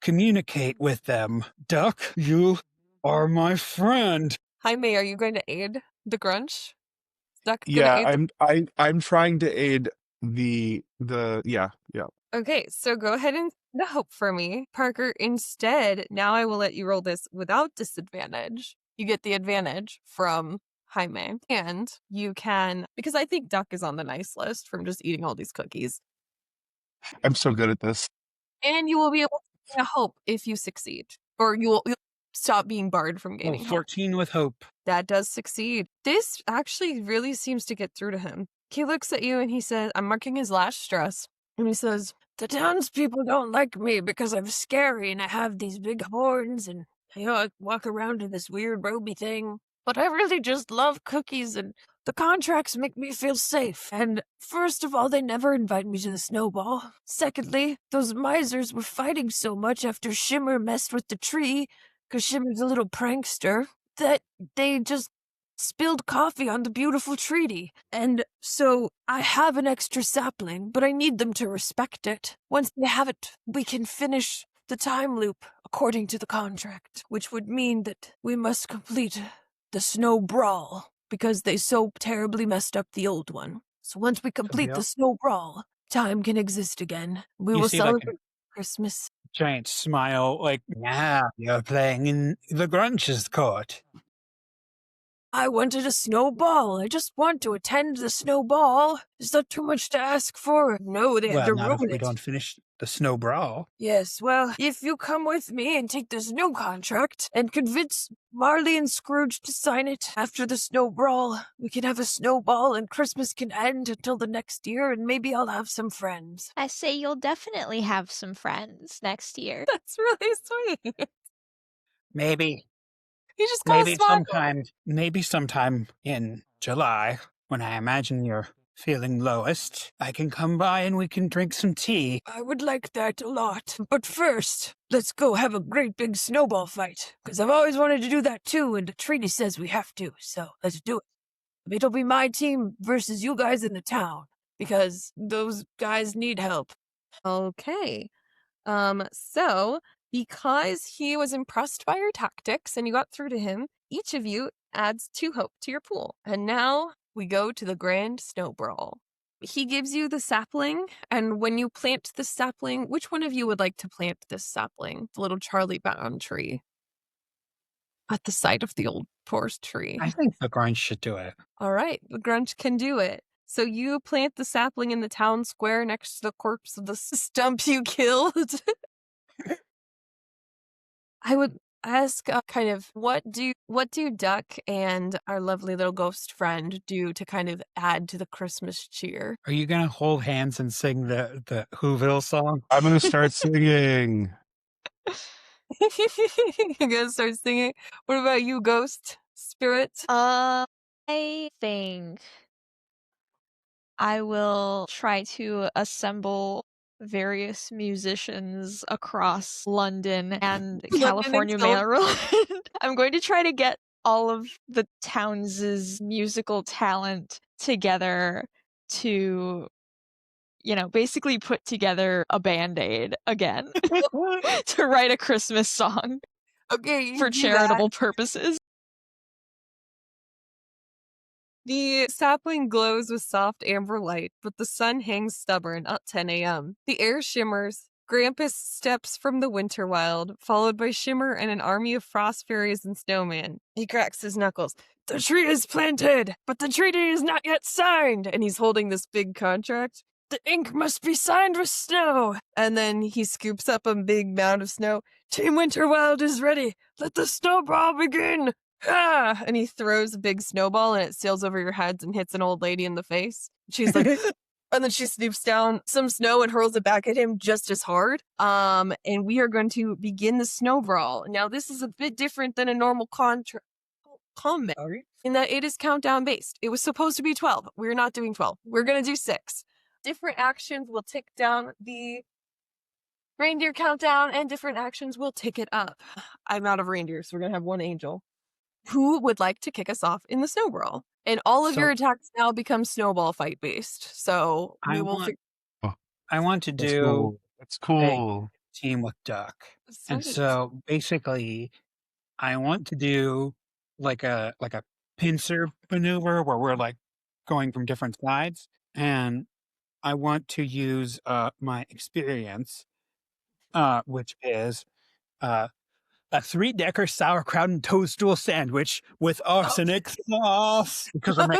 communicate with them. Duck, you are my friend. Jaime, are you going to aid the Grunch? Is Duck gonna Yeah, aid I'm trying to aid the yeah. Okay, so go ahead and send a hope for me. Parker, instead, now I will let you roll this without disadvantage. You get the advantage from Jaime. And you can, because I think Duck is on the nice list from just eating all these cookies. I'm so good at this. And you will be able to gain a hope if you succeed. Or you'll stop being barred from Oh, gaining hope. 14 with hope. That does succeed. This actually really seems to get through to him. He looks at you and he says, I'm marking his last stress. And he says, the townspeople don't like me because I'm scary and I have these big horns and I walk around in this weird roby thing. But I really just love cookies and the contracts make me feel safe. And first of all, they never invite me to the snowball. Secondly, those misers were fighting so much after Shimmer messed with the tree, because Shimmer's a little prankster, that they just spilled coffee on the beautiful treaty. And so I have an extra sapling, but I need them to respect it. Once they have it, we can finish the time loop according to the contract, which would mean that we must complete the Snow Brawl because they so terribly messed up the old one. So once we complete the Snow Brawl, time can exist again. We You will see, like, celebrate Christmas. Giant smile, like, yeah, you're playing in the Grunch's court. I wanted a snowball. I just want to attend the snowball. Is that too much to ask for? No, they had to Not if ruin we it. don't finish the Snow Brawl. Yes, well, if you come with me and take this new contract and convince Marley and Scrooge to sign it after the Snow Brawl, we can have a snowball and Christmas can end until the next year and maybe I'll have some friends. I say you'll definitely have some friends next year. That's really sweet. Maybe You just gotta smile. maybe sometime in July, when I imagine you're feeling lowest, I can come by and we can drink some tea. I would like that a lot. But first, let's go have a great big snowball fight. Because I've always wanted to do that too, and the treaty says we have to. So let's do it. It'll be my team versus you guys in the town. Because those guys need help. Okay. So because he was impressed by your tactics and you got through to him, each of you adds 2 hope to your pool. And now we go to the Grand Snow Brawl. He gives you the sapling, and when you plant the sapling, which one of you would like to plant this sapling? The little Charlie Brown tree. At the site of the old forest tree. I think the Grunch should do it. All right, the Grunch can do it. So you plant the sapling in the town square next to the corpse of the stump you killed. I would ask kind of what do Duck and our lovely little ghost friend do to kind of add to the Christmas cheer? Are you gonna hold hands and sing the Whoville song? I'm gonna start singing. You're gonna start singing? What about you, ghost spirit? I think I will try to assemble various musicians across London and California, Maryland. I'm going to try to get all of the towns' musical talent together to, basically put together a band-aid again to write a Christmas song. Okay, for charitable purposes. The sapling glows with soft amber light, but the sun hangs stubborn at 10 a.m. The air shimmers. Grampus steps from the Winter-Wild, followed by Shimmer and an army of frost fairies and snowmen. He cracks his knuckles. The tree is planted, but the treaty is not yet signed! And he's holding this big contract. The ink must be signed with snow. And then he scoops up a big mound of snow. Team Winter-Wild is ready. Let the Snow Brawl begin. Ah! And he throws a big snowball and it sails over your heads and hits an old lady in the face. She's like, and then she snoops down some snow and hurls it back at him just as hard. And we are going to begin the Snow Brawl. Now, this is a bit different than a normal combat in that it is countdown based. It was supposed to be 12. We're not doing 12. We're going to do 6. Different actions will tick down the reindeer countdown, and different actions will tick it up. I'm out of reindeer, so we're going to have one angel. Who would like to kick us off in the Snow Brawl? And all of your attacks now become snowball fight based. So we will. I want to That's do cool. That's cool. team with Duck, and so basically, I want to do like a pincer maneuver where we're like going from different sides, and I want to use my experience, which is a 3-decker sauerkraut and toadstool sandwich with arsenic sauce. Because I'm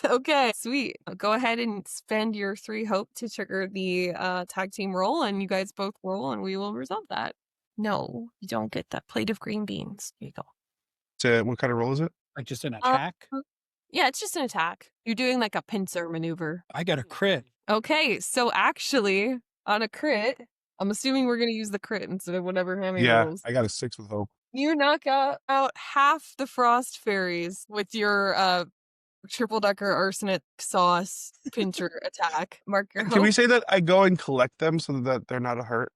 Okay, sweet. Go ahead and spend your 3 hope to trigger the tag team roll, and you guys both roll, and we will resolve that. No, you don't get that plate of green beans. Here you go. So what kind of roll is it? like just an attack. Yeah, it's just an attack. You're doing like a pincer maneuver. I got a crit. Okay, so actually, on a crit, I'm assuming we're going to use the crit instead of whatever Hammy rolls. I got a 6 with hope. You knock out half the frost fairies with your triple decker arsenic sauce pincher attack. Mark your hope. Can we say that I go and collect them so that they're not a hurt?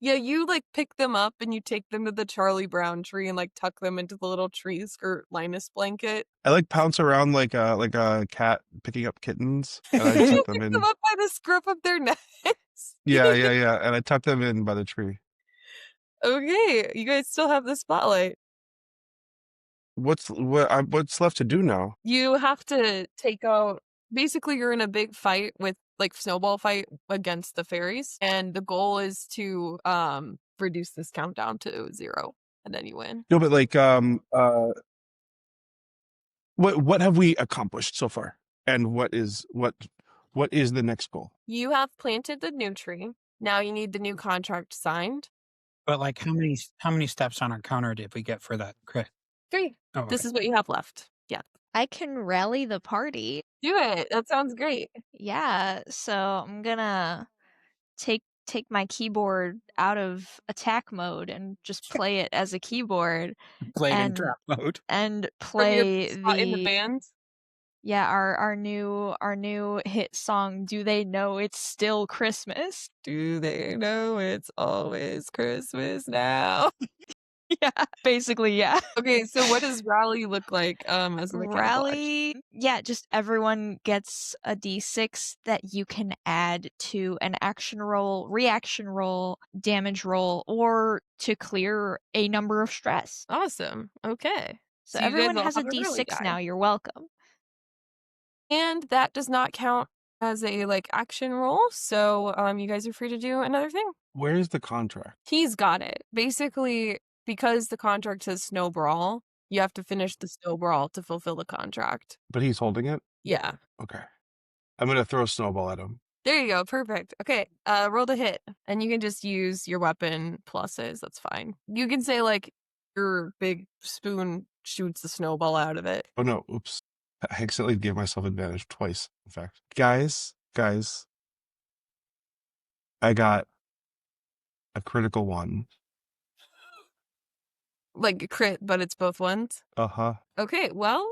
Yeah, you like pick them up and you take them to the Charlie Brown tree and like tuck them into the little tree skirt Linus blanket. I like pounce around like a cat picking up kittens, and I You tuck them pick in. them up by the scruff of their necks. Yeah, and I tuck them in by the tree. Okay, you guys still have the spotlight. What's left to do now? You have to take out. Basically, you're in a big fight with like snowball fight against the fairies, and the goal is to reduce this countdown to 0, and then you win. No, but like what have we accomplished so far, and what is the next goal? You have planted the new tree. Now you need the new contract signed. But like, how many steps on our counter did we get for that crit? 3. Oh, This okay. is what you have left. Yeah. I can rally the party. Do it. That sounds great. Yeah, so I'm gonna take my keyboard out of attack mode and just play it as a keyboard Played in and trap mode. and From your play spot in the band. our new hit song, Do They Know It's Still Christmas? Do they know it's always Christmas now? Yeah, basically, yeah. Okay, so what does rally look like as a mechanical action? Rally, yeah, just everyone gets a d6 that you can add to an action roll, reaction roll, damage roll, or to clear a number of stress. Awesome. Okay. So you guys everyone all has a have rally d6 die. now. You're welcome. And that does not count as a like action roll, so you guys are free to do another thing. Where's the contract? He's got it. Basically, because the contract says Snow Brawl, you have to finish the Snow Brawl to fulfill the contract. But he's holding it. Yeah. Okay, I'm gonna throw a snowball at him. There you go. Perfect. Okay. Roll to hit. And you can just use your weapon pluses. That's fine. You can say like your big spoon shoots the snowball out of it. Oh no! Oops! I accidentally gave myself advantage twice. In fact, guys, I got a critical 1. Like a crit, but it's both ones. Okay, well,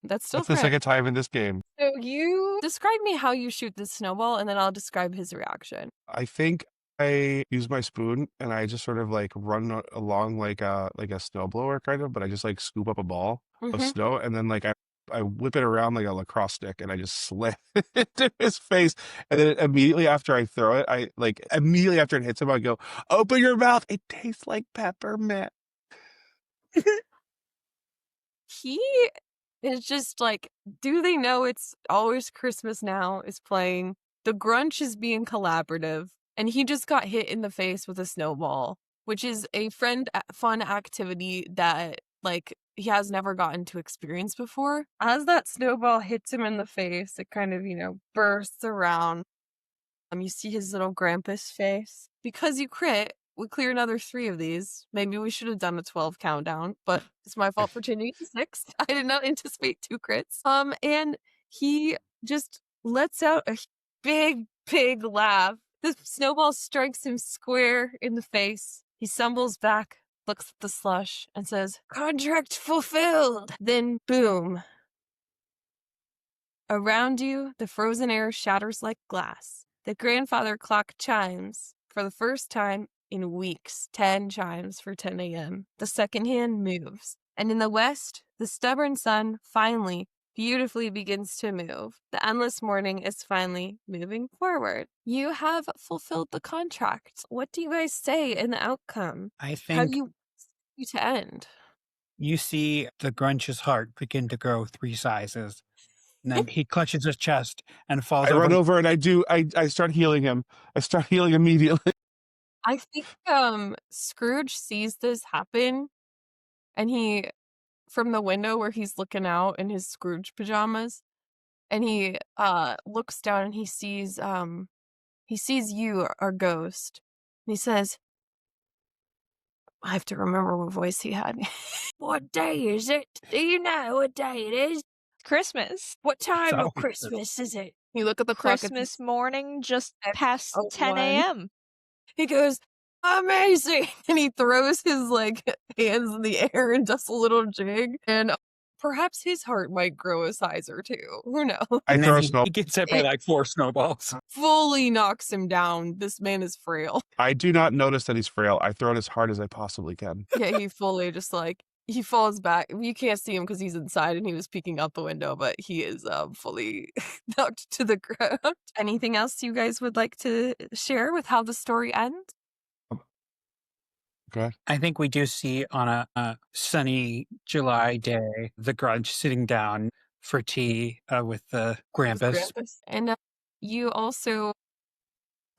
that's still That's the crit. second time in this game. So you describe me how you shoot this snowball, and then I'll describe his reaction. I think I use my spoon and I just sort of like run along like a snowblower kind of, but I just like scoop up a ball of snow and then like I whip it around like a lacrosse stick and I just slam it into his face. And then immediately after I throw it, immediately after it hits him, I go, "Open your mouth. It tastes like peppermint." He is just like, Do They Know It's Always Christmas Now is playing. The Grunch is being collaborative, and he just got hit in the face with a snowball, which is a fun activity that like he has never gotten to experience before. As that snowball hits him in the face, it kind of, bursts around. You see his little Grampus face. Because you crit, we clear another 3 of these. Maybe we should have done a 12 countdown, but it's my fault for changing to 6. I did not anticipate 2 crits. And he just lets out a big, big laugh. The snowball strikes him square in the face. He stumbles back, looks at the slush, and says, "Contract fulfilled!" Then, boom. Around you, the frozen air shatters like glass. The grandfather clock chimes for the first time in weeks. 10 chimes for 10 a.m. The second hand moves. And in the west, the stubborn sun finally, beautifully begins to move. The endless morning is finally moving forward. You have fulfilled the contract. What do you guys say in the outcome? I How think do you to end? you see the Grunch's heart begin to grow 3 sizes. And then he clutches his chest and falls I over. run over and I start healing him. I start healing immediately. I think Scrooge sees this happen, and he, from the window where he's looking out in his Scrooge pajamas, and he looks down and he sees you, our ghost, and he says, I have to remember what voice he had. What day is it? Do you know what day it is? Christmas. What time always of Christmas is it? You look at the clock. Christmas morning, just past 10 1:01. a.m. He goes, amazing! And he throws his hands in the air and does a little jig. And perhaps his heart might grow a size or 2. Who knows? I And throw then a snow. he gets hit by 4 snowballs. Fully knocks him down. This man is frail. I do not notice that he's frail. I throw it as hard as I possibly can. Yeah, he fully just he falls back. You can't see him because he's inside and he was peeking out the window, but he is fully knocked to the ground. Anything else you guys would like to share with how the story ends? Okay. I think we do see on a sunny July day the Grunch sitting down for tea with the Grampus. And you also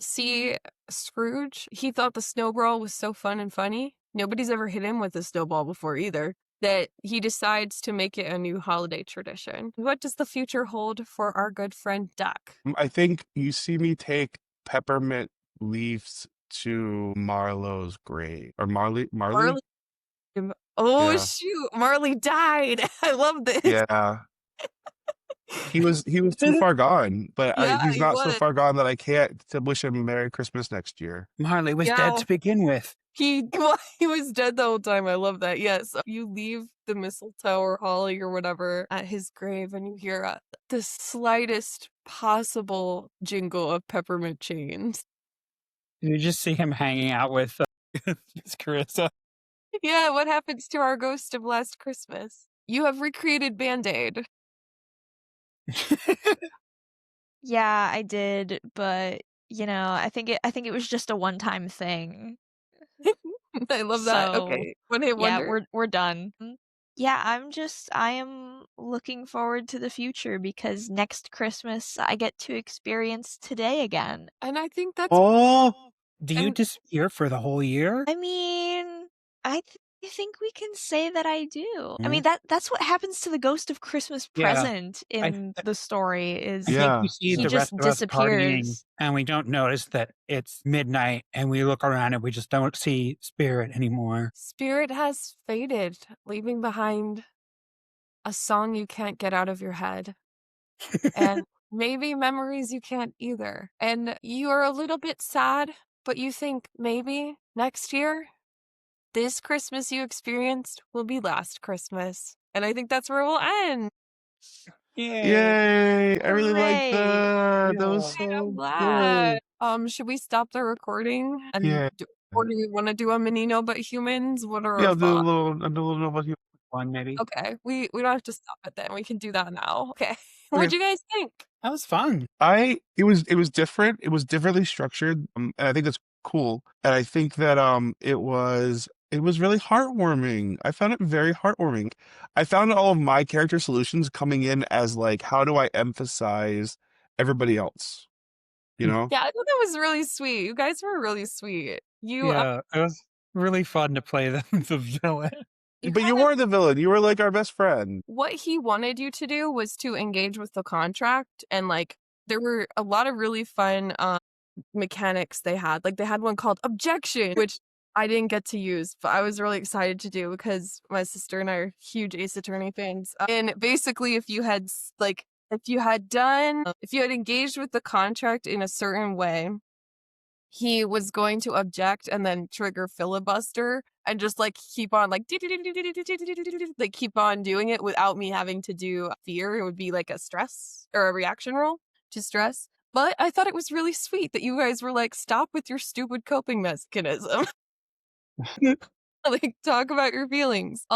see Scrooge. He thought the Snow Brawl was so fun and funny. Nobody's ever hit him with a snowball before either. That he decides to make it a new holiday tradition. What does the future hold for our good friend Duck? I think you see me take peppermint leaves to Marlowe's grave. Or Marley? Oh, Yeah. shoot. Marley died. I love this. Yeah. He was too far gone, but Yeah, he's he not so was. far gone that I can't to wish him a Merry Christmas next year. Marley was Yeah. dead to begin with. He was dead the whole time. I love that. Yes. You leave the mistletoe or holly or whatever at his grave and you hear the slightest possible jingle of peppermint chains. You just see him hanging out with Miss Carissa. Yeah, what happens to our ghost of last Christmas? You have recreated Band-Aid. Yeah, I did, but I think it was just a one-time thing. I love that. So, Okay. One hit Yeah, wonder. we're done. Yeah, I am looking forward to the future because next Christmas I get to experience today again. And I think that's Do you And- disappear for the whole year? I mean, I think we can say that I do. I Mhm. mean, that's what happens to the ghost of Christmas Yeah. Present in the story is I Yeah. think we see he the just rest of us partying disappears. and we don't notice that it's midnight and we look around and we just don't see Spirit anymore. Spirit has faded, leaving behind a song you can't get out of your head. And maybe memories you can't either. And you are a little bit sad, but you think maybe next year, this Christmas you experienced will be last Christmas. And I think that's where we'll end. Yay! I really like Hooray. that. That was I'm so glad. good. Should we stop the recording? And Yeah. or do you want to do a mini No But Humans? What are Yeah, our I'll do a thoughts? little about you. One maybe. Okay, we don't have to stop it then. We can do that now. Okay. What'd you guys think? That was fun. It was different. It was differently structured, and I think that's cool. And I think that it was really heartwarming. I found it very heartwarming. I found all of my character solutions coming in as how do I emphasize everybody else? You know? Yeah, I thought that was really sweet. You guys were really sweet. Yeah, it was really fun to play the villain. but you weren't the villain. You were like our best friend. What he wanted you to do was to engage with the contract, and like there were a lot of really fun mechanics they had. Like they had one called objection, which I didn't get to use, but I was really excited to do because my sister and I are huge Ace Attorney fans. And basically, if you had engaged with the contract in a certain way, he was going to object and then trigger filibuster and just like keep on like like keep on doing it without me having to do fear. It would be like a stress or a reaction roll to stress. But I thought it was really sweet that you guys were like, stop with your stupid coping mechanism. Like, talk about your feelings.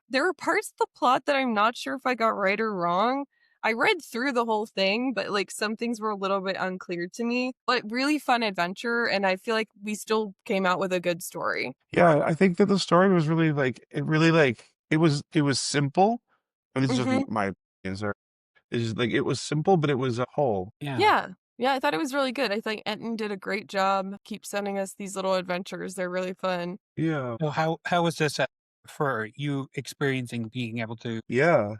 There were parts of the plot that I'm not sure if I got right or wrong. I read through the whole thing, but like some things were a little bit unclear to me. But really fun adventure, and I feel like we still came out with a good story. Yeah, I think that the story was really like it was simple. And this is just my opinion. It's just like it was simple, but it was a whole. Yeah. Yeah, I thought it was really good. I think Ettin did a great job. Keep sending us these little adventures. They're really fun. Yeah. So how was this for you experiencing being able to? Yeah.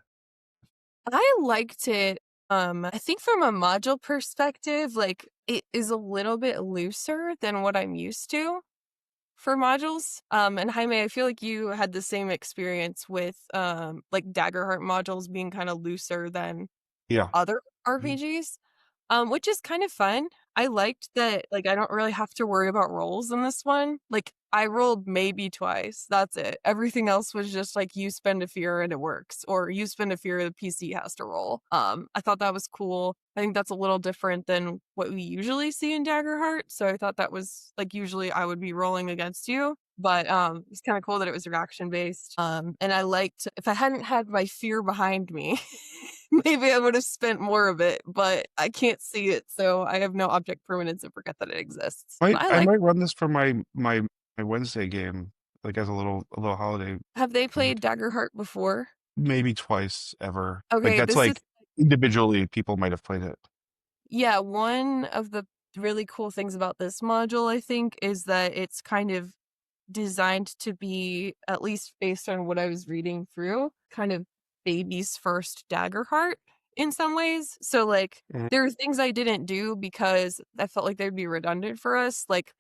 I liked it. I think from a module perspective, like it is a little bit looser than what I'm used to for modules. And Jaime, I feel like you had the same experience with like Daggerheart modules being kind of looser than other RPGs. Which is kind of fun. I liked that, like, I don't really have to worry about rolls in this one. Like, I rolled maybe twice. That's it. Everything else was just like, you spend a fear and it works, or you spend a fear, the PC has to roll. I thought that was cool. I think that's a little different than what we usually see in Daggerheart. So I thought that was like, usually I would be rolling against you. But it's kind of cool that it was reaction based. And I liked, if I hadn't had my fear behind me, maybe I would have spent more of it, but I can't see it, so I have no object permanence and forget that it exists. I might run this for my Wednesday game, like as a little holiday. Have they played Daggerheart before? Maybe twice ever. Okay, like that's like individually people might have played it. Yeah, one of the really cool things about this module, I think, is that it's kind of designed to be, at least based on what I was reading through, kind of baby's first Daggerheart in some ways. So like there are things I didn't do because I felt like they'd be redundant for us, like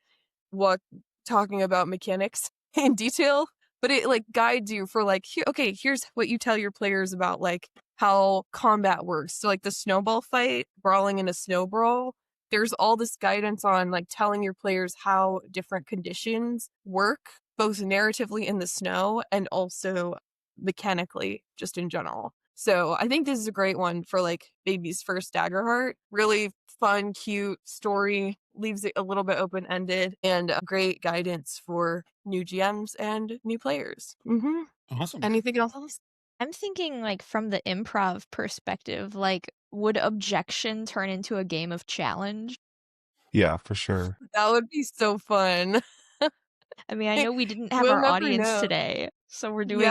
talking about mechanics in detail, but it like guides you for like, okay, here's what you tell your players about like how combat works. So like the snowball fight, brawling in a snow brawl, there's all this guidance on like telling your players how different conditions work, both narratively in the snow and also mechanically, just in general. So I think this is a great one for like baby's first Daggerheart. Really fun, cute story, leaves it a little bit open-ended, and great guidance for new GMs and new players. Awesome. Anything else? I'm thinking like from the improv perspective, like would objection turn into a game of challenge? Yeah, for sure. That would be so fun. I mean, I know we didn't have We'll our never audience know. today, so we're doing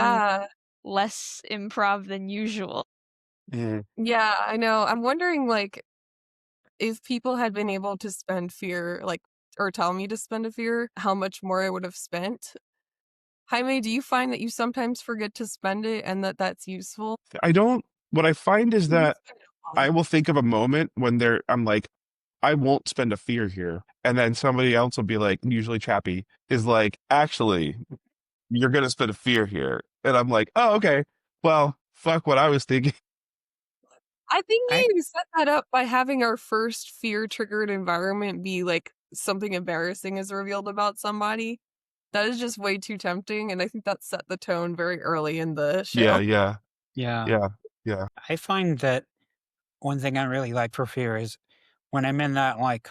less improv than usual. Yeah, I know. I'm wondering like if people had been able to spend fear, like, or tell me to spend a fear, how much more I would have spent. Jaime, do you find that you sometimes forget to spend it and that that's useful? I don't. What I find is that I will think of a moment when I'm like, I won't spend a fear here. And then somebody else will be like, usually Chappie, is like, actually, you're going to spend a fear here. And I'm like, oh, okay. Well, fuck what I was thinking. I think you set that up by having our first fear-triggered environment be like something embarrassing is revealed about somebody. That is just way too tempting, and I think that set the tone very early in the show. Yeah. I find that one thing I really like for fear is when I'm in that, like,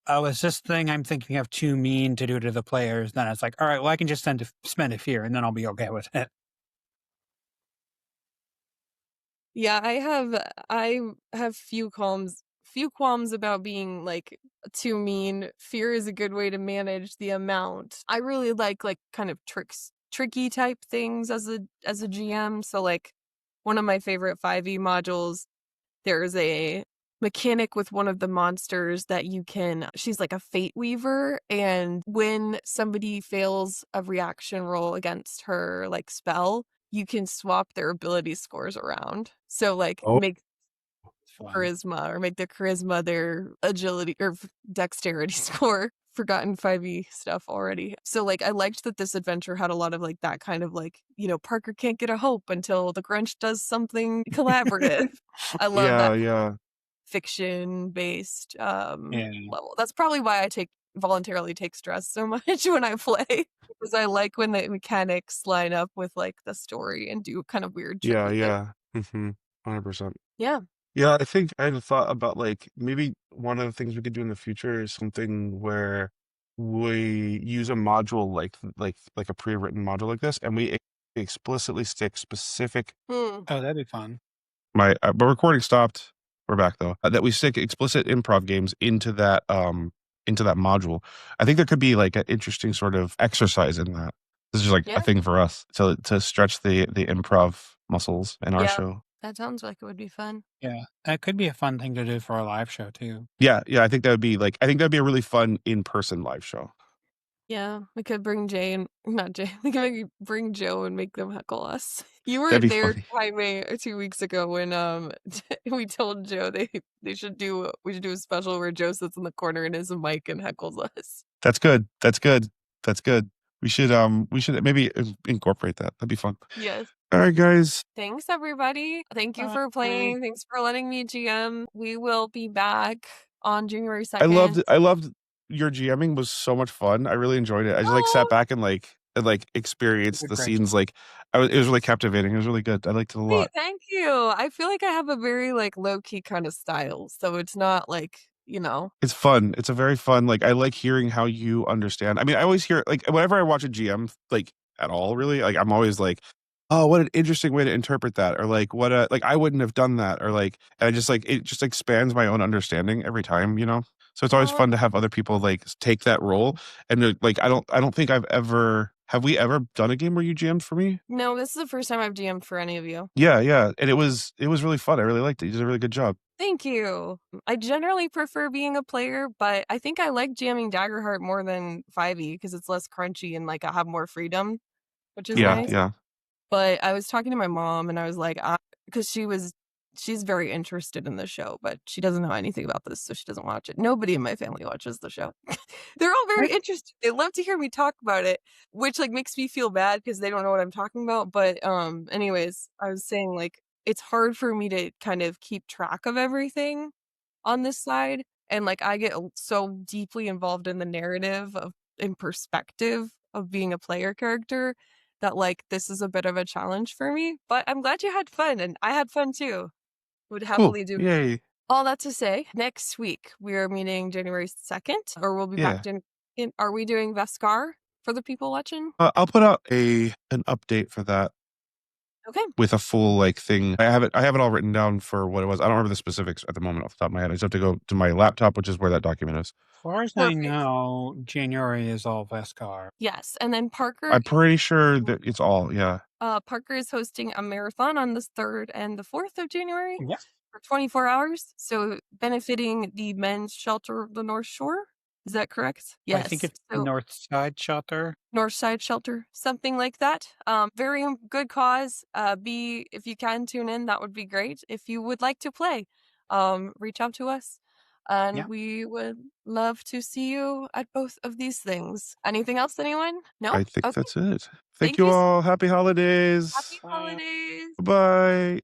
oh, is this thing I'm thinking of too mean to do to the players? Then it's like, all right, well, I can just spend a fear, and then I'll be okay with it. Yeah, I have few qualms about being like too mean. Fear is a good way to manage the amount. I really like kind of tricky type things as a GM. So like one of my favorite 5e modules, there's a mechanic with one of the monsters that she's like a fate weaver, and when somebody fails a reaction roll against her like spell, you can swap their ability scores around. So like Oh. make Fun. charisma or make their charisma their agility or dexterity score. Forgotten 5e stuff already. So like I liked that this adventure had a lot of like that kind of like, you know, Parker can't get a hope until the Grunch does something collaborative. I love that Yeah. fiction based Yeah. level. That's probably why I voluntarily take stress so much when I play, because I like when the mechanics line up with like the story and do kind of weird tricky things. Yeah. 100%. Yeah. Yeah, I think I had thought about like maybe one of the things we could do in the future is something where we use a module like a pre-written module like this, and we explicitly stick specific. Hmm. Oh, that'd be fun. My recording stopped. We're back though. That we stick explicit improv games into that module. I think there could be like an interesting sort of exercise in that. This is just like Yeah. a thing for us to stretch the improv muscles in our Yeah. show. That sounds like it would be fun. Yeah, that could be a fun thing to do for a live show too. Yeah, I think that'd be a really fun in-person live show. Yeah, we could bring Jay and not Jay. We could bring Joe and make them heckle us. You were That'd be there, funny. Jaime, 2 weeks ago when we told Joe we should do a special where Joe sits in the corner and has a mic and heckles us. That's good. We should maybe incorporate that. That'd be fun. Yes. All right, guys. Thanks, everybody. Thank you for Bye. playing. Thanks for letting me GM. We will be back on January 2nd. I loved your GMing was so much fun. I really enjoyed it. I just sat back and experienced Good the French. scenes. It was really captivating. It was really good. I liked it a lot. Thank you. I feel like I have a very like low key kind of style, so it's not like, you know. It's fun. It's a very fun. I like hearing how you understand. I mean, I always hear whenever I watch a GM at all, really. I'm always like, oh, what an interesting way to interpret that, or what a I wouldn't have done that, or and I just it just expands my own understanding every time, you know. So it's always fun to have other people take that role. And I don't think have we ever done a game where you GM'd for me? No, this is the first time I've GM'd for any of you. Yeah, and it was really fun. I really liked it. You did a really good job. Thank you. I generally prefer being a player, but I think I like jamming Daggerheart more than 5e because it's less crunchy and I have more freedom, which is nice. Yeah. But I was talking to my mom and I was like, because she's very interested in the show, but she doesn't know anything about this, so she doesn't watch it. Nobody in my family watches the show. They're all very interested. They love to hear me talk about it, which makes me feel bad because they don't know what I'm talking about. But anyways, I was saying it's hard for me to kind of keep track of everything on this side, and I get so deeply involved in the narrative in perspective of being a player character that this is a bit of a challenge for me. But I'm glad you had fun, and I had fun too. Would happily do. Yay. All that to say, next week we are meeting January 2nd, or we'll be back in. Are we doing Vescar for the people watching? I'll put out an update for that. Okay. With a full thing. I have it all written down for what it was. I don't remember the specifics at the moment off the top of my head. I just have to go to my laptop, which is where that document is. As far as I know, January is all Vescar. Yes, and then Parker. I'm pretty sure that it's all, yeah. Parker is hosting a marathon on the 3rd and the 4th of January. Yeah. For 24 hours, so benefiting the men's shelter of the North Shore. Is that correct? Yes. I think it's the North Side Shelter. North Side Shelter, something like that. Very good cause. If you can tune in, that would be great. If you would like to play, reach out to us. And we would love to see you at both of these things. Anything else, anyone? No? I think that's it. Thank you you all. Happy holidays. Happy holidays. Bye.